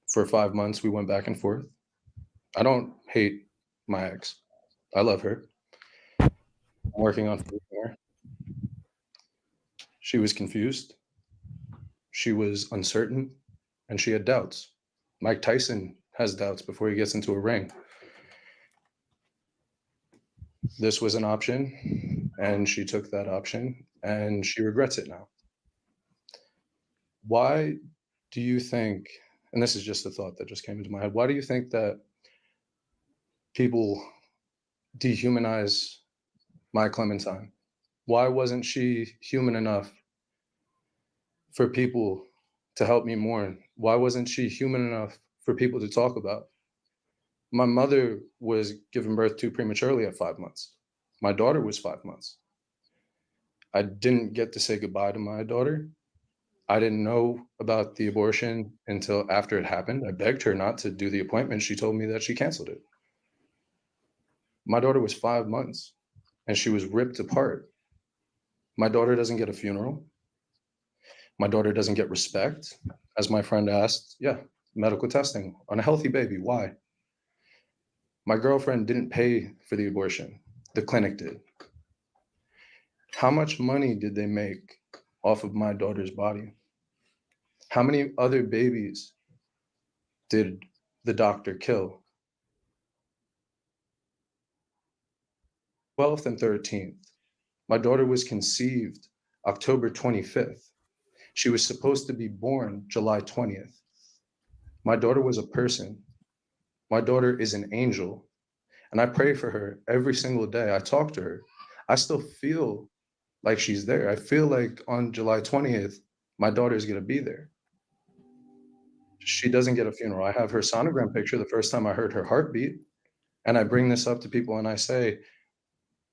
For 5 months, we went back and forth. I don't hate my ex. I love her. I'm working on forgiving her. She was confused. She was uncertain, and she had doubts. Mike Tyson has doubts before he gets into a ring. This was an option, and she took that option, and she regrets it now. Why do you think, and this is just a thought that just came into my head, why do you think that people dehumanize my Clementine? Why wasn't she human enough for people to help me mourn? Why wasn't she human enough for people to talk about? My mother was given birth to prematurely at 5 months. My daughter was 5 months. I didn't get to say goodbye to my daughter. I didn't know about the abortion until after it happened. I begged her not to do the appointment. She told me that she canceled it. My daughter was 5 months and she was ripped apart. My daughter doesn't get a funeral. My daughter doesn't get respect. As my friend asked, yeah, medical testing on a healthy baby. Why? My girlfriend didn't pay for the abortion. The clinic did. How much money did they make off of my daughter's body? How many other babies did the doctor kill? 12th and 13th. My daughter was conceived October 25th. She was supposed to be born July 20th. My daughter was a person. My daughter is an angel. And I pray for her every single day. I talk to her. I still feel like she's there. I feel like on July 20th, my daughter is going to be there. She doesn't get a funeral. I have her sonogram picture the first time I heard her heartbeat. And I bring this up to people and I say,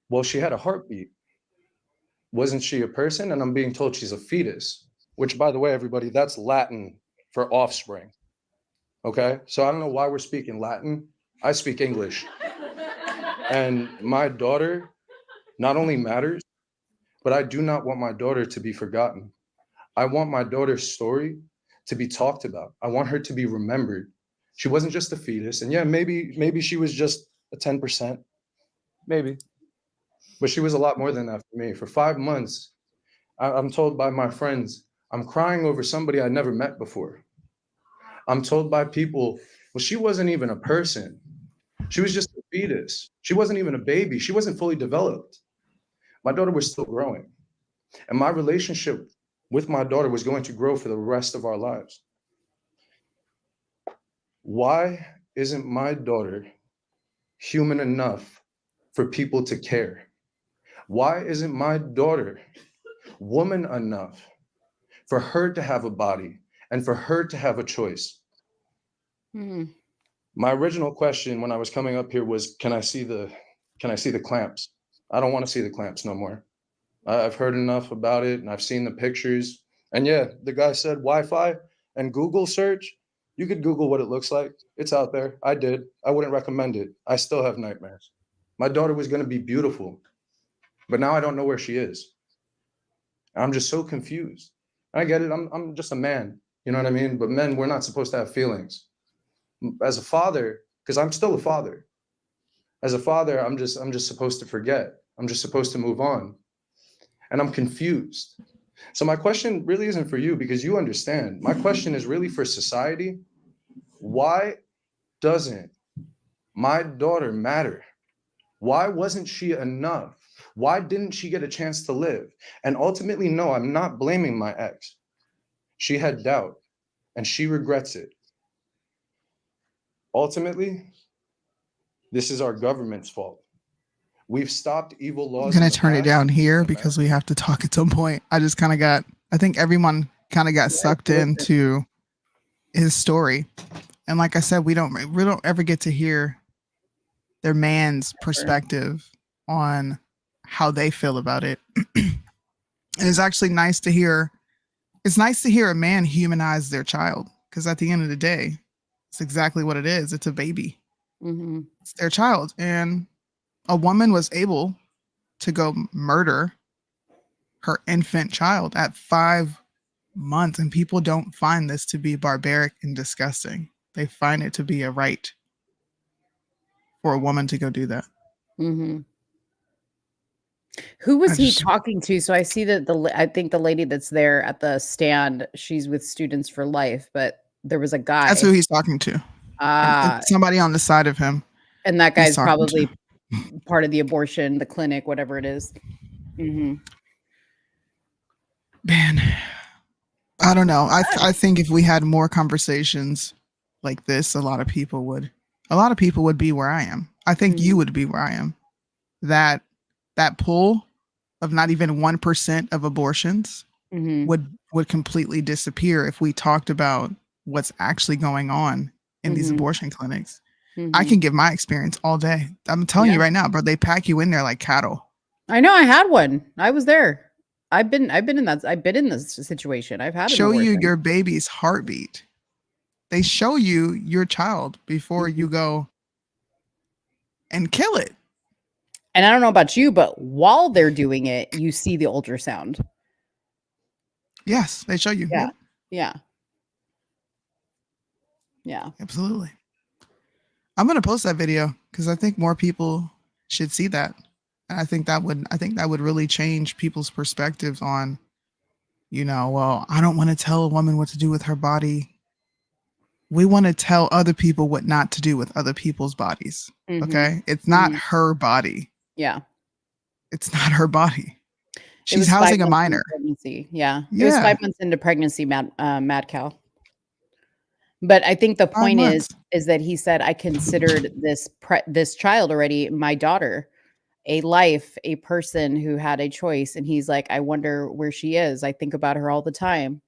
well, she had a heartbeat. Wasn't she a person? And I'm being told she's a fetus, which, by the way, everybody, that's Latin for offspring. Okay? So I don't know why we're speaking Latin. I speak English. And my daughter not only matters, but I do not want my daughter to be forgotten. I want my daughter's story to be talked about. I want her to be remembered. She wasn't just a fetus. And yeah, maybe she was just a 10%. Maybe. But she was a lot more than that for me. For 5 months, I'm told by my friends, I'm crying over somebody I never met before. I'm told by people, well, she wasn't even a person. She was just a fetus. She wasn't even a baby. She wasn't fully developed. My daughter was still growing. And my relationship with my daughter was going to grow for the rest of our lives. Why isn't my daughter human enough for people to care? Why isn't my daughter woman enough for her to have a body and for her to have a choice? My original question when I was coming up here was, can I see the clamps? I don't want to see the clamps no more. I've heard enough about it and I've seen the pictures. And yeah, the guy said Wi-Fi and Google search. You could Google what it looks like. It's out there. I did. I wouldn't recommend it. I still have nightmares. My daughter was going to be beautiful, but now I don't know where she is. I'm just so confused. I get it. I'm just a man. You know what I mean? But men, we're not supposed to have feelings. As a father, because I'm still a father. As a father, I'm just supposed to forget. I'm just supposed to move on. And I'm confused. So my question really isn't for you because you understand. My question is really for society. Why doesn't my daughter matter? Why wasn't she enough? Why didn't she get a chance to live? And ultimately, no, I'm not blaming my ex. She had doubt and she regrets it. Ultimately, this is our government's fault. We've stopped evil laws. I'm going to turn it down here because we have to talk at some point. I think everyone kind of got sucked into his story. And like I said, we don't ever get to hear their man's perspective on how they feel about it. And it's actually nice to hear. It's nice to hear a man humanize their child because at the end of the day, it's exactly what it is. It's a baby. It's their child. And a woman was able to go murder her infant child at 5 months. And people don't find this to be barbaric and disgusting. They find it to be a right for a woman to go do that. Who was he talking to? So I see that I think the lady that's there at the stand, she's with Students for Life, but there was a guy. That's who he's talking to. Somebody on the side of him. And that guy's probably part of the abortion, the clinic, whatever it is. Man, I don't know. I think if we had more conversations like this, a lot of people would be where I am. I think you would be where I am. That pull of not even 1% of abortions would completely disappear if we talked about what's actually going on in these abortion clinics. I can give my experience all day. I'm telling you right now, bro, they pack you in there like cattle. I know. I had one. I was there. I've been in this situation. I've had show you your baby's heartbeat. They show you your child before you go and kill it. And I don't know about you, but while they're doing it, you see the ultrasound. Yes, they show you. Yeah. Yep. Yeah. Yeah. Absolutely. I'm gonna post that video because I think more people should see that. And I think that would really change people's perspectives on, well, I don't want to tell a woman what to do with her body. We want to tell other people what not to do with other people's bodies. Mhm. Okay? It's not Mhm. her body. Yeah. It's not her body. It She's was 5 housing a months into minor. pregnancy. Yeah. It was Yeah. 5 months into pregnancy, mad cow. But I think the 5 point months. is that he said, "I considered this child already my daughter, a life, a person who had a choice." And he's like, "I wonder where she is. I think about her all the time."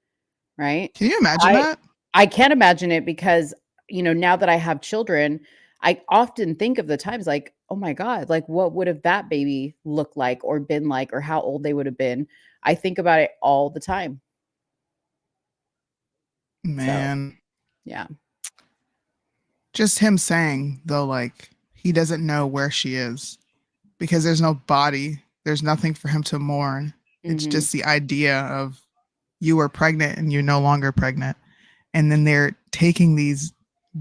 Right? Can you imagine I that? I can't imagine it because, now that I have children, I often think of the times like, "Oh my god, like what would have that baby looked like or been like or how old they would have been?" I think about it all the time. So, Man. yeah. Just him saying though, like he doesn't know where she is because there's no body. There's nothing for him to mourn. It's Mhm. just the idea of you were pregnant and you're no longer pregnant. And then they're taking these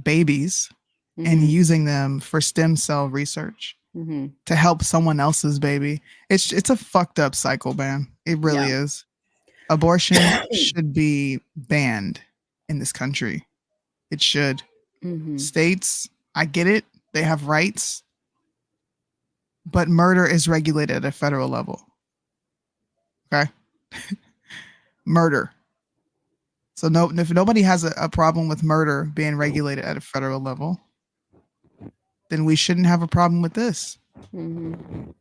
babies and Mhm. using them for stem cell research Mhm. to help someone else's baby. It's a fucked up cycle, man. It really Yeah. is. Abortion should be banned in this country. It should. Mhm. States, I get it. They have rights. But murder is regulated at a federal level. Okay? Murder. So if nobody has a problem with murder being regulated at a federal level, then we shouldn't have a problem with this. Mhm.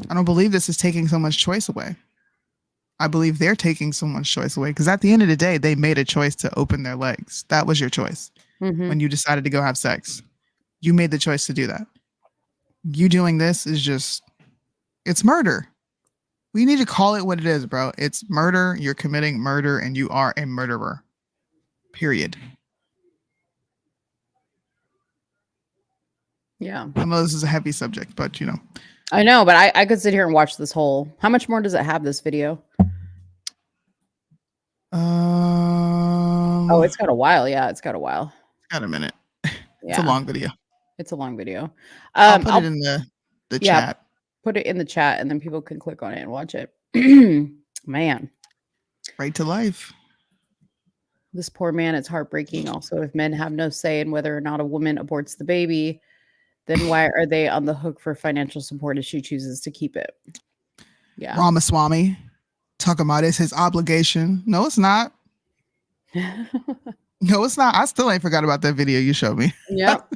I don't believe this is taking someone's choice away. I believe they're taking someone's choice away because at the end of the day, they made a choice to open their legs. That was your choice Mhm. when you decided to go have sex. You made the choice to do that. You doing this is just, it's murder. We need to call it what it is, bro. It's murder. You're committing murder and you are a murderer. Period. Yeah. I know this is a heavy subject, but I know, but I could sit here and watch this whole. How much more does it have, this video? Oh, it's got a while. Yeah, it's got a while. Got a minute. Yeah. It's a long video. It's a long video. I'll put it in the chat. Put it in the chat and then people can click on it and watch it. Man. Right to life. This poor man, it's heartbreaking. Also, if men have no say in whether or not a woman aborts the baby, then why are they on the hook for financial support if she chooses to keep it? Yeah. Ramaswamy talking about it's his obligation. No, it's not. No, it's not. I still ain't forgot about that video you showed me. Yep.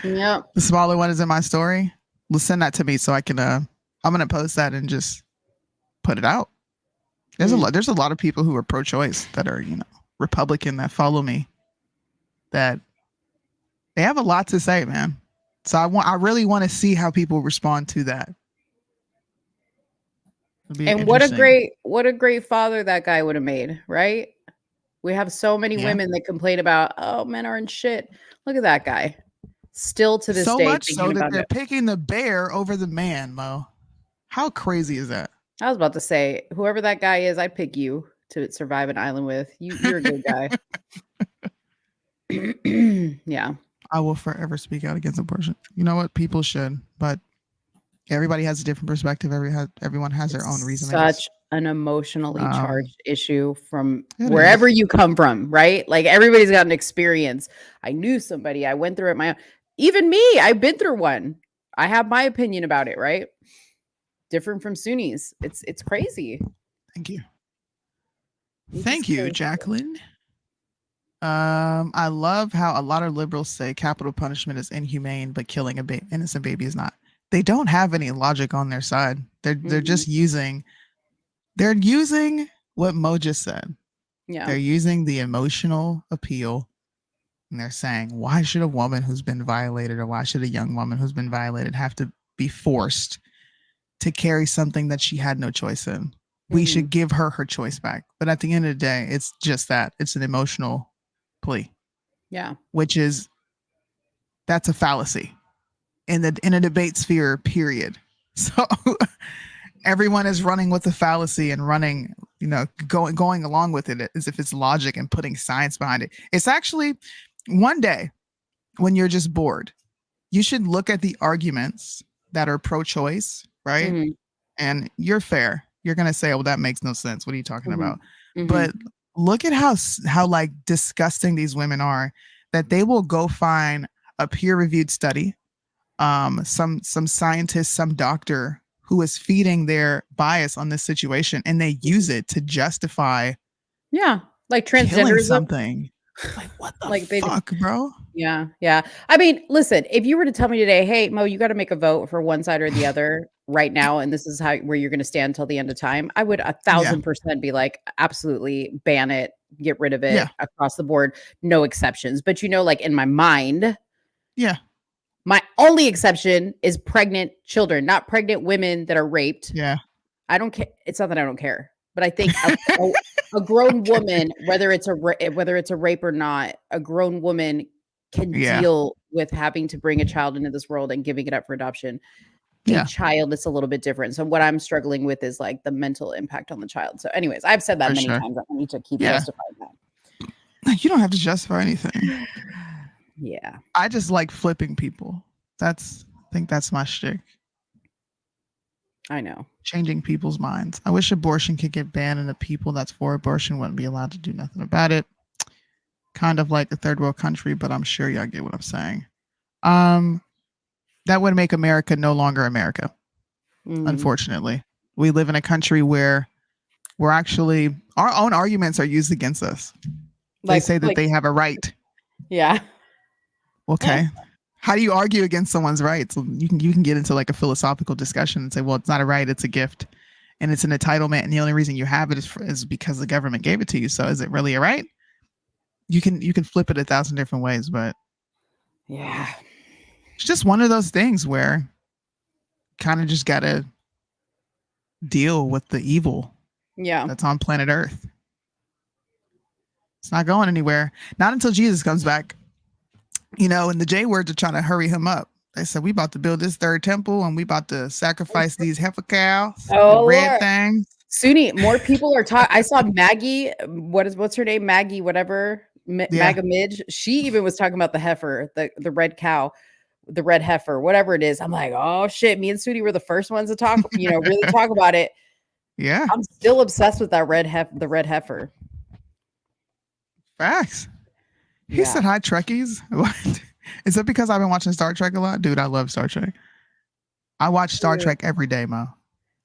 Yep. The smaller one is in my story. Well, send that to me so I can I'm gonna post that and just put it out. There's a lot of people who are pro-choice that are, Republican that follow me that they have a lot to say, man. So I really want to see how people respond to that. And what a great father that guy would have made, right? We have so many women that complain about, oh, men aren't shit. Look at that guy. Still to this so day much so thinking that about they're it. picking the bear over the man, Mo. How crazy is that? I was about to say, whoever that guy is, I pick you to survive an island with. You're a good guy. Yeah. I will forever speak out against abortion. You know what? People should, but everybody has a different perspective. Everyone has their own reasoning. Such an emotionally charged issue from wherever you come from, right? Like everybody's got an experience. I knew somebody. I went through it my own. Even me, I've been through one. I have my opinion about it, right? Different from Soonies. It's crazy. Thank you. Thank you, Jacqueline. I love how a lot of liberals say capital punishment is inhumane, but killing a innocent baby is not. They don't have any logic on their side. They're just using what Mo just said. Yeah. They're using the emotional appeal, and they're saying, why should a woman who's been violated, or why should a young woman who's been violated have to be forced to carry something that she had no choice in? We should give her choice back. But at the end of the day, it's just that. It's an emotional plea. Yeah. That's a fallacy. in a debate sphere, period. So everyone is running with the fallacy and running, going along with it as if it's logic and putting science behind it. It's actually one day when you're just bored, you should look at the arguments that are pro-choice, right? Mhm. And you're fair. You're gonna say, "Oh, that makes no sense. What are you talking Mhm. about?" Mhm. But look at how like disgusting these women are. That they will go find a peer-reviewed study, some scientist, some doctor who is feeding their bias on this situation, and they use it to justify Yeah, like killing transgenderism. something. Like what the Like they fuck, bro? Yeah, yeah. I mean, listen, if you were to tell me today, "Hey, Mo, you gotta make a vote for one side or the other right now, and this is how where you're gonna stand till the end of time," I would Yeah, 1,000% be like, "Absolutely ban it, get rid of yeah, it across the board, no exceptions." But, like, in my mind, yeah, my only exception is pregnant children, not pregnant women that are raped. yeah. I don't care. It's not that I don't care, but I think a grown woman, whether it's a rape or not, a grown woman can Yeah, deal with having to bring a child into this world and giving it up for adoption. A yeah, child is a little bit different. So what I'm struggling with is like the mental impact on the child. So, anyways, I've said that for many sure. times. I don't need to keep Yeah, justifying that. like you don't have to justify anything. Yeah. I just like flipping people. I think that's my shtick. I know. Changing people's minds. I wish abortion could get banned and the people that's for abortion wouldn't be allowed to do nothing about it. Kind of like a third world country, but I'm sure y'all get what I'm saying. That would make America no longer America. Mhm. Unfortunately, we live in a country where we're actually our own arguments are used against us. They say that they have a right. Yeah. Okay. How do you argue against someone's rights? You can get into like a philosophical discussion and say, well, it's not a right, it's a gift, and it's an entitlement, and the only reason you have it is because the government gave it to you. So is it really a right? You can flip it 1,000 different ways, but Yeah. it's just one of those things where kind of just gotta deal with the evil Yeah. that's on planet Earth. It's not going anywhere. Not until Jesus comes back. And the J words are trying to hurry him up. They said, we about to build this third temple and we about to sacrifice these heifer cows, the Oh, red Lord. things. Soonie, more people are talking. I saw Maggie. What's her name? Maggie, whatever. Yeah. Maga Midge. She even was talking about the heifer, the red cow, the red heifer, whatever it is. I'm like, oh shit. Me and Soonie were the first ones to talk. Really talk about it. Yeah. I'm still obsessed with that the red heifer. Facts. He Yeah. said hi, Trekkies. What? Is it because I've been watching Star Trek a lot? Dude, I love Star Trek. I watch Star Dude. Trek every day, Mo.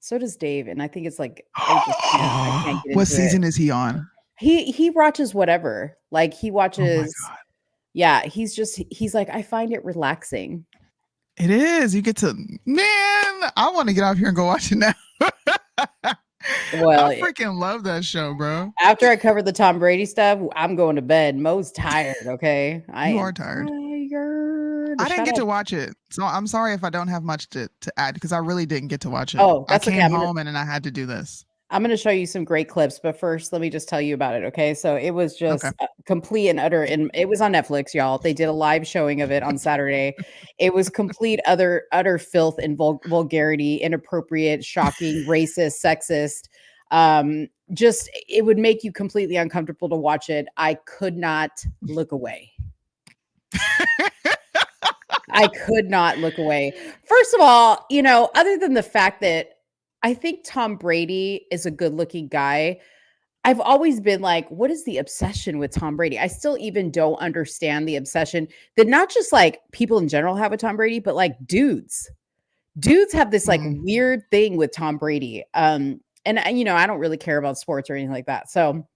So does Dave, and I think it's like I can't get into What season it. is he on? He watches whatever. Like he Oh my watches. God. Yeah, he's like, I find it relaxing. It is. You get to, man, I want to get out here and go watch it now. Well, I freaking love that show, bro. after I cover the Tom Brady stuff, I'm going to bed. Mo's tired, okay? You are tired. I didn't get to watch it. So I'm sorry if I don't have much to add because I really didn't get to watch it. Oh, I that's okay. came home and then I had to do this. I'm going to show you some great clips, but first, let me just tell you about it, okay? So it was just Okay. complete and utter, and it was on Netflix, y'all. They did a live showing of it on Saturday. It was complete utter filth and vulgarity, inappropriate, shocking, racist, sexist. Just it would make you completely uncomfortable to watch it. I could not look away. I could not look away. First of all, other than the fact that I think Tom Brady is a good-looking guy, I've always been like, what is the obsession with Tom Brady? I still even don't understand the obsession that not just like people in general have with Tom Brady, but like dudes. Dudes have this like weird thing with Tom Brady. And I don't really care about sports or anything like that. So,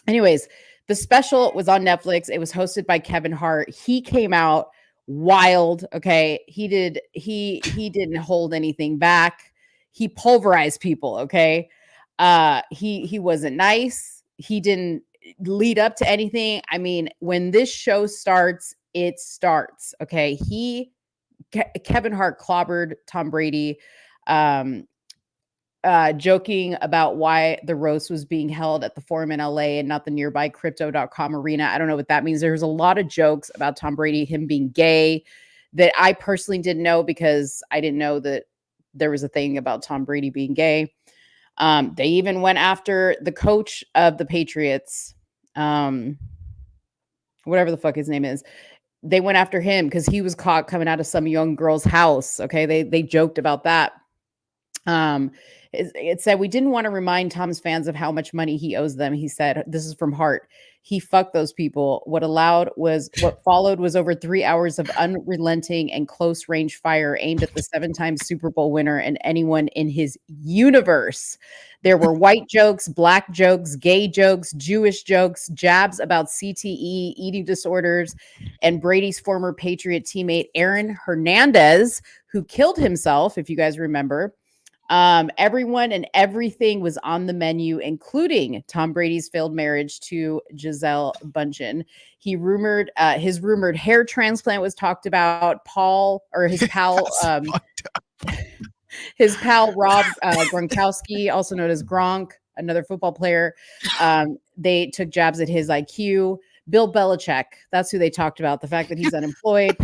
anyways, the special was on Netflix. It was hosted by Kevin Hart. He came out wild. Okay. He didn't hold anything back. He pulverized people. Okay. He wasn't nice. He didn't lead up to anything. I mean, when this show starts, it starts. Okay. Kevin Hart clobbered Tom Brady. Joking about why the roast was being held at the Forum in LA and not the nearby crypto.com arena. I don't know what that means. There's a lot of jokes about Tom Brady, him being gay, that I personally didn't know because I didn't know that there was a thing about Tom Brady being gay. They even went after the coach of the Patriots, whatever the fuck his name is. They went after him because he was caught coming out of some young girl's house. Okay, they joked about that. It said, we didn't want to remind Tom's fans of how much money he owes them. He said, this is from Hart. He fucked those people. What followed was over 3 hours of unrelenting and close range fire aimed at the 7-time Super Bowl winner and anyone in his universe. There were white jokes, black jokes, gay jokes, Jewish jokes, jabs about CTE, eating disorders, and Brady's former Patriot teammate, Aaron Hernandez, who killed himself, if you guys remember. Everyone and everything was on the menu, including Tom Brady's failed marriage to Gisele Bündchen. His rumored hair transplant was talked about. His pal Rob Gronkowski, also known as Gronk, another football player. They took jabs at his IQ. Bill Belichick, that's who they talked about, the fact that he's unemployed.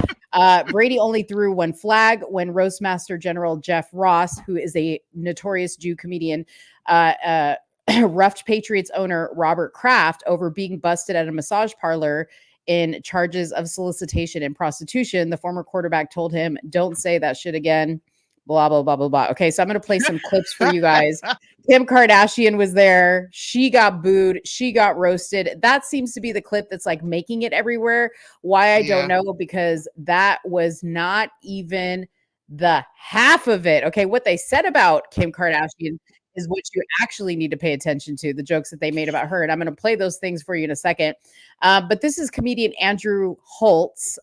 Brady only threw one flag when Roastmaster General Jeff Ross, who is a notorious Jew comedian, roughed Patriots owner Robert Kraft over being busted at a massage parlor in charges of solicitation and prostitution. The former quarterback told him, don't say that shit again. Blah, blah, blah, blah, blah. Okay, so I'm going to play some clips for you guys. Kim Kardashian was there. She got booed. She got roasted. That seems to be the clip that's like making it everywhere. Why, I don't know, because that was not even the half of it. Okay, what they said about Kim Kardashian is what you actually need to pay attention to, the jokes that they made about her. And I'm going to play those things for you in a second. But this is comedian Andrew Schultz.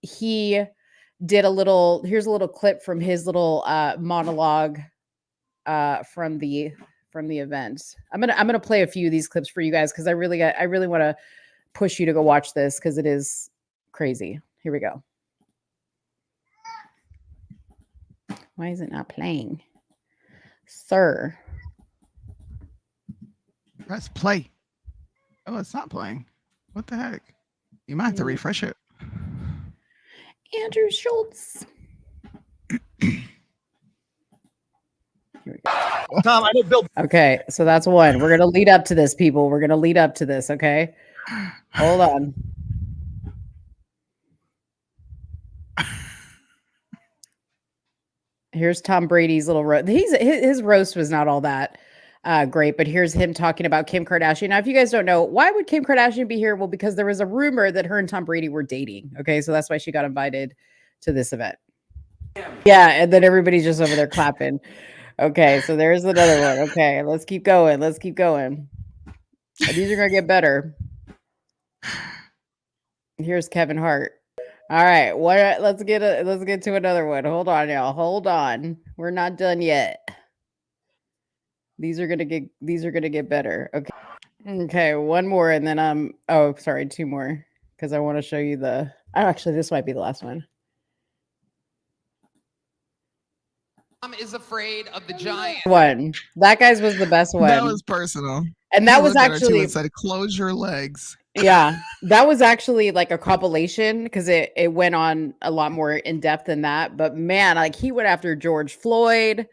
He did here's a little clip from his little monologue from the event. I'm gonna play a few of these clips for you guys because I really want to push you to go watch this because it is crazy. Here we go. Why is it not playing, sir? Press play. Oh, it's not playing. What the heck? You might have to refresh it. Andrew Schultz. Tom, I didn't build. Okay, so that's one. We're gonna lead up to this, people. We're gonna lead up to this. Okay, hold on. Here's Tom Brady's little roast. His roast was not all that great, but here's him talking about Kim Kardashian. Now, if you guys don't know, why would Kim Kardashian be here? Well, because there was a rumor that her and Tom Brady were dating. Okay, so that's why she got invited to this event. Yeah, and then everybody's just over there clapping. Okay, so there's another one. Okay, let's keep going. Let's keep going. These are gonna get better. Here's Kevin Hart. All right, let's get to another one. Hold on, y'all. Hold on. We're not done yet. These are gonna get better. Okay. Okay, one more and then two more because I want to show you actually this might be the last one. Is afraid of the giant. One. That guy's was the best one. That was personal. And that was actually said, close your legs. Yeah, that was actually like a compilation because it went on a lot more in depth than that. But man, like he went after George Floyd.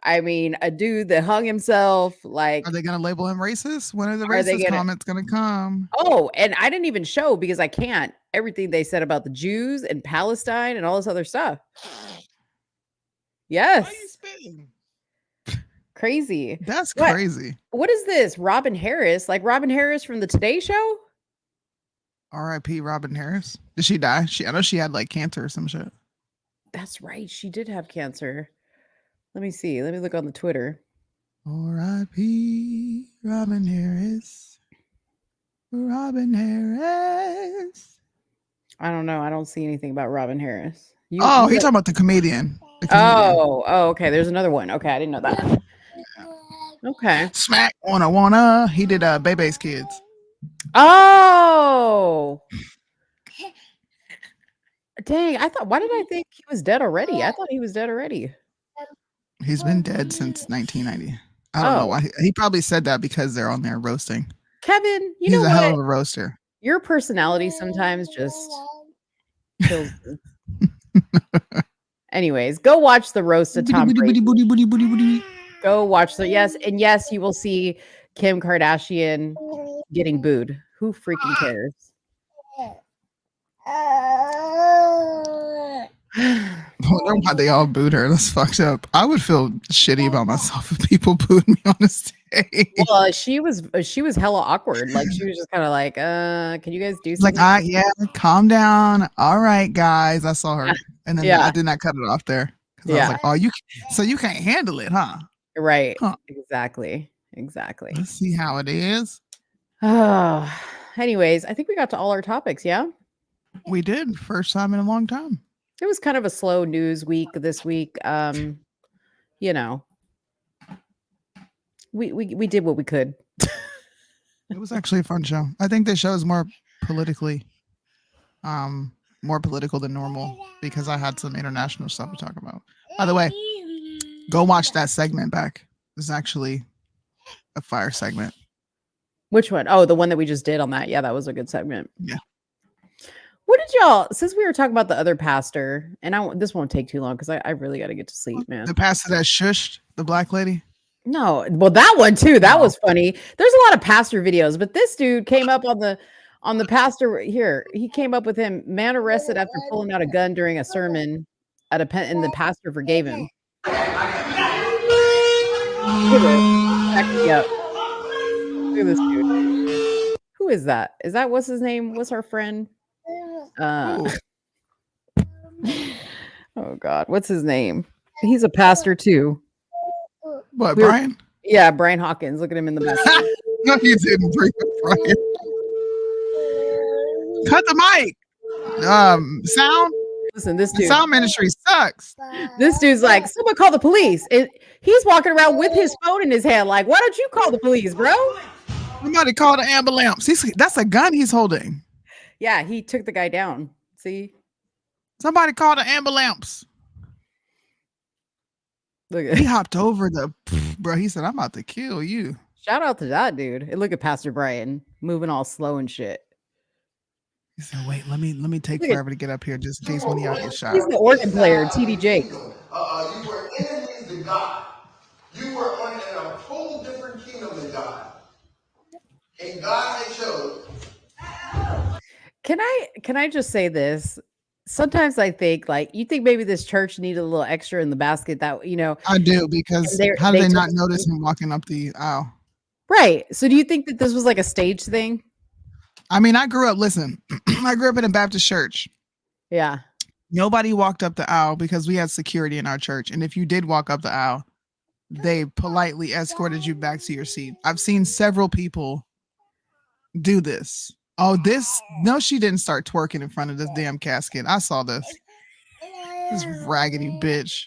I mean, a dude that hung himself. Like, are they going to label him racist? When are the racist comments going to come? Oh, and I didn't even show because I can't. Everything they said about the Jews and Palestine and all this other stuff. Yes. Why are you spitting? Crazy. That's crazy. What is this? Robin Harris? Like Robin Harris from the Today Show? R.I.P. Robin Harris. Did she die? I know she had like cancer or some shit. That's right. She did have cancer. Let me see. Let me look on the Twitter. R.I.P. Robin Harris. Robin Harris. I don't know. I don't see anything about Robin Harris. He's talking about the comedian. Oh, okay. There's another one. Okay, I didn't know that. Okay. Smack wanna. He did Bebe's Kids. Oh. Dang, why did I think he was dead already? I thought he was dead already. He's been dead since 1990. I don't know why. He probably said that because they're on there roasting. Kevin, he's a hell of a roaster. Your personality sometimes just kills me. Anyways, go watch the roast of Tom Brady. Go watch the and yes, you will see Kim Kardashian getting booed. Who freaking cares? I wonder why they all booed her. That's fucked up. I would feel shitty about myself if people booed me on a stage. Well, she was hella awkward. Like she was just kind of like, can you guys do something? Like, yeah, calm down. All right, guys. I saw her, and then I did not cut it off there because I was like, oh, you can't handle it, huh? Right. Huh. Exactly. Let's see how it is. Oh, anyways, I think we got to all our topics. Yeah, we did. First time in a long time. It was kind of a slow news week this week. You know, we did what we could. It was actually a fun show. I think this show is more politically, more political than normal because I had some international stuff to talk about. By the way, go watch that segment back. It's actually a fire segment. Which one? Oh, the one that we just did on that. Yeah, that was a good segment. Yeah. What did y'all, since we were talking about the other pastor, and this won't take too long because I really got to get to sleep, man. The pastor that shushed the black lady? No, well, that one too. That was funny. There's a lot of pastor videos, but this dude came up on the pastor here. He came up with him, man arrested after pulling out a gun during a sermon at and the pastor forgave him. Look at this dude. Who is that? Is that what's his name? What's our friend? Oh God, what's his name? He's a pastor too. What, Brian? Yeah, Brian Hawkins. Look at him in the back. No, you didn't bring up Brian. Cut the mic. Sound. Listen, this the dude. Sound ministry sucks. This dude's like, someone call the police. He's walking around with his phone in his hand, like, why don't you call the police, bro? Somebody call the ambulance. That's a gun he's holding. Yeah, he took the guy down. See? Somebody call the ambulance. Look at he hopped over bro. He said, I'm about to kill you. Shout out to that dude. And look at Pastor Brian moving all slow and shit. He said, wait, let me take forever to get up here just in case one of y'all get shot. He's the organ player, TD Jakes. You were enemies to God. You were in a whole different kingdom than God. And God had chose. Can I just say this? Sometimes I think you think maybe this church needed a little extra in the basket that, I do, because how did they not notice him walking up the aisle? Right. So do you think that this was like a stage thing? I mean, I grew up in a Baptist church. Yeah. Nobody walked up the aisle because we had security in our church. And if you did walk up the aisle, they politely escorted you back to your seat. I've seen several people do this. Oh, no, she didn't start twerking in front of this damn casket. I saw this. This raggedy bitch.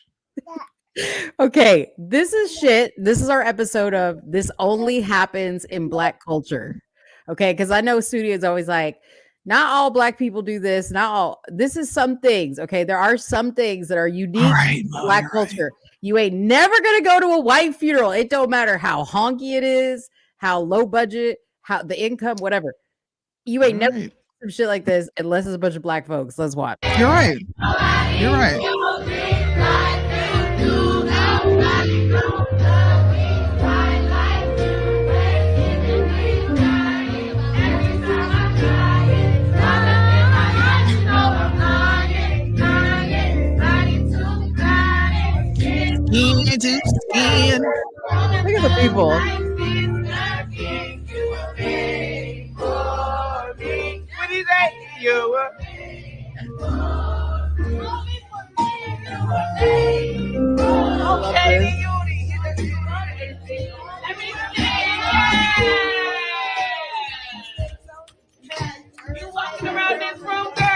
Okay, this is shit. This is our episode of This Only Happens in Black Culture. Okay, because I know Soonie is always like, not all Black people do this. Not all. This is some things. Okay, there are some things that are unique to Black culture. You ain't never gonna go to a white funeral. It don't matter how honky it is, how low budget, how the income, whatever. You ain't never some shit like this unless it's a bunch of Black folks. Let's watch. You're right. You're right. Look at the people. What is that? You. Okay, you walking around this room, girl.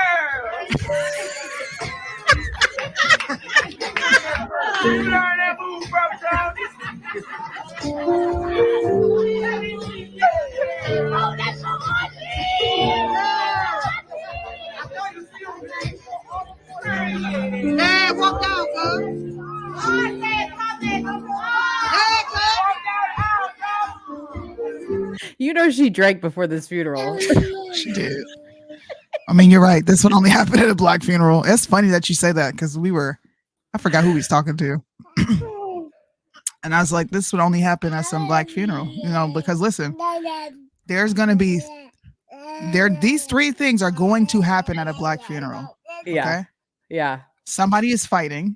You learn that move from town. Oh, that's so hot. Hey, walk out, girl. You know she drank before this funeral. She did. I mean, you're right. This would only happen at a black funeral. It's funny that you say that because I forgot who we was talking to. And I was like, this would only happen at some black funeral, because listen, there's going to be, these three things are going to happen at a black funeral. Yeah. Okay. Yeah. Somebody is fighting.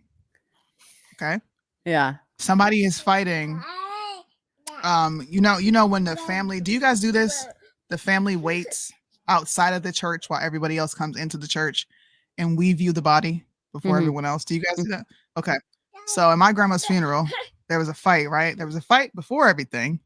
Okay. Yeah. Somebody is fighting. When the family, do you guys do this? The family waits outside of the church while everybody else comes into the church and we view the body before everyone else. Do you guys do that? Okay. So at my grandma's funeral, there was a fight, right? There was a fight before everything.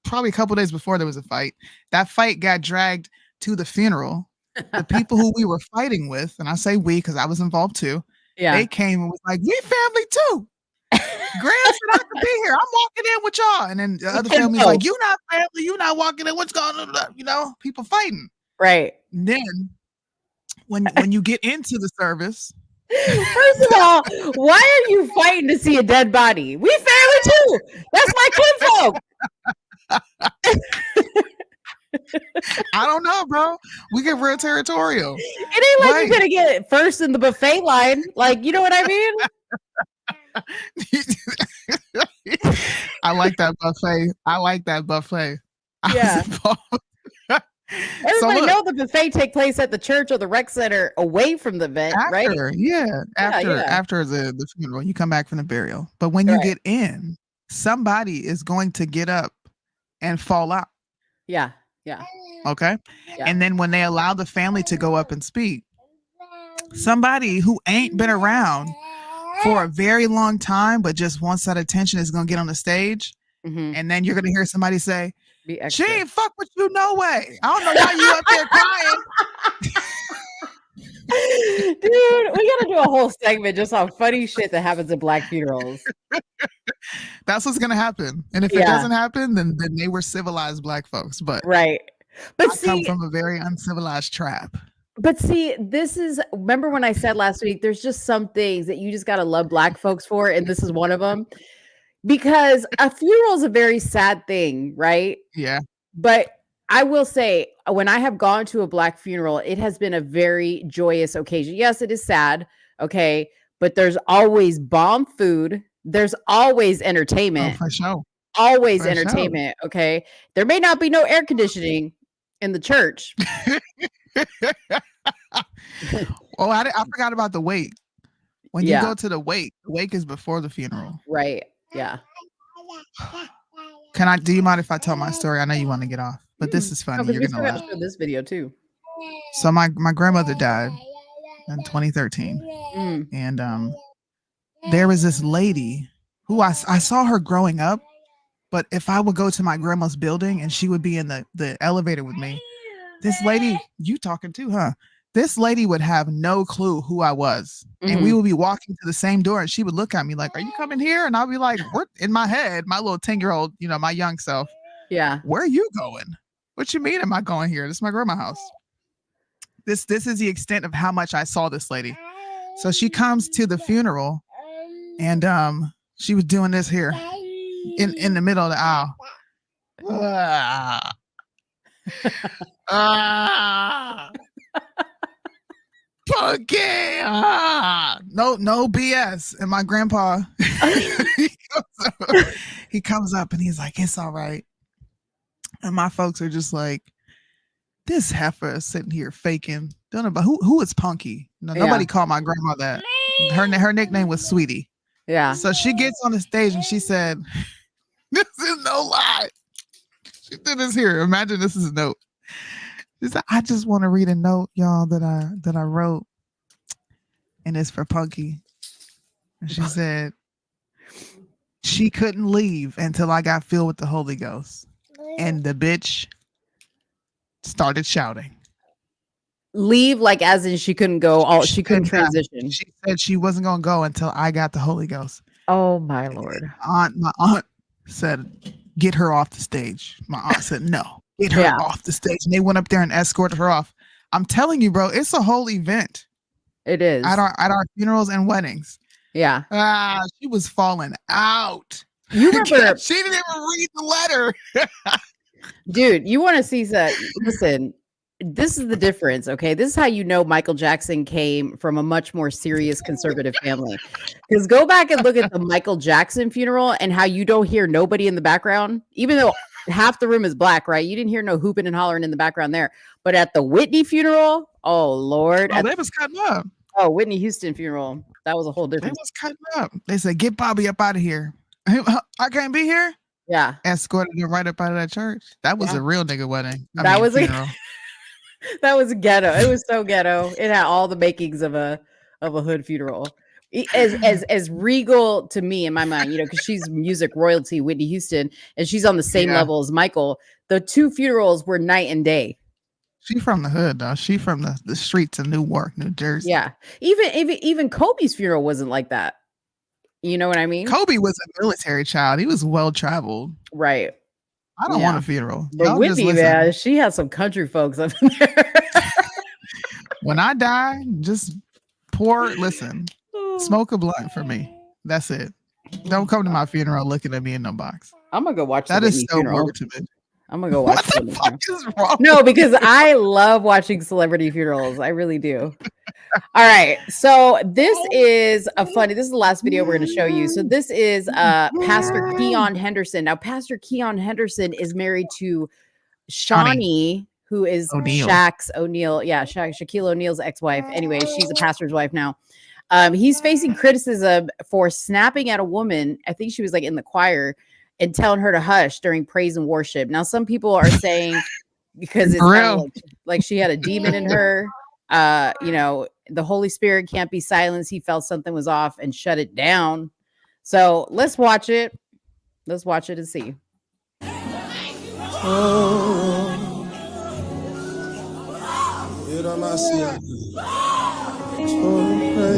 Probably a couple days before there was a fight. That fight got dragged to the funeral. The people who we were fighting with, and I say we because I was involved too, they came and was like, we family too. Grant said I could be here. I'm walking in with y'all. And then the other family's like, you not family, you not walking in. What's going on? People fighting. Right. Then when you get into the service. First of all, why are you fighting to see a dead body? We family too. That's my kinfolk. I don't know, bro. We get real territorial. It ain't like you're gonna get first in the buffet line. Like, you know what I mean? I like that buffet. Yeah. Everybody know the buffet take place at the church or the rec center away from the event, right? After the funeral, you come back from the burial. But when you get in, somebody is going to get up and fall out. Yeah. Yeah. Okay. Yeah. And then when they allow the family to go up and speak, somebody who ain't been around for a very long time, but just wants that attention is going to get on the stage. And then you're going to hear somebody say, she ain't fuck with you no way. I don't know why you up there crying. Dude, we got to do a whole segment just on funny shit that happens at black funerals. That's what's going to happen. And if it doesn't happen, then they were civilized black folks. But right. But I come from a very uncivilized trap. But see, remember when I said last week, there's just some things that you just got to love black folks for. And this is one of them. Because a funeral is a very sad thing, right? Yeah. But I will say, when I have gone to a black funeral, it has been a very joyous occasion. Yes, it is sad. Okay. But there's always bomb food. There's always entertainment. Oh, for sure. Always entertainment. Sure. Okay. There may not be no air conditioning in the church. I forgot about the wake. When you go to the wake is before the funeral. Right. Yeah. Do you mind if I tell my story? I know you want to get off, but this is funny. You're gonna laugh. Show this video too. So my grandmother died in 2013, and there was this lady who I saw her growing up, but if I would go to my grandma's building and she would be in the elevator with me, this lady, you talking to, huh? This lady would have no clue who I was. And we would be walking to the same door and she would look at me like, are you coming here? And I'll be like, what? In my head, my little 10-year-old, my young self. Yeah. Where are you going? What you mean am I going here? This is my grandma's house. This is the extent of how much I saw this lady. So she comes to the funeral and she was doing this here in the middle of the aisle. Punky. No BS. And my grandpa, he comes up and he's like, it's all right. And my folks are just like, this heifer is sitting here faking. Don't know about who is Punky. Nobody called my grandma that. Her nickname was Sweetie. Yeah. So she gets on the stage and she said, this is no lie. She did this here. Imagine this is a note. She said, I just want to read a note, y'all, that I wrote. And it's for Punky. And she said, she couldn't leave until I got filled with the Holy Ghost. And the bitch started shouting. Leave, like as in she couldn't go. She couldn't transition. She said she wasn't going to go until I got the Holy Ghost. Oh, my Lord. My aunt said, get her off the stage. My aunt said, no, get her off the stage. And they went up there and escorted her off. I'm telling you, bro, it's a whole event. It is. At our funerals and weddings. Yeah. She was falling out. You remember? She didn't even read the letter. Dude, you want to see that? Listen, this is the difference, okay? This is how you know Michael Jackson came from a much more serious conservative family. Because go back and look at the Michael Jackson funeral and how you don't hear nobody in the background, even though half the room is black, right? You didn't hear no hooping and hollering in the background there. But at the Whitney funeral, oh Lord. Oh, they was cutting up. Oh, Whitney Houston funeral. That was a whole They different. was cutting up. They said, "Get Bobby up out of here." I can't be here. Yeah. Escorted him right up out of that church. That was a real nigga wedding. That was funeral. that was ghetto. It was so ghetto. It had all the makings of a hood funeral. As regal to me in my mind, because she's music royalty, Whitney Houston, and she's on the same level as Michael. The two funerals were night and day. She from the hood though. She from the streets of Newark, New Jersey. Yeah. Even Kobe's funeral wasn't like that. You know what I mean? Kobe was a military child. He was well traveled. Right. I don't want a funeral. But Y'all just Whitney, listen. man, she had some country folks up in there. When I die, just listen, smoke a blunt for me. That's it. Don't come to my funeral looking at me in no box. I'm gonna go watch that. Is so funeral. morbid. I'm gonna go watch. What the fuck is wrong? No, because I love watching celebrity funerals. I really do. All right. So this is this is the last video we're going to show you. So this is Pastor Keon Henderson. Now, Pastor Keon Henderson is married to Shawnee, who is Shaquille O'Neal's ex-wife. Anyway, she's a pastor's wife now. He's facing criticism for snapping at a woman. I think she was like in the choir and telling her to hush during praise and worship. Now, some people are saying because it's kind of like she had a demon in her. The Holy Spirit can't be silenced. He felt something was off and shut it down. So let's watch it. Let's watch it and see.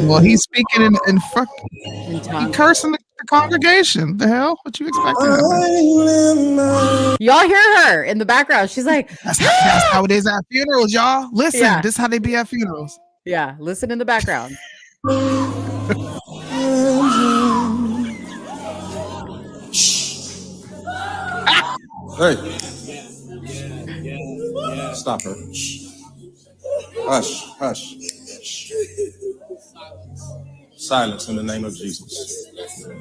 Well, he's speaking in he cursing the congregation. The hell? What you expecting? Y'all hear her in the background. She's like, that's how it is at funerals, y'all. Listen, this is how they be at funerals. Yeah, listen in the background. Hey. Stop her. Hush, hush. Silence in the name of Jesus.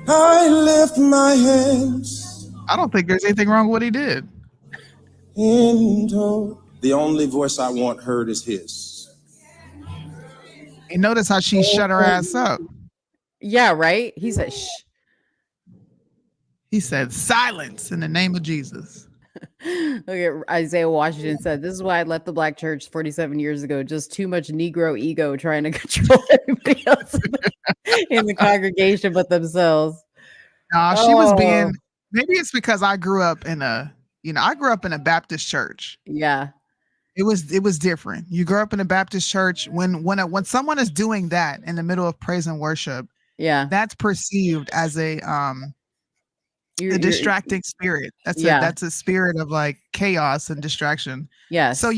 I lift my hands. I don't think there's anything wrong with what he did. The only voice I want heard is his. And notice how she shut her ass up. Yeah, right? He said, shh. He said, silence in the name of Jesus. Okay, Isaiah Washington said, this is why I left the black church 47 years ago. Just too much Negro ego trying to control everybody else in the congregation but themselves. No, she was being, maybe it's because I grew up in a Baptist church. Yeah. It was different. You grew up in a Baptist church. When someone is doing that in the middle of praise and worship, that's perceived as a distracting spirit. That's a spirit of like chaos and distraction. Yeah. So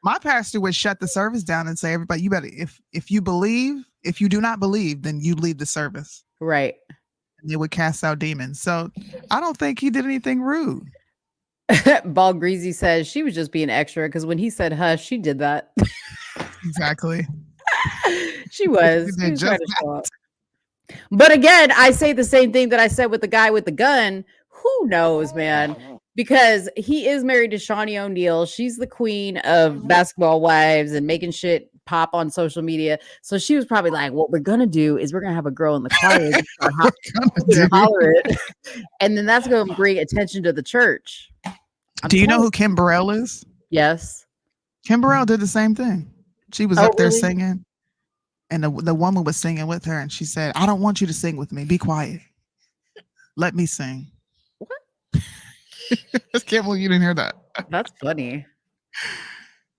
my pastor would shut the service down and say, everybody, you better, if you do not believe, then you leave the service. Right. And they would cast out demons. So I don't think he did anything rude. Ball Greasy says she was just being extra because when he said hush, she did that. Exactly. She was. She was trying to show up. But again, I say the same thing that I said with the guy with the gun. Who knows, man? Because he is married to Shawnee O'Neal. She's the queen of basketball wives and making shit pop on social media. So she was probably like, what we're going to do is we're going to have a girl in the choir holler it. And then that's going to bring attention to the church. Do you know who Kim Burrell is? Yes. Kim Burrell did the same thing. She was up there singing. And the woman was singing with her, and she said, I don't want you to sing with me. Be quiet. Let me sing. What? I can't believe you didn't hear that. That's funny.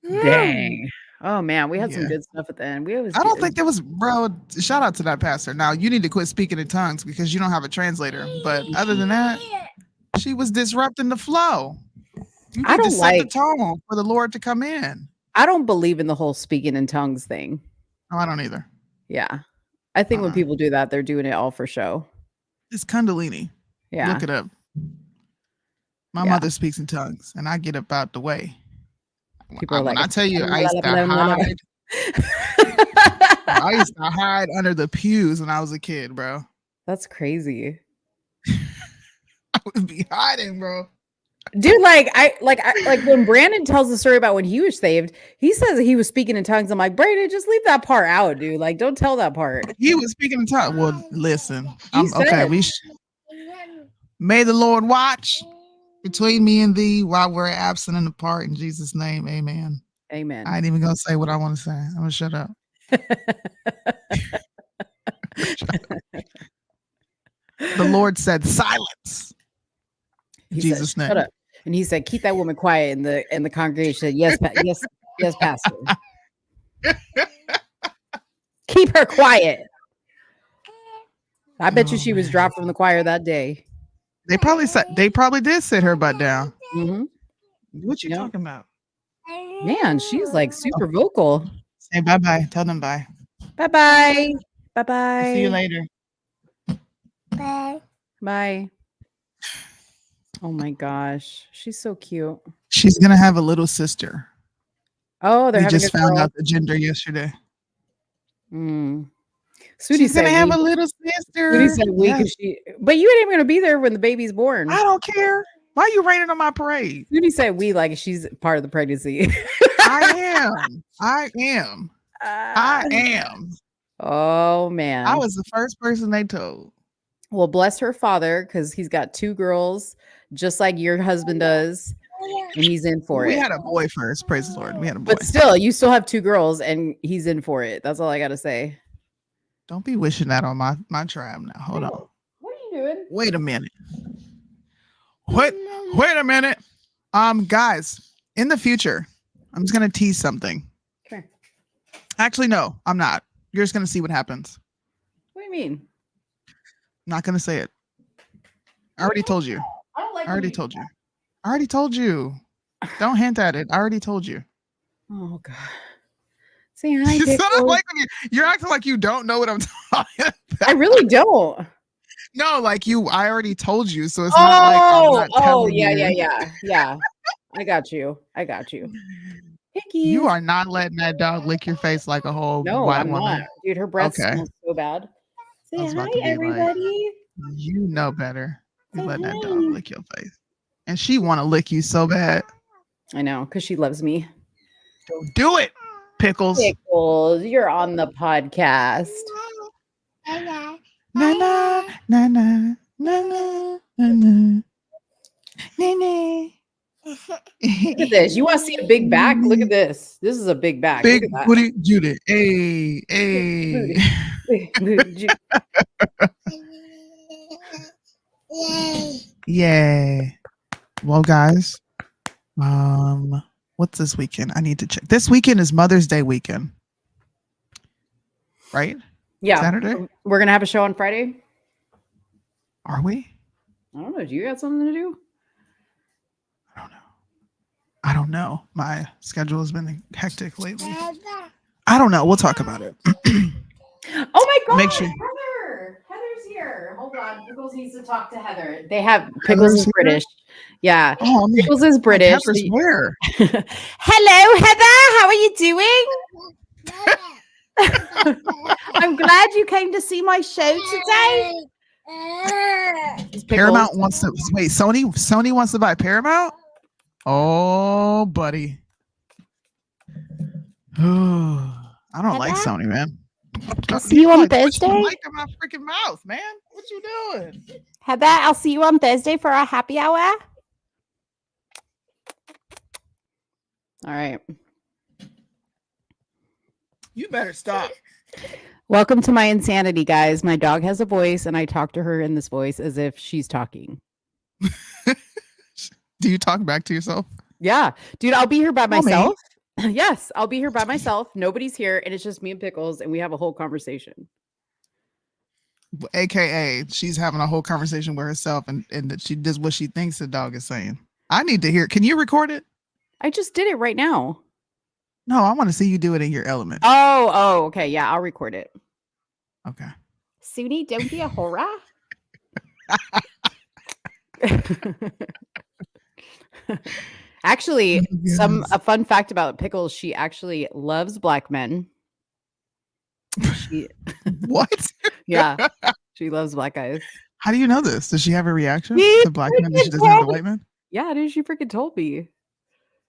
Dang. Oh, man. We had some good stuff at the end. I don't think there was, bro, shout out to that pastor. Now, you need to quit speaking in tongues because you don't have a translator. But other than that, she was disrupting the flow. You need to set the tone for the Lord to come in. I don't believe in the whole speaking in tongues thing. Oh, I don't either. Yeah. I think when people do that, they're doing it all for show. It's Kundalini. Yeah. Look it up. My mother speaks in tongues, and I get up out the way. People are When like, I tell you, I used to hide. I used to hide under the pews when I was a kid, bro. That's crazy. I would be hiding, bro. Dude, like when Brandon tells the story about when he was saved, he says that he was speaking in tongues. I'm like, Brandon, just leave that part out, dude. Like, don't tell that part. He was speaking in tongues. Well, listen, You okay. said. May the Lord watch between me and thee while we're absent and apart. In Jesus' name, amen. Amen. I ain't even gonna say what I want to say. I'm gonna shut up. The Lord said, "Silence." In Jesus' name. Shut up. And he said, keep that woman quiet. And the congregation said, yes, yes, pastor. Keep her quiet. I bet you she was dropped from the choir that day. They probably did sit her butt down. Mm-hmm. What you talking about? Man, she's like super vocal. Say bye-bye. Tell them bye. Bye-bye. Bye-bye. See you later. Bye. Bye. Oh my gosh. She's so cute. She's gonna have a little sister. Oh, we just found out the gender yesterday. Soonie She's said gonna have a little sister. Soonie said we, 'cause but you ain't even gonna be there when the baby's born. I don't care. Why are you raining on my parade? Soonie said we, like she's part of the pregnancy. I am. Oh man. I was the first person they told. Well, bless her father, because he's got 2 girls, just like your husband does, and he's in for it. We had a boy first, praise the Lord. We had a boy. But still, you still have 2 girls, and he's in for it. That's all I gotta say. Don't be wishing that on my tribe now. Hold on. What are you doing? Wait a minute. Wait a minute. Guys, in the future, I'm just gonna tease something. Okay. Actually, no, I'm not. You're just gonna see what happens. What do you mean? Not gonna say it. I already told you. I don't like I already told you. I already told you. Don't hint at it. I already told you. Oh God. Say hi. You sound like you're acting like you don't know what I'm talking about. I really don't. No, like I already told you, so it's not like I'm not telling you. Yeah. I got you. Hickey. You are not letting that dog lick your face like a whole white I'm woman. not. Dude, her breath smells so bad. Say hi, everybody. You know better. You let that dog lick your face. And she want to lick you so bad. I know, because she loves me. Don't do it, Pickles. Pickles, you're on the podcast. Na na na na na na na na. Look at this. You want to see a big back? Look at this. This is a big back. Big booty Judy. Hey. Yay. Well, guys, what's this weekend? I need to check. This weekend is Mother's Day weekend. Right? Yeah. Saturday? We're going to have a show on Friday. Are we? I don't know. Do you got something to do? I don't know. My schedule has been hectic lately. I don't know. We'll talk about it. Oh my God. Make sure. Heather's here. Hold on. Pickles needs to talk to Heather. They have Pickles is British. Yeah. Oh, Pickles is British. Heather's where? Hello, Heather. How are you doing? I'm glad you came to see my show today. Paramount wants to wait. Sony wants to buy Paramount. Oh, buddy. I don't like Sony, man. I'll see you on Thursday. Mic in my freaking mouth, man. What you doing? Heather, I'll see you on Thursday for our happy hour. All right. You better stop. Welcome to my insanity, guys. My dog has a voice, and I talk to her in this voice as if she's talking. Do you talk back to yourself? Yeah. Dude, I'll be here by myself. Yes, I'll be here by myself. Nobody's here, and it's just me and Pickles, and we have a whole conversation. AKA, she's having a whole conversation with herself, and that she does what she thinks the dog is saying. I need to hear. Can you record it? I just did it right now. No, I want to see you do it in your element. Oh, okay. Yeah, I'll record it. Okay. Soonie, don't be a horror. Actually, Oh, a fun fact about Pickles, she actually loves black men. She what? Yeah, she loves black guys. How do you know this? Does she have a reaction She to black men that she freaking doesn't have to told me. white men? Yeah, dude, she freaking told me.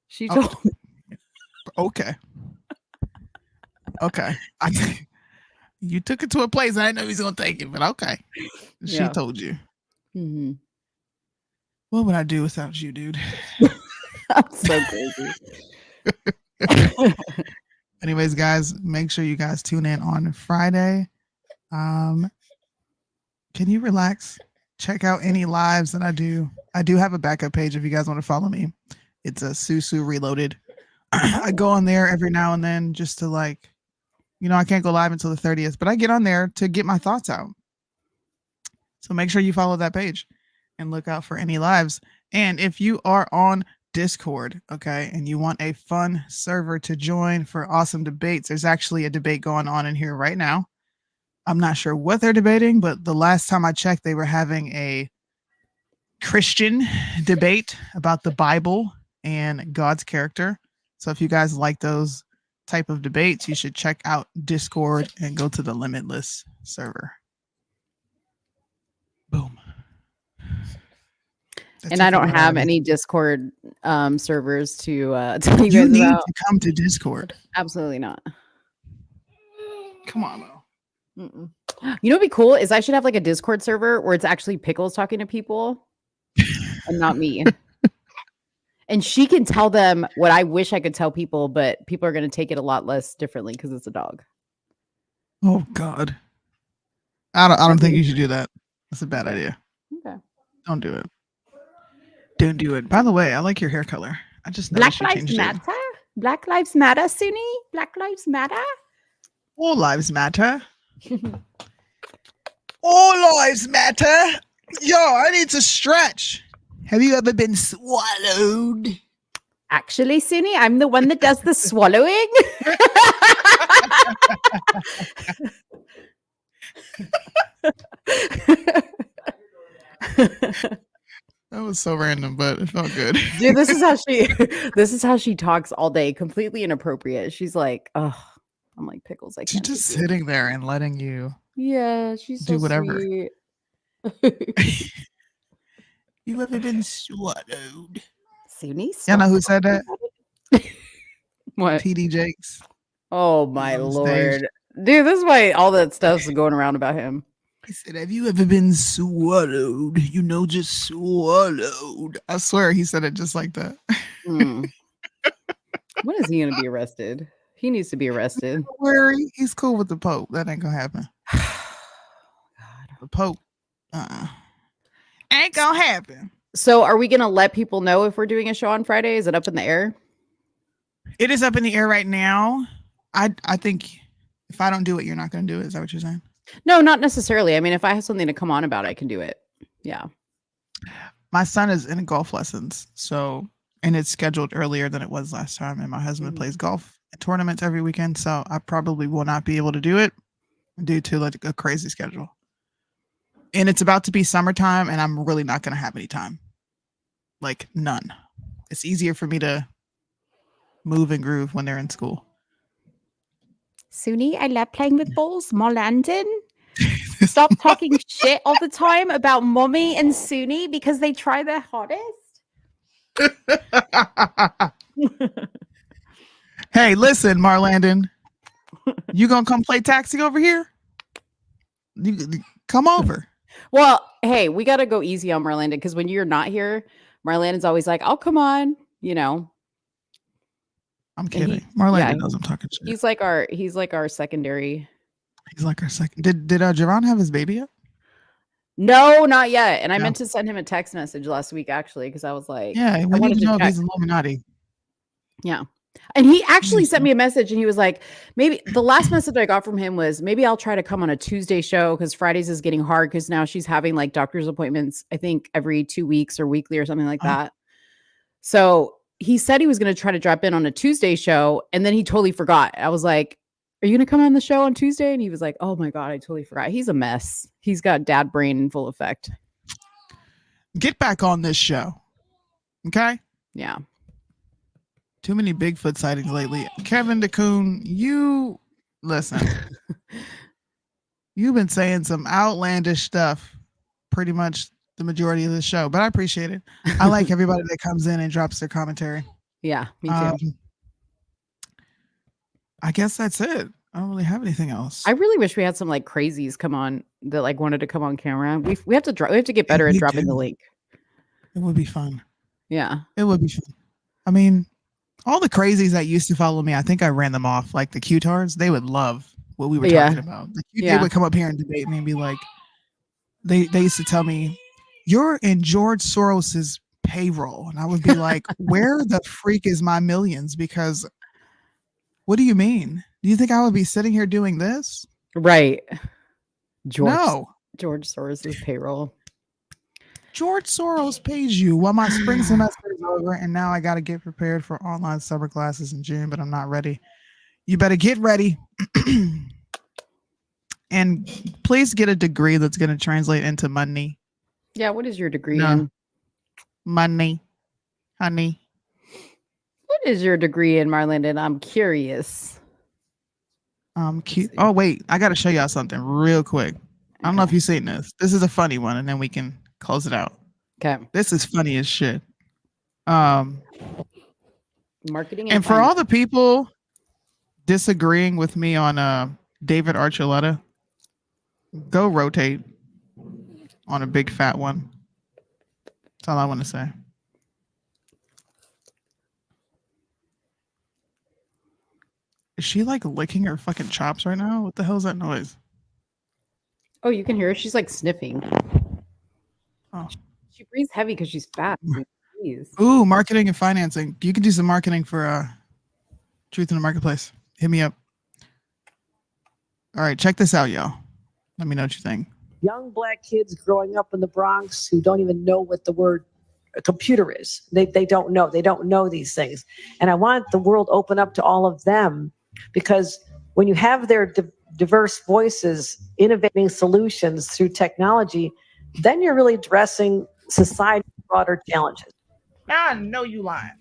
She Oh. told me. Okay. Okay. You took it to a place I didn't know he was gonna take it, but okay. She Yeah. told you. Mhm. What would I do without you, dude? I'm so crazy. Anyways, guys, make sure you guys tune in on Friday. Can you relax? Check out any lives that I do. I do have a backup page if you guys want to follow me. It's a Susu Reloaded. I go on there every now and then just to I can't go live until the 30th, but I get on there to get my thoughts out. So make sure you follow that page and look out for any lives. And if you are on Discord, okay, and you want a fun server to join for awesome debates, there's actually a debate going on in here right now. I'm not sure what they're debating, but the last time I checked, they were having a Christian debate about the Bible and God's character. So if you guys like those type of debates, you should check out Discord and go to the Limitless server. Boom. And I don't have any Discord servers to tell you You guys need about. to come to Discord. Absolutely not. Come on, Mo. Mm-mm. You know what'd be cool is I should have like a Discord server where it's actually Pickles talking to people and not me. And she can tell them what I wish I could tell people, but people are going to take it a lot less differently because it's a dog. Oh God. I don't think you should do that. That's a bad idea. Okay. Don't do it. Don't do it. By the way, I like your hair color. I just Black noticed you Lives changed Matter? it. Black Lives Matter, Soonie? Black Lives Matter? All lives matter. All lives matter. Yo, I need to stretch. Have you ever been swallowed? Actually, Soonie, I'm the one that does the swallowing. That was so random, but it felt good. Dude, this is how she talks all day. Completely inappropriate. She's like, oh, I'm like, Pickles, I She's can't. just sitting there and letting you Yeah, she's do so whatever. sweet. You ever been swallowed? Soonie, You know who said that? What? TD Jakes. Oh my on stage. lord. Dude, this is why all that stuff's going around about him. He said, have you ever been swallowed? You know, just swallowed. I swear he said it just like that. Mm. When is he going to be arrested? He needs to be arrested. Don't worry. He's cool with the Pope. That ain't going to happen. The Pope. Ain't going to happen. So are we going to let people know if we're doing a show on Friday? Is it up in the air? It is up in the air right now. I think if I don't do it, you're not going to do it. Is that what you're saying? No, not necessarily. I mean, if I have something to come on about, I can do it. Yeah. My son is in golf lessons. So, and it's scheduled earlier than it was last time. And my husband plays golf tournaments every weekend. So I probably will not be able to do it due to like a crazy schedule. And it's about to be summertime and I'm really not going to have any time. Like none. It's easier for me to move and groove when they're in school. Soonie, I love playing with balls. Marlandon, stop talking shit all the time about mommy and Soonie because they try their hardest. Hey, listen, Marlandon. You gonna come play taxi over here? You come over. Well, hey, we got to go easy on Marlandon because when you're not here, Marlandon's always like, "I'll come on," you know. I'm kidding. Marlandon knows I'm talking shit. He's like our secondary. He's like our second. Did Javon have his baby yet? No, not yet. And I meant to send him a text message last week actually because I was like, yeah, we need to know if he's Illuminati. Yeah. And he actually sent me a message and he was like, maybe the last message I got from him was maybe I'll try to come on a Tuesday show because Fridays is getting hard because now she's having like doctor's appointments, I think every 2 weeks or weekly or something like that. So he said he was going to try to drop in on a Tuesday show and then he totally forgot. I was like, are you going to come on the show on Tuesday? And he was like, oh my God, I totally forgot. He's a mess. He's got dad brain in full effect. Get back on this show. Okay? Yeah. Too many Bigfoot sightings lately. Kevin DeCoon, you listen. You've been saying some outlandish stuff pretty much the majority of the show, but I appreciate it. I like everybody that comes in and drops their commentary. Yeah, me too. I guess that's it. I don't really have anything else. I really wish we had some like crazies come on that like wanted to come on camera. We have to get better at dropping the link. It would be fun. Yeah. It would be fun. I mean, all the crazies that used to follow me, I think I ran them off. Like the Q-tards, they would love what we were talking about. They would come up here and debate me and be like, they used to tell me, you're in George Soros's payroll. And I would be like, where the freak is my millions? Because what do you mean? Do you think I would be sitting here doing this? Right. George Soros's payroll. George Soros pays you while my spring semester is over, and now I got to get prepared for online summer classes in June, but I'm not ready. You better get ready. And please get a degree that's going to translate into money. Yeah, what is your degree in? Money. Honey. What is your degree in, Marlon? I'm curious. Oh, wait. I got to show y'all something real quick. I don't know if you've seen this. This is a funny one, and then we can close it out. Okay. This is funny as shit. Marketing and for all the people disagreeing with me on David Archuleta, go rotate on a big fat one. That's all I want to say. Is she like licking her fucking chops right now? What the hell is that noise? Oh, you can hear her. She's like sniffing. Oh. She breathes heavy because she's fat. Jeez. Ooh, marketing and financing. You can do some marketing for Truth in the Marketplace. Hit me up. All right, check this out, y'all. Let me know what you think. Young black kids growing up in the Bronx who don't even know what the word computer is. They don't know. They don't know these things. And I want the world open up to all of them, because when you have their diverse voices innovating solutions through technology, then you're really addressing society's broader challenges. I know you lying.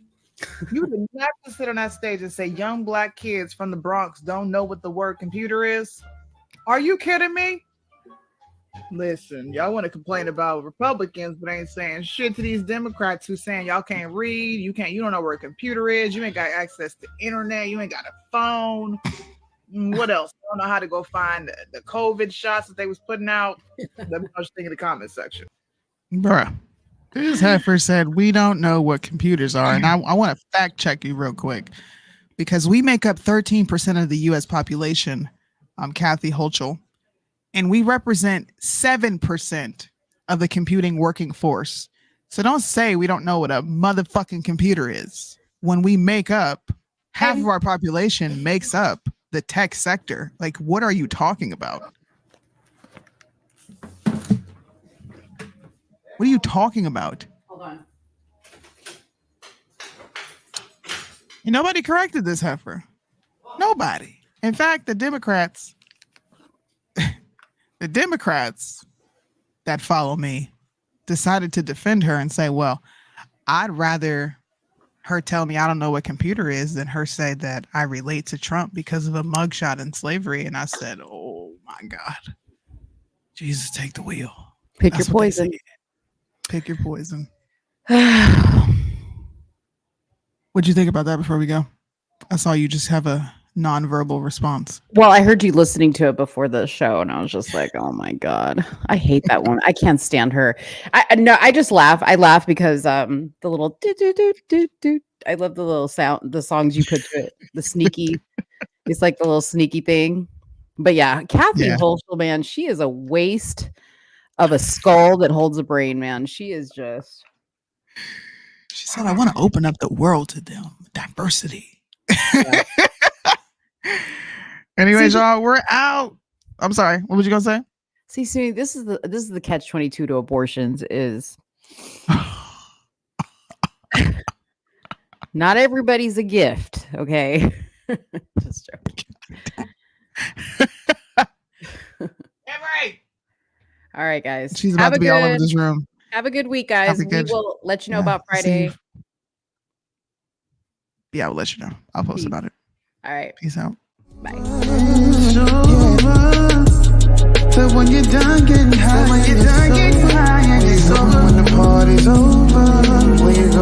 You did not just sit on that stage and say young black kids from the Bronx don't know what the word computer is. Are you kidding me? Listen, y'all want to complain about Republicans, but ain't saying shit to these Democrats who saying y'all can't read, you don't know where a computer is, you ain't got access to internet, you ain't got a phone. What else? I don't know how to go find the COVID shots that they was putting out. Let me know in the comment section. Bruh. This heifer said we don't know what computers are. And I want to fact check you real quick, because we make up 13% of the US population. Kathy Holchel. And we represent 7% of the computing working force. So don't say we don't know what a motherfucking computer is. When we make up, half of our population makes up the tech sector. Like, what are you talking about? What are you talking about? Hold on. And nobody corrected this heifer. Nobody. In fact, the Democrats that follow me decided to defend her and say, well, I'd rather her tell me I don't know what computer is than her say that I relate to Trump because of a mugshot in slavery. And I said, oh my God, Jesus, take the wheel. Pick your poison. Pick your poison. What'd you think about that before we go? I saw you just have a nonverbal response. Well, I heard you listening to it before the show, and I was just like, "Oh my God, I hate that one. I can't stand her." I just laugh. I laugh because the little do do do do do. I love the little sound, the songs you put to it. The sneaky, it's like the little sneaky thing. But yeah, Kathy Holchel, man, she is a waste of a skull that holds a brain, man. She is just. She said, "I want to open up the world to them, diversity." Yeah. Anyways, y'all, we're out. I'm sorry. What was you gonna say? See, Soonie, this is the catch-22 to abortions is not everybody's a gift, okay? Just joking. All right, guys. She's about to be all over this room. Have a good week, guys. We will let you know about Friday. yeah, I'll let you know. I'll post about it. All right. Peace out. Bye. So when you're done getting high, and it's over, when the party's over, when you're